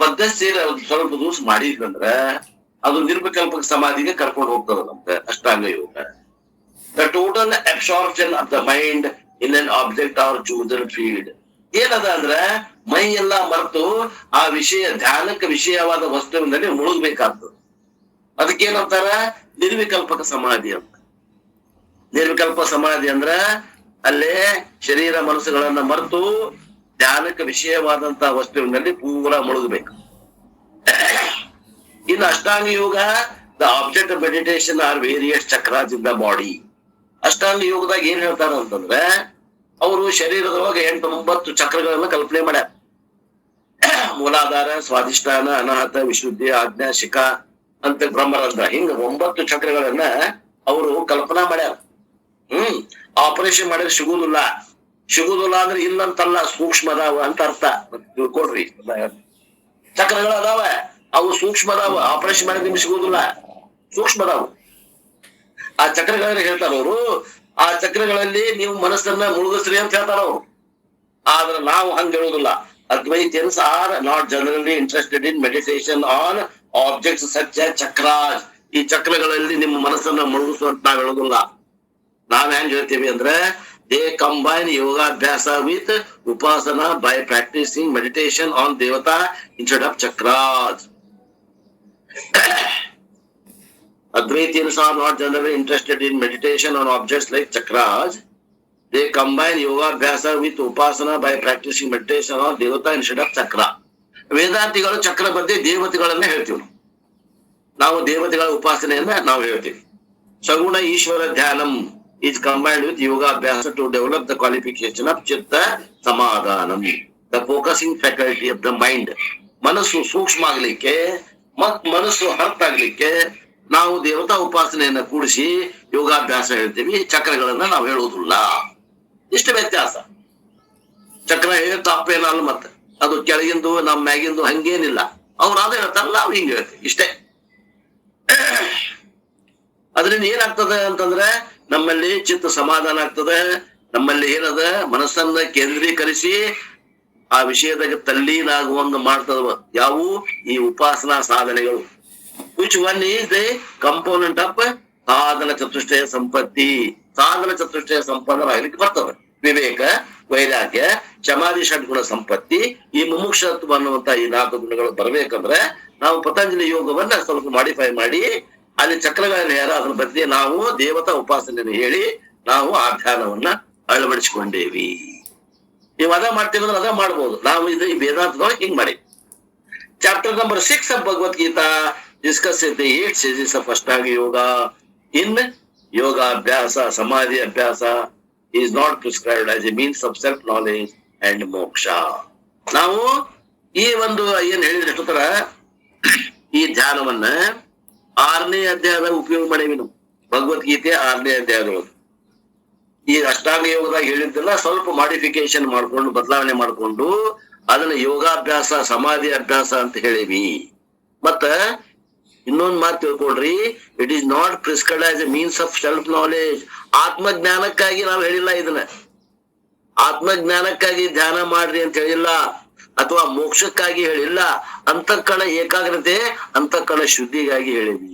ಪದ್ಧತಿ ಸ್ವಲ್ಪ ದಿವಸ ಮಾಡಿದ್ರಂದ್ರ ಅದು ನಿರ್ವಿಕಲ್ಪಕ ಸಮಾಧಿಗೆ ಕರ್ಕೊಂಡು ಹೋಗ್ತದ ನಮ್ಗೆ ಅಷ್ಟಾಂಗ ಯೋಗ. The total absorption of the mind in an object or chosen field. ಏನದ ಅಂದ್ರ ಮೈ ಎಲ್ಲಾ ಮರೆತು ಆ ವಿಷಯ, ಧ್ಯಾನಕ್ಕೆ ವಿಷಯವಾದ ವಸ್ತುವಿನಲ್ಲಿ ಮುಳುಗ್ಬೇಕಾಗ್ತದೆ. ಅದಕ್ಕೇನಂತಾರ ನಿರ್ವಿಕಲ್ಪಕ ಸಮಾಧಿ ಅಂತ. ನಿರ್ವಿಕಲ್ಪ ಸಮಾಧಿ ಅಂದ್ರ ಅಲ್ಲೇ ಶರೀರ ಮನಸ್ಸುಗಳನ್ನ ಮರೆತು ಧ್ಯಾನಕ್ಕೆ ವಿಷಯವಾದಂತ ವಸ್ತುವಿನಲ್ಲಿ ಪೂರಾ ಮುಳುಗಬೇಕು. ಇನ್ನು ಅಷ್ಟಾಂಗ ಯೋಗ, the object of meditation are various chakras in the body. ಅಷ್ಟಾಂಗ ಯೋಗದಾಗ ಏನ್ ಹೇಳ್ತಾರ ಅಂತಂದ್ರೆ, ಅವರು ಶರೀರದೊಳಗೆ 8-9 ಚಕ್ರಗಳನ್ನ ಕಲ್ಪನೆ ಮಾಡ್ಯಾರ. ಮೂಲಾಧಾರ, ಸ್ವಾಧಿಷ್ಠಾನ, ಅನಾಹತ, ವಿಶುದ್ಧಿ, ಆಜ್ಞಾ, ಶಿಖ ಅಂತ ಬ್ರಹ್ಮರಂಧ್ರ, ಹಿಂಗ 9 ಚಕ್ರಗಳನ್ನ ಅವರು ಕಲ್ಪನಾ ಮಾಡ್ಯಾರ. ಆಪರೇಷನ್ ಮಾಡಿದ್ರೆ ಸಿಗುದಿಲ್ಲ ಅಂದ್ರೆ ಇಲ್ಲಂತಲ್ಲ, ಸೂಕ್ಷ್ಮ ಅದಾವ ಅಂತ ಅರ್ಥ. ತಿಳ್ಕೊಡ್ರಿ, ಚಕ್ರಗಳು ಅದಾವ, ಅವು ಸೂಕ್ಷ್ಮ ಅದಾವ. ಆಪರೇಷನ್ ಮಾಡಿದ್ರೆ ನಿಮ್ಗೆ ಸಿಗುದಿಲ್ಲ, ಸೂಕ್ಷ್ಮ ಅದಾವ. ಆ ಚಕ್ರಗಳನ್ನ ಹೇಳ್ತಾರ ಅವರು. ಆ ಚಕ್ರಗಳಲ್ಲಿ ನೀವು ಮನಸ್ಸನ್ನ ಮುಳುಗಿಸ್ರಿ ಅಂತ ಹೇಳ್ತಾರ ಅವರು. ಆದ್ರೆ ನಾವು ಹಂಗ ಹೇಳುದಿಲ್ಲ. Advaitins are not generally interested in meditation on objects such as chakras. ಈ ಚಕ್ರಗಳಲ್ಲಿ ನಿಮ್ಮ ಮನಸ್ಸನ್ನ ಮುಳುಗಿಸುವಂತ ನಾವ್ ಹೇಳುದಿಲ್ಲ. ನಾವ್ ಹೆಂಗ್ ಹೇಳ್ತೀವಿ ಅಂದ್ರೆ, they combine yogabhyasa with upasana by practising meditation on devata instead of chakras. Advaitins are not generally interested in meditation on objects like chakras. They combine yoga abhyasa with upasana by practicing meditation on devata instead of chakra. ವೇದಾಂತಿಗಳು ಚಕ್ರ ಬಗ್ಗೆ ದೇವತೆಗಳನ್ನ ಹೇಳ್ತೀವಿ. ನಾವು ದೇವತೆಗಳ ಉಪಾಸನೆಯನ್ನ ನಾವು ಹೇಳ್ತೀವಿ. ಸಗುಣ Ishwara ಧ್ಯಾನಂ is combined with yoga abhyasa to develop the qualification of chitta samadhanam, the focusing faculty of the mind. ಮನಸ್ಸು ಸೂಕ್ಷ್ಮ ಆಗ್ಲಿಕ್ಕೆ ಮತ್ ಮನಸ್ಸು ಅರ್ಥ ಆಗ್ಲಿಕ್ಕೆ ನಾವು ದೇವತಾ ಉಪಾಸನೆಯನ್ನ ಕೂಡಿಸಿ ಯೋಗಾಭ್ಯಾಸ ಹೇಳ್ತೀವಿ. ಚಕ್ರಗಳನ್ನ ನಾವು ಹೇಳುವುದಿಲ್ಲ. ಇಷ್ಟು ವ್ಯತ್ಯಾಸ. ಚಕ್ರ ಹೇಳಿ ತಪ್ಪೇನಲ್ಲ, ಮತ್ತೆ ಅದು ಕೆಳಗಿಂದು ನಮ್ಮ ಮ್ಯಾಗಿಂದು ಹಂಗೇನಿಲ್ಲ. ಅವ್ರು ಅದ ಹೇಳ್ತಾರಲ್ಲ, ನಾವು ಹಿಂಗ ಹೇಳ್ತೀವಿ. ಇಷ್ಟೇ. ಅದರಿಂದ ಏನಾಗ್ತದೆ ಅಂತಂದ್ರೆ, ನಮ್ಮಲ್ಲಿ ಚಿತ್ತ ಸಮಾಧಾನ ಆಗ್ತದೆ. ನಮ್ಮಲ್ಲಿ ಏನದ ಮನಸ್ಸನ್ನ ಕೇಂದ್ರೀಕರಿಸಿ ಆ ವಿಷಯದಾಗ ತಲ್ಲೀನಾಗುವಂಗ ಮಾಡ್ತದ. ಯಾವು ಈ ಉಪಾಸನಾ ಸಾಧನೆಗಳು. Which one is the component of ಸಾಧನ ಚತುಷ್ಟಯ ಸಂಪತ್ತಿ. ಸಾಧನ ಚತುಷ್ಟಯ ಸಂಪನ್ನರಾಗ್ಲಿಕ್ಕೆ ಬರ್ತವೆ. ವಿವೇಕ, ವೈರಾಗ್ಯ, ಸಮಾಧಿ, ಷಡ್ಗುಣ ಸಂಪತ್ತಿ, ಈ ಮುಮುಕ್ಷತ್ವ ಅನ್ನುವಂತ ಈ 4 ಗುಣಗಳು ಬರ್ಬೇಕಂದ್ರೆ ನಾವು ಪತಂಜಲಿ ಯೋಗವನ್ನ ಸ್ವಲ್ಪ ಮಾಡಿಫೈ ಮಾಡಿ ಅಲ್ಲಿ ಚಕ್ರಗಳನ್ನ ಅದ್ರ ಬಗ್ಗೆ ನಾವು ದೇವತಾ ಉಪಾಸನೆಯನ್ನು ಹೇಳಿ ನಾವು ಆ ಧ್ಯಾನವನ್ನ ಅಳವಡಿಸಿಕೊಂಡೇವಿ. ನೀವು ಅದ ಮಾಡ್ತೀವಿ ಅಂದ್ರೆ ಅದ ಮಾಡ್ಬೋದು. ನಾವು ಇದು ಈ ವೇದಾಂತದೊಳಗೆ ಹಿಂಗ್ ಮಾಡಿ. Chapter number 6 of Bhagavad Gita discusses the 8 stages of Ashtanga Yoga in ಯೋಗಾಭ್ಯಾಸ, ಸಮಾಧಿ ಅಭ್ಯಾಸ. is not prescribed as a means of self knowledge and moksha. ನಾವು ಈ ಒಂದು ಏನ್ ಹೇಳಿದ್ರೆ ಎಷ್ಟೊತ್ತರ ಈ ಧ್ಯಾನವನ್ನ 6ನೇ ಅಧ್ಯಾಯದ ಉಪಯೋಗ ಮಾಡೇವಿ ನಾವು. ಭಗವದ್ಗೀತೆ 6ನೇ ಅಧ್ಯಾಯದೊಳಗೆ ಈ ಅಷ್ಟಾಂಗ ಯೋಗದಾಗ ಹೇಳಿದ್ದೆಲ್ಲ ಸ್ವಲ್ಪ ಮಾಡಿಫಿಕೇಶನ್ ಮಾಡ್ಕೊಂಡು ಬದಲಾವಣೆ ಮಾಡ್ಕೊಂಡು ಅದನ್ನ ಯೋಗಾಭ್ಯಾಸ ಸಮಾಧಿ ಅಭ್ಯಾಸ ಅಂತ ಹೇಳಿವಿ. ಮತ್ತ ಇನ್ನೊಂದ್ ಮಾತು ತಿಳ್ಕೊಳ್ರಿ, it is not prescribed as a means of self knowledge. ಆತ್ಮಜ್ಞಾನಕ್ಕಾಗಿ ನಾವು ಹೇಳಿಲ್ಲ ಇದನ್ನ. ಆತ್ಮಜ್ಞಾನಕ್ಕಾಗಿ ಧ್ಯಾನ ಮಾಡ್ರಿ ಅಂತ ಹೇಳಿಲ್ಲ, ಅಥವಾ ಮೋಕ್ಷಕ್ಕಾಗಿ ಹೇಳಿಲ್ಲ. ಅಂತಃಕರಣ ಏಕಾಗ್ರತೆ, ಅಂತಃಕರಣ ಶುದ್ಧಿಗಾಗಿ ಹೇಳಿದ್ವಿ.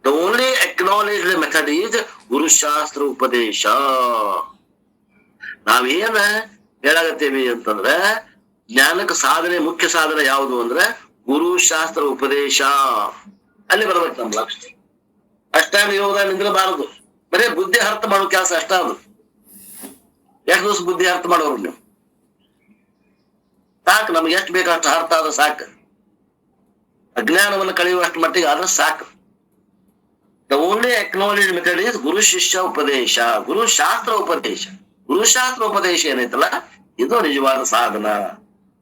The only acknowledged method is ಗುರುಶಾಸ್ತ್ರ ಉಪದೇಶ. ನಾವೇನ ಹೇಳಾಗತ್ತೇವಿ ಅಂತಂದ್ರ ಜ್ಞಾನಕ್ಕೆ ಸಾಧನೆ, ಮುಖ್ಯ ಸಾಧನೆ ಯಾವುದು ಅಂದ್ರೆ ಗುರುಶಾಸ್ತ್ರ ಉಪದೇಶ. ಅಲ್ಲಿ ಬರ್ಬೇಕು ನಮ್ಮ ಲಕ್ಷ್ಯ. ಅಷ್ಟಾಂಗ ಯೋಗದಾಗ ನಿಂದಿರಬಾರದು. ಬರೇ ಬುದ್ಧಿ ಅರ್ಥ ಮಾಡೋ ಕೆಲಸ ಅಷ್ಟ ಅದು. ಎಷ್ಟು ದಿವಸ ಬುದ್ಧಿ ಅರ್ಥ ಮಾಡೋರು ನೀವು? ಸಾಕು, ನಮ್ಗೆ ಎಷ್ಟು ಬೇಕಷ್ಟು ಅರ್ಥ ಆದ್ರೆ ಸಾಕು. ಅಜ್ಞಾನವನ್ನು ಕಳೆಯುವಷ್ಟು ಮಟ್ಟಿಗೆ ಆದ್ರೆ ಸಾಕು. The only acknowledged method is guru shishya upadesha, ಗುರು ಶಾಸ್ತ್ರ ಉಪದೇಶ. ಗುರುಶಾಸ್ತ್ರ ಉಪದೇಶ ಏನೈತಲ್ಲ, ಇದು ನಿಜವಾದ ಸಾಧನ.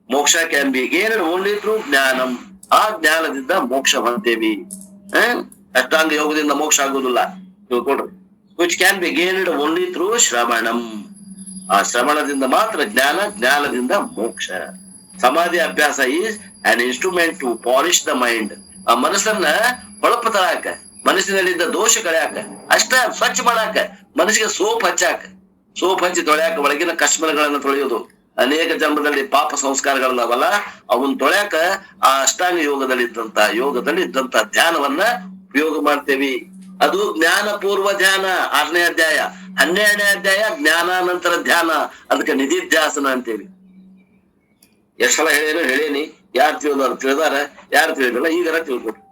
Moksha can be gained only through jnanam. ಆ ಜ್ಞಾನದಿಂದ ಮೋಕ್ಷ ಹೊಂದೇವಿ. ಅಷ್ಟಾಂಗ ಯೋಗದಿಂದ ಮೋಕ್ಷ ಆಗುದಿಲ್ಲ, ತಿಳ್ಕೊಡ್ರಿ. Which can be gained only through shravanam. ಆ ಶ್ರವಣದಿಂದ ಮಾತ್ರ ಜ್ಞಾನ, ಜ್ಞಾನದಿಂದ ಮೋಕ್ಷ. Samadhi abhyasa is an instrument to polish the mind. ಆ ಮನಸ್ಸನ್ನ ಹೊಳಪ ತರಾಕ, ಮನಸ್ಸಿನಲ್ಲಿದ್ದ ದೋಷ ಕಳೆಯಾಕ, ಅಷ್ಟ ಸ್ವಚ್ಛ ಮಾಡಾಕ, ಮನಸ್ಸಿಗೆ ಸೋಪ್ ಹಚ್ಚಾಕ, ಸೋಪ್ ಹಚ್ಚಿ ತೊಳೆಯಾಕ, ಒಳಗಿನ ಕಶ್ಮಲಗಳನ್ನ ತೊಳೆಯೋದು. ಅನೇಕ ಜನ್ಮದಲ್ಲಿ ಪಾಪ ಸಂಸ್ಕಾರಗಳವಲ್ಲ ಅವನ್ ತೊಳೆಯಾಕ ಆ ಅಷ್ಟಾಂಗ ಯೋಗದಲ್ಲಿ ಇದ್ದಂತ ಧ್ಯಾನವನ್ನ ಉಪಯೋಗ ಮಾಡ್ತೇವಿ. ಅದು ಜ್ಞಾನ ಪೂರ್ವ ಧ್ಯಾನ 6ನೇ ಅಧ್ಯಾಯ. 12ನೇ ಅಧ್ಯಾಯ ಜ್ಞಾನಾನಂತರ ಧ್ಯಾನ, ಅದಕ್ಕೆ ನಿಧಿಧ್ಯಾಸನ ಅಂತೇವಿ. ಎಷ್ಟ್ ಸಲ ಹೇಳೇನಿ. ಯಾರು ತಿಳಿದಾರ, ಯಾರು ತಿಳಿದಿಲ್ಲ, ಈಗರ ತಿಳ್ಕೊಟ್ರು.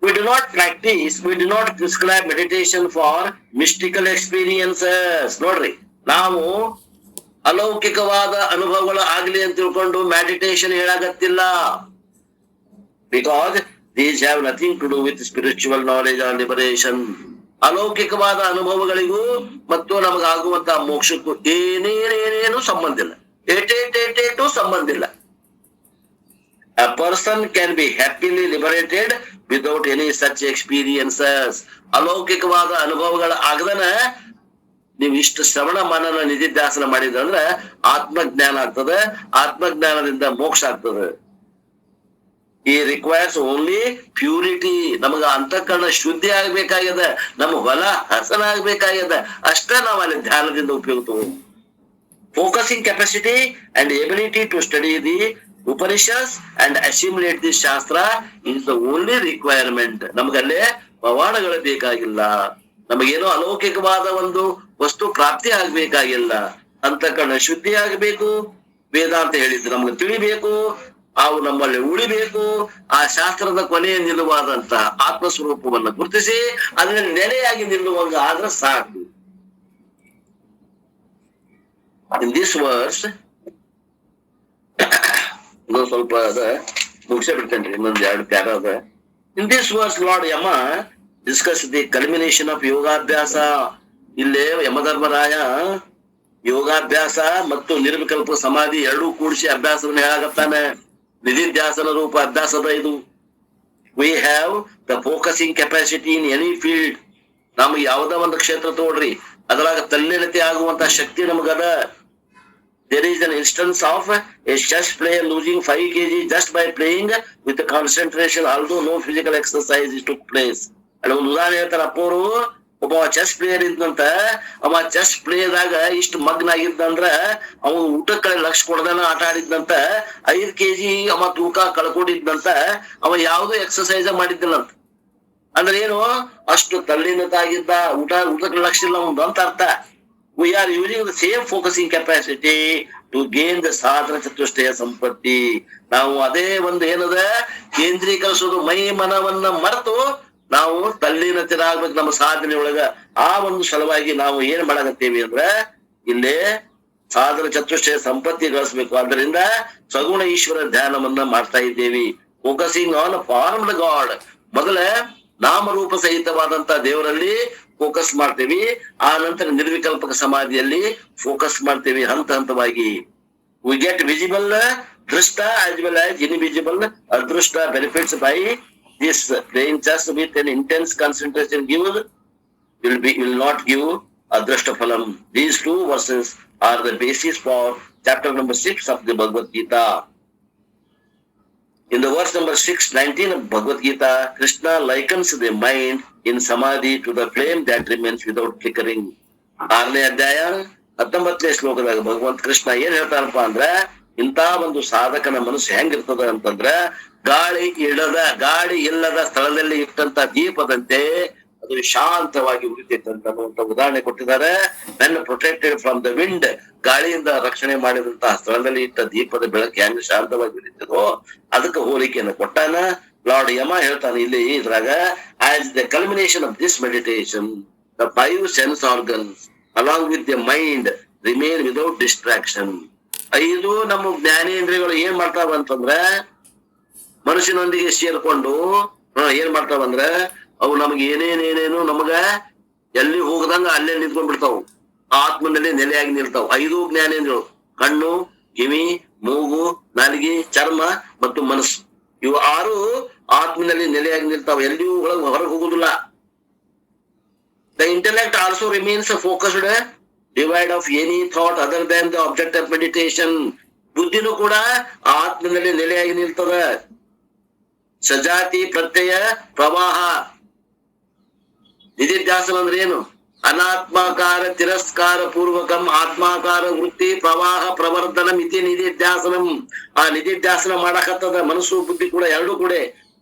We do not practice, we do not prescribe meditation for mystical experiences. ನೋಡ್ರಿ, ನಾವು ಅಲೌಕಿಕವಾದ ಅನುಭವಗಳು ಆಗ್ಲಿ ಅಂತ ತಿಳ್ಕೊಂಡು ಮೆಡಿಟೇಷನ್ ಹೇಳಾಗತ್ತಿಲ್ಲ. Because these have nothing to do with spiritual knowledge or liberation. ಅಲೌಕಿಕವಾದ ಅನುಭವಗಳಿಗೂ ಮತ್ತು ನಮಗಾಗುವಂತ ಮೋಕ್ಷಕ್ಕೂ ಏನೇನೇನೇನು ಸಂಬಂಧ ಇಲ್ಲ, ಏಟೇಟು ಸಂಬಂಧ ಇಲ್ಲ. A person can be happily liberated without any such experiences. ಅಲೌಕಿಕವಾದ ಅನುಭವಗಳ ಆಗದನ ನೀವು ಇಷ್ಟು ಶ್ರವಣ ಮನನ ನಿಧಿಧ್ಯಾಸನ ಮಾಡಿದ್ರಂದ್ರ ಆತ್ಮಜ್ಞಾನ ಆಗ್ತದೆ. ಆತ್ಮಜ್ಞಾನದಿಂದ ಮೋಕ್ಷ ಆಗ್ತದೆ. ಈ ರಿಕ್ವೈರ್ಸ್ ಓನ್ಲಿ ಪ್ಯೂರಿಟಿ. ನಮಗ ಅಂತಃಕರಣ ಶುದ್ಧಿ ಆಗ್ಬೇಕಾಗ್ಯದ, ನಮ್ಮ ಹೊಲ ಹಸನ ಆಗ್ಬೇಕಾಗ್ಯದ. ಅಷ್ಟೇ ನಾವು ಅಲ್ಲಿ ಧ್ಯಾನದಿಂದ ಉಪಯೋಗ ತಗೊಂಡು focusing capacity and ability to study the Upanishads and assimilate this shastra is the only requirement. ನಮಗಲ್ಲೇ ಪವಾಡಗಳು ಬೇಕಾಗಿಲ್ಲ, ನಮಗೇನೋ ಅಲೌಕಿಕವಾದ ಒಂದು ವಸ್ತು ಪ್ರಾಪ್ತಿ ಆಗ್ಬೇಕಾಗಿಲ್ಲ. ಅಂತಃಕರಣ ಶುದ್ಧಿ ಆಗಬೇಕು, ವೇದಾಂತ ಹೇಳಿದ್ದು ನಮ್ಗೆ ತಿಳಿಬೇಕು, ಅವು ನಮ್ಮಲ್ಲಿ ಉಳಿಬೇಕು. ಆ ಶಾಸ್ತ್ರದ ಕೊನೆಯ ನಿಲ್ಲುವಾದಂತಹ ಆತ್ಮಸ್ವರೂಪವನ್ನು ಗುರುತಿಸಿ ಅದರಲ್ಲಿ ನೆಲೆಯಾಗಿ ನಿಲ್ಲುವಂಗ ಆದ್ರೆ ಸಾಕು. In this verse ಇನ್ನೊಂದು ಸ್ವಲ್ಪ ಅದ ಮುಗಿಸೇ ಬಿಡ್ತೇನ್ರಿ, ಇನ್ನೊಂದ್ 2 ಪ್ಯಾರ ಅದ. In this verse lord Yama discuss the culmination of ಯೋಗಾಭ್ಯಾಸ. ಇಲ್ಲೇ ಯಮಧರ್ಮರಾಯ ಯೋಗಾಭ್ಯಾಸ ಮತ್ತು ನಿರ್ವಿಕಲ್ಪ ಸಮಾಧಿ ಎರಡೂ ಕೂಡಿಸಿ ಅಭ್ಯಾಸವನ್ನು ಹೇಳಾಗತ್ತಾನೆ. ನಿಧಿಧ್ಯಾಸನ ರೂಪ ಅಭ್ಯಾಸದ ಇದು. We have the focusing capacity in any field. ನಮ್ಗೆ ಯಾವ್ದ ಒಂದು ಕ್ಷೇತ್ರ ತೋಡ್ರಿ, ಅದ್ರಾಗ ತಲ್ಲೀನತೆ ಆಗುವಂತ ಶಕ್ತಿ ನಮಗದ. There is an instance of a chess player losing 5 kg just by playing with the concentration, although no physical exercise took place. And ಒಂದು ಉದಾಹರಣೆ ಹೇಳ್ತಾರ ಅಪ್ಪೋರು. ಒಬ್ಬ ಚೆಸ್ ಪ್ಲೇಯರ್ ಇದ್ದಂತ, ಅವ ಚೆಸ್ ಪ್ಲೇಯರ್ದಾಗ ಇಷ್ಟು ಮಗ್ನ ಆಗಿದ್ದಂದ್ರ ಅವನು ಊಟದ ಕಡೆ ಲಕ್ಷ್ಯ ಕೊಡದನ ಆಟ ಆಡಿದ್ದಂತ. 5 kg ಅವ ತೂಕ ಕಳ್ಕೊಂಡಿದ್ದಂತ. ಅವ ಯಾವ್ದು ಎಕ್ಸರ್ಸೈಸ್ ಮಾಡಿದ್ದಿಲ್ಲಂತ. ಅಂದ್ರೆ ಏನು, ಅಷ್ಟು ತಲ್ಲೀನತಾಗಿದ್ದ, ಊಟಕ್ಕೆ ಲಕ್ಷ್ಯ ಇಲ್ಲ ಒಂದು ಅಂತ ಅರ್ಥ. We are using the same focusing capacity to gain the ಸಾಧನ ಚತುಷ್ಟಯ ಸಂಪತ್ತಿ. ನಾವು ಅದೇ ಒಂದು ಏನದ ಕೇಂದ್ರೀಕರಿಸೋದು, ಮೈ ಮನವನ್ನ ಮರೆತು ನಾವು ತಲ್ಲೀನತೆರಾಗ್ಬೇಕು ನಮ್ಮ ಸಾಧನೆ ಒಳಗ. ಆ ಒಂದು ಸಲುವಾಗಿ ನಾವು ಏನ್ ಮಾಡಾಕತ್ತೀವಿ ಅಂದ್ರ ಇಲ್ಲೇ ಸಾಧನ ಚತುಷ್ಟಯ ಸಂಪತ್ತಿ ಗಳಿಸ್ಬೇಕು. ಆದ್ದರಿಂದ ಸಗುಣ ಈಶ್ವರ ಧ್ಯಾನವನ್ನ ಮಾಡ್ತಾ ಇದ್ದೇವಿ. Focusing on formed God. ಮೊದಲ ನಾಮರೂಪ ಸಹಿತವಾದಂತ ದೇವರಲ್ಲಿ ಫೋಕಸ್ ಮಾಡ್ತೀವಿ. ಆ ನಂತರ ನಿರ್ವಿಕಲ್ಪಕ ಸಮಾಧಿಯಲ್ಲಿ ಫೋಕಸ್ ಮಾಡ್ತೀವಿ ಹಂತ ಹಂತವಾಗಿ. ವಿ ಗೆಟ್ ವಿಸಿಬಲ್ ದೃಷ್ಟ as well as invisible ಅದೃಷ್ಟ benefits by this. Playing chess with an intense concentration will not give adrishta phalam. These two verses are the basis for chapter number 6 of the Bhagavad Gita. In the verse number 619 of Bhagavad Gita, Krishna likens the mind in samadhi to the flame that remains without flickering. 6ನೇ ಅಧ್ಯಾಯ 19ನೇ ಶ್ಲೋಕದಾಗ ಭಗವಂತ ಕೃಷ್ಣ ಏನ್ ಹೇಳ್ತಾರಪ್ಪ ಅಂದ್ರ, ಇಂತ ಒಂದು ಸಾಧಕನ ಮನಸ್ಸು ಹೆಂಗಿರ್ತದ ಅಂತಂದ್ರ ಗಾಳಿ ಇಲ್ಲದ ಸ್ಥಳದಲ್ಲಿ ಇಟ್ಟಂತ ದೀಪದಂತೆ ಅದು ಶಾಂತವಾಗಿ ಉಳಿತೈತೆ ಅಂತ ಉದಾಹರಣೆ ಕೊಟ್ಟಿದ್ದಾರೆ. When protected from the wind, ಗಾಳಿಯಿಂದ ರಕ್ಷಣೆ ಮಾಡಿದಂತಹ ಸ್ಥಳದಲ್ಲಿ ಇಟ್ಟ ದೀಪದ ಬೆಳಕು ಹೆಂಗ್ ಶಾಂತವಾಗಿ ಉಳಿತದೋ ಅದಕ್ಕೆ ಹೋಲಿಕೆಯನ್ನು ಕೊಟ್ಟಾನ. ಲಾರ್ಡ್ ಯಮ ಹೇಳ್ತಾನೆ ಇಲ್ಲಿ ಇದ್ರಾಗ, as the culmination of this meditation the 5 sense organs along with the mind remain without distraction. 5 ನಮ್ಮ ಜ್ಞಾನೇಂದ್ರಿಯಗಳು ಏನ್ ಮಾಡ್ತಾವ ಅಂತಂದ್ರ ಮನುಷ್ಯನೊಂದಿಗೆ ಸೇರ್ಕೊಂಡು ಏನ್ ಮಾಡ್ತಾವಂದ್ರ ಅವು ನಮ್ಗೆ ಏನೇನೇನೇನು ನಮಗ ಎಲ್ಲಿ ಹೋಗದಂಗ ಅಲ್ಲೇ ನಿಂತ್ಕೊಂಡ್ಬಿಡ್ತಾವು, ಆತ್ಮನಲ್ಲಿ ನೆಲೆಯಾಗಿ ನಿಲ್ತಾವ್. 5 ಜ್ಞಾನೇಂದ್ರಿಯಗಳು, ಕಣ್ಣು, ಕಿವಿ, ಮೂಗು, ನಾಲಿಗೆ, ಚರ್ಮ ಮತ್ತು ಮನಸ್ಸು, ಇವು 6 ಆತ್ಮನಲ್ಲಿ ನೆಲೆಯಾಗಿ ನಿಲ್ತಾವ, ಎಲ್ಲಿಯೂ ಹೊರಗೆ ಹೋಗುದಿಲ್ಲ. The intellect also remains focused, devoid of any thought other than the object of meditation. ಬುದ್ಧಿನೂ ಕೂಡ ಆತ್ಮನಲ್ಲಿ ನೆಲೆಯಾಗಿ ನಿಲ್ತದ. ಸಜಾತಿ ಪ್ರತ್ಯಯ ಪ್ರವಾಹ. ನಿಧಿಧ್ಯಾಸನ ಅಂದ್ರೆ ಏನು? ಅನಾತ್ಮಾಕಾರ ತಿರಸ್ಕಾರ ಪೂರ್ವಕಂ ಆತ್ಮಾಕಾರ ವೃತ್ತಿ ಪ್ರವಾಹ ಪ್ರವರ್ಧನ ಮಿತಿ ನಿಧಿಧ್ಯಾಸನಂ. ಆ ನಿಧಿಧ್ಯಾಸನ ಮಾಡಕತ್ತದ ಮನಸ್ಸು ಬುದ್ಧಿ ಕೂಡ ಎರಡು ಕೂಡ.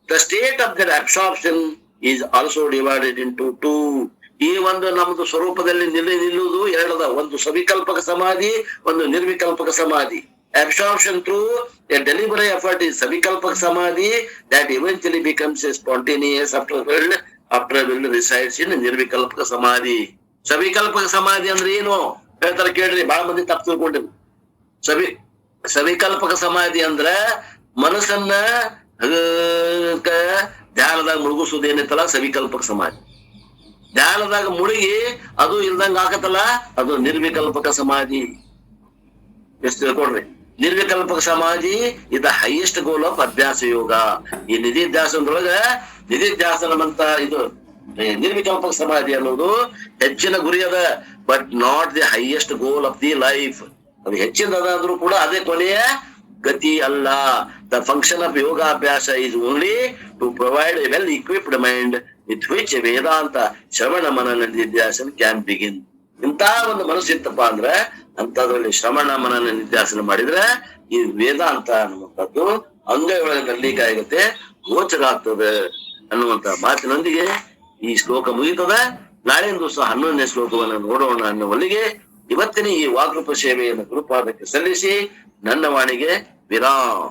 The state of there absorption is also divided into 2. ಈ ಒಂದು ನಮ್ದು ಸ್ವರೂಪದಲ್ಲಿ ನಿಲ್ಲುವುದು ಎರಡದ, ಒಂದು ಸವಿಕಲ್ಪಕ ಸಮಾಧಿ, ಒಂದು ನಿರ್ವಿಕಲ್ಪಕ ಸಮಾಧಿ. Absorption through a deliberate effort is savikalpak samadhi that eventually becomes a spontaneous after will resides in nirvikalpaka samadhi. Savikalpaka samadhi ಅಂದ್ರೆ ಏನು ಹೇಳ್ತಾರೆ ಕೇಳ್ರಿ, ಬಹಳ ಮಂದಿ ತಪ್ಪು ತಿಳ್ಕೊಂಡಿರು. ಸವಿಕಲ್ಪಕ ಸಮಾಧಿ ಅಂದ್ರ ಮನಸ್ಸನ್ನ ಧ್ಯಾನದಾಗ ಮುಳುಗಿಸುವುದೇನಿತ್ತಲ್ಲ ಸವಿಕಲ್ಪಕ ಸಮಾಧಿ. ಧ್ಯಾನದಾಗ ಮುಳುಗಿ ಅದು ಇಲ್ದಂಗ ಆಕತ್ತಲ್ಲ ಅದು ನಿರ್ವಿಕಲ್ಪಕ ಸಮಾಧಿ. ಎಷ್ಟು ತಿಳ್ಕೊಡ್ರಿ, ನಿರ್ವಿಕಲ್ಪಕ ಸಮಾಧಿ ಇದ ಹೈಯೆಸ್ಟ್ ಗೋಲ್ ಆಫ್ ಅಭ್ಯಾಸ ಯೋಗ. ಈ ನಿಧಿಧ್ಯಾಸನದೊಳಗ ನಿಧಿಧ್ಯಾಸನಂತ ಇದು ನಿರ್ವಿಕಲ್ಪಕ ಸಮಾಧಿ ಅನ್ನೋದು ಹೆಚ್ಚಿನ ಗುರಿ ಅದ, but not the highest goal of the life. ಅದು ಹೆಚ್ಚಿನದಾದ್ರೂ ಕೂಡ ಅದೇ ಕೊನೆಯ ಗತಿ ಅಲ್ಲ. The function of yogabhyasa is only to provide a well equipped mind with which Vedanta shravana manana ನಿಧಿಧ್ಯಾಸನ can begin. ಇಂತ ಒಂದು ಮನಸ್ಸು ಇತ್ತಪ್ಪ ಅಂದ್ರ ಅಂತದ್ರಲ್ಲಿ ಶ್ರವಣ ಮನನ ನಿಧ್ಯಾಸನ ಮಾಡಿದ್ರೆ ಈ ವೇದಾಂತ ಅನ್ನುವಂಥದ್ದು ಅಂಗೈ ಒಳಗೆ ಬರ್ಲಿಕ್ಕೆ ಆಗುತ್ತೆ, ಗೋಚರ ಆಗ್ತದೆ ಅನ್ನುವಂತ ಮಾತಿನೊಂದಿಗೆ ಈ ಶ್ಲೋಕ ಮುಗಿತದ. ನಾಳಿನ ದಿವಸ 11ನೇ ಶ್ಲೋಕವನ್ನು ನೋಡೋಣ ಅನ್ನುವಲ್ಲಿಗೆ ಇವತ್ತಿನ ಈ ವಾಗ್ರೂಪ ಸೇವೆಯನ್ನು ಗುರುಪಾದಕ್ಕೆ ಸಲ್ಲಿಸಿ ನನ್ನ ವಾಣಿಗೆ ವಿರಾಮ್.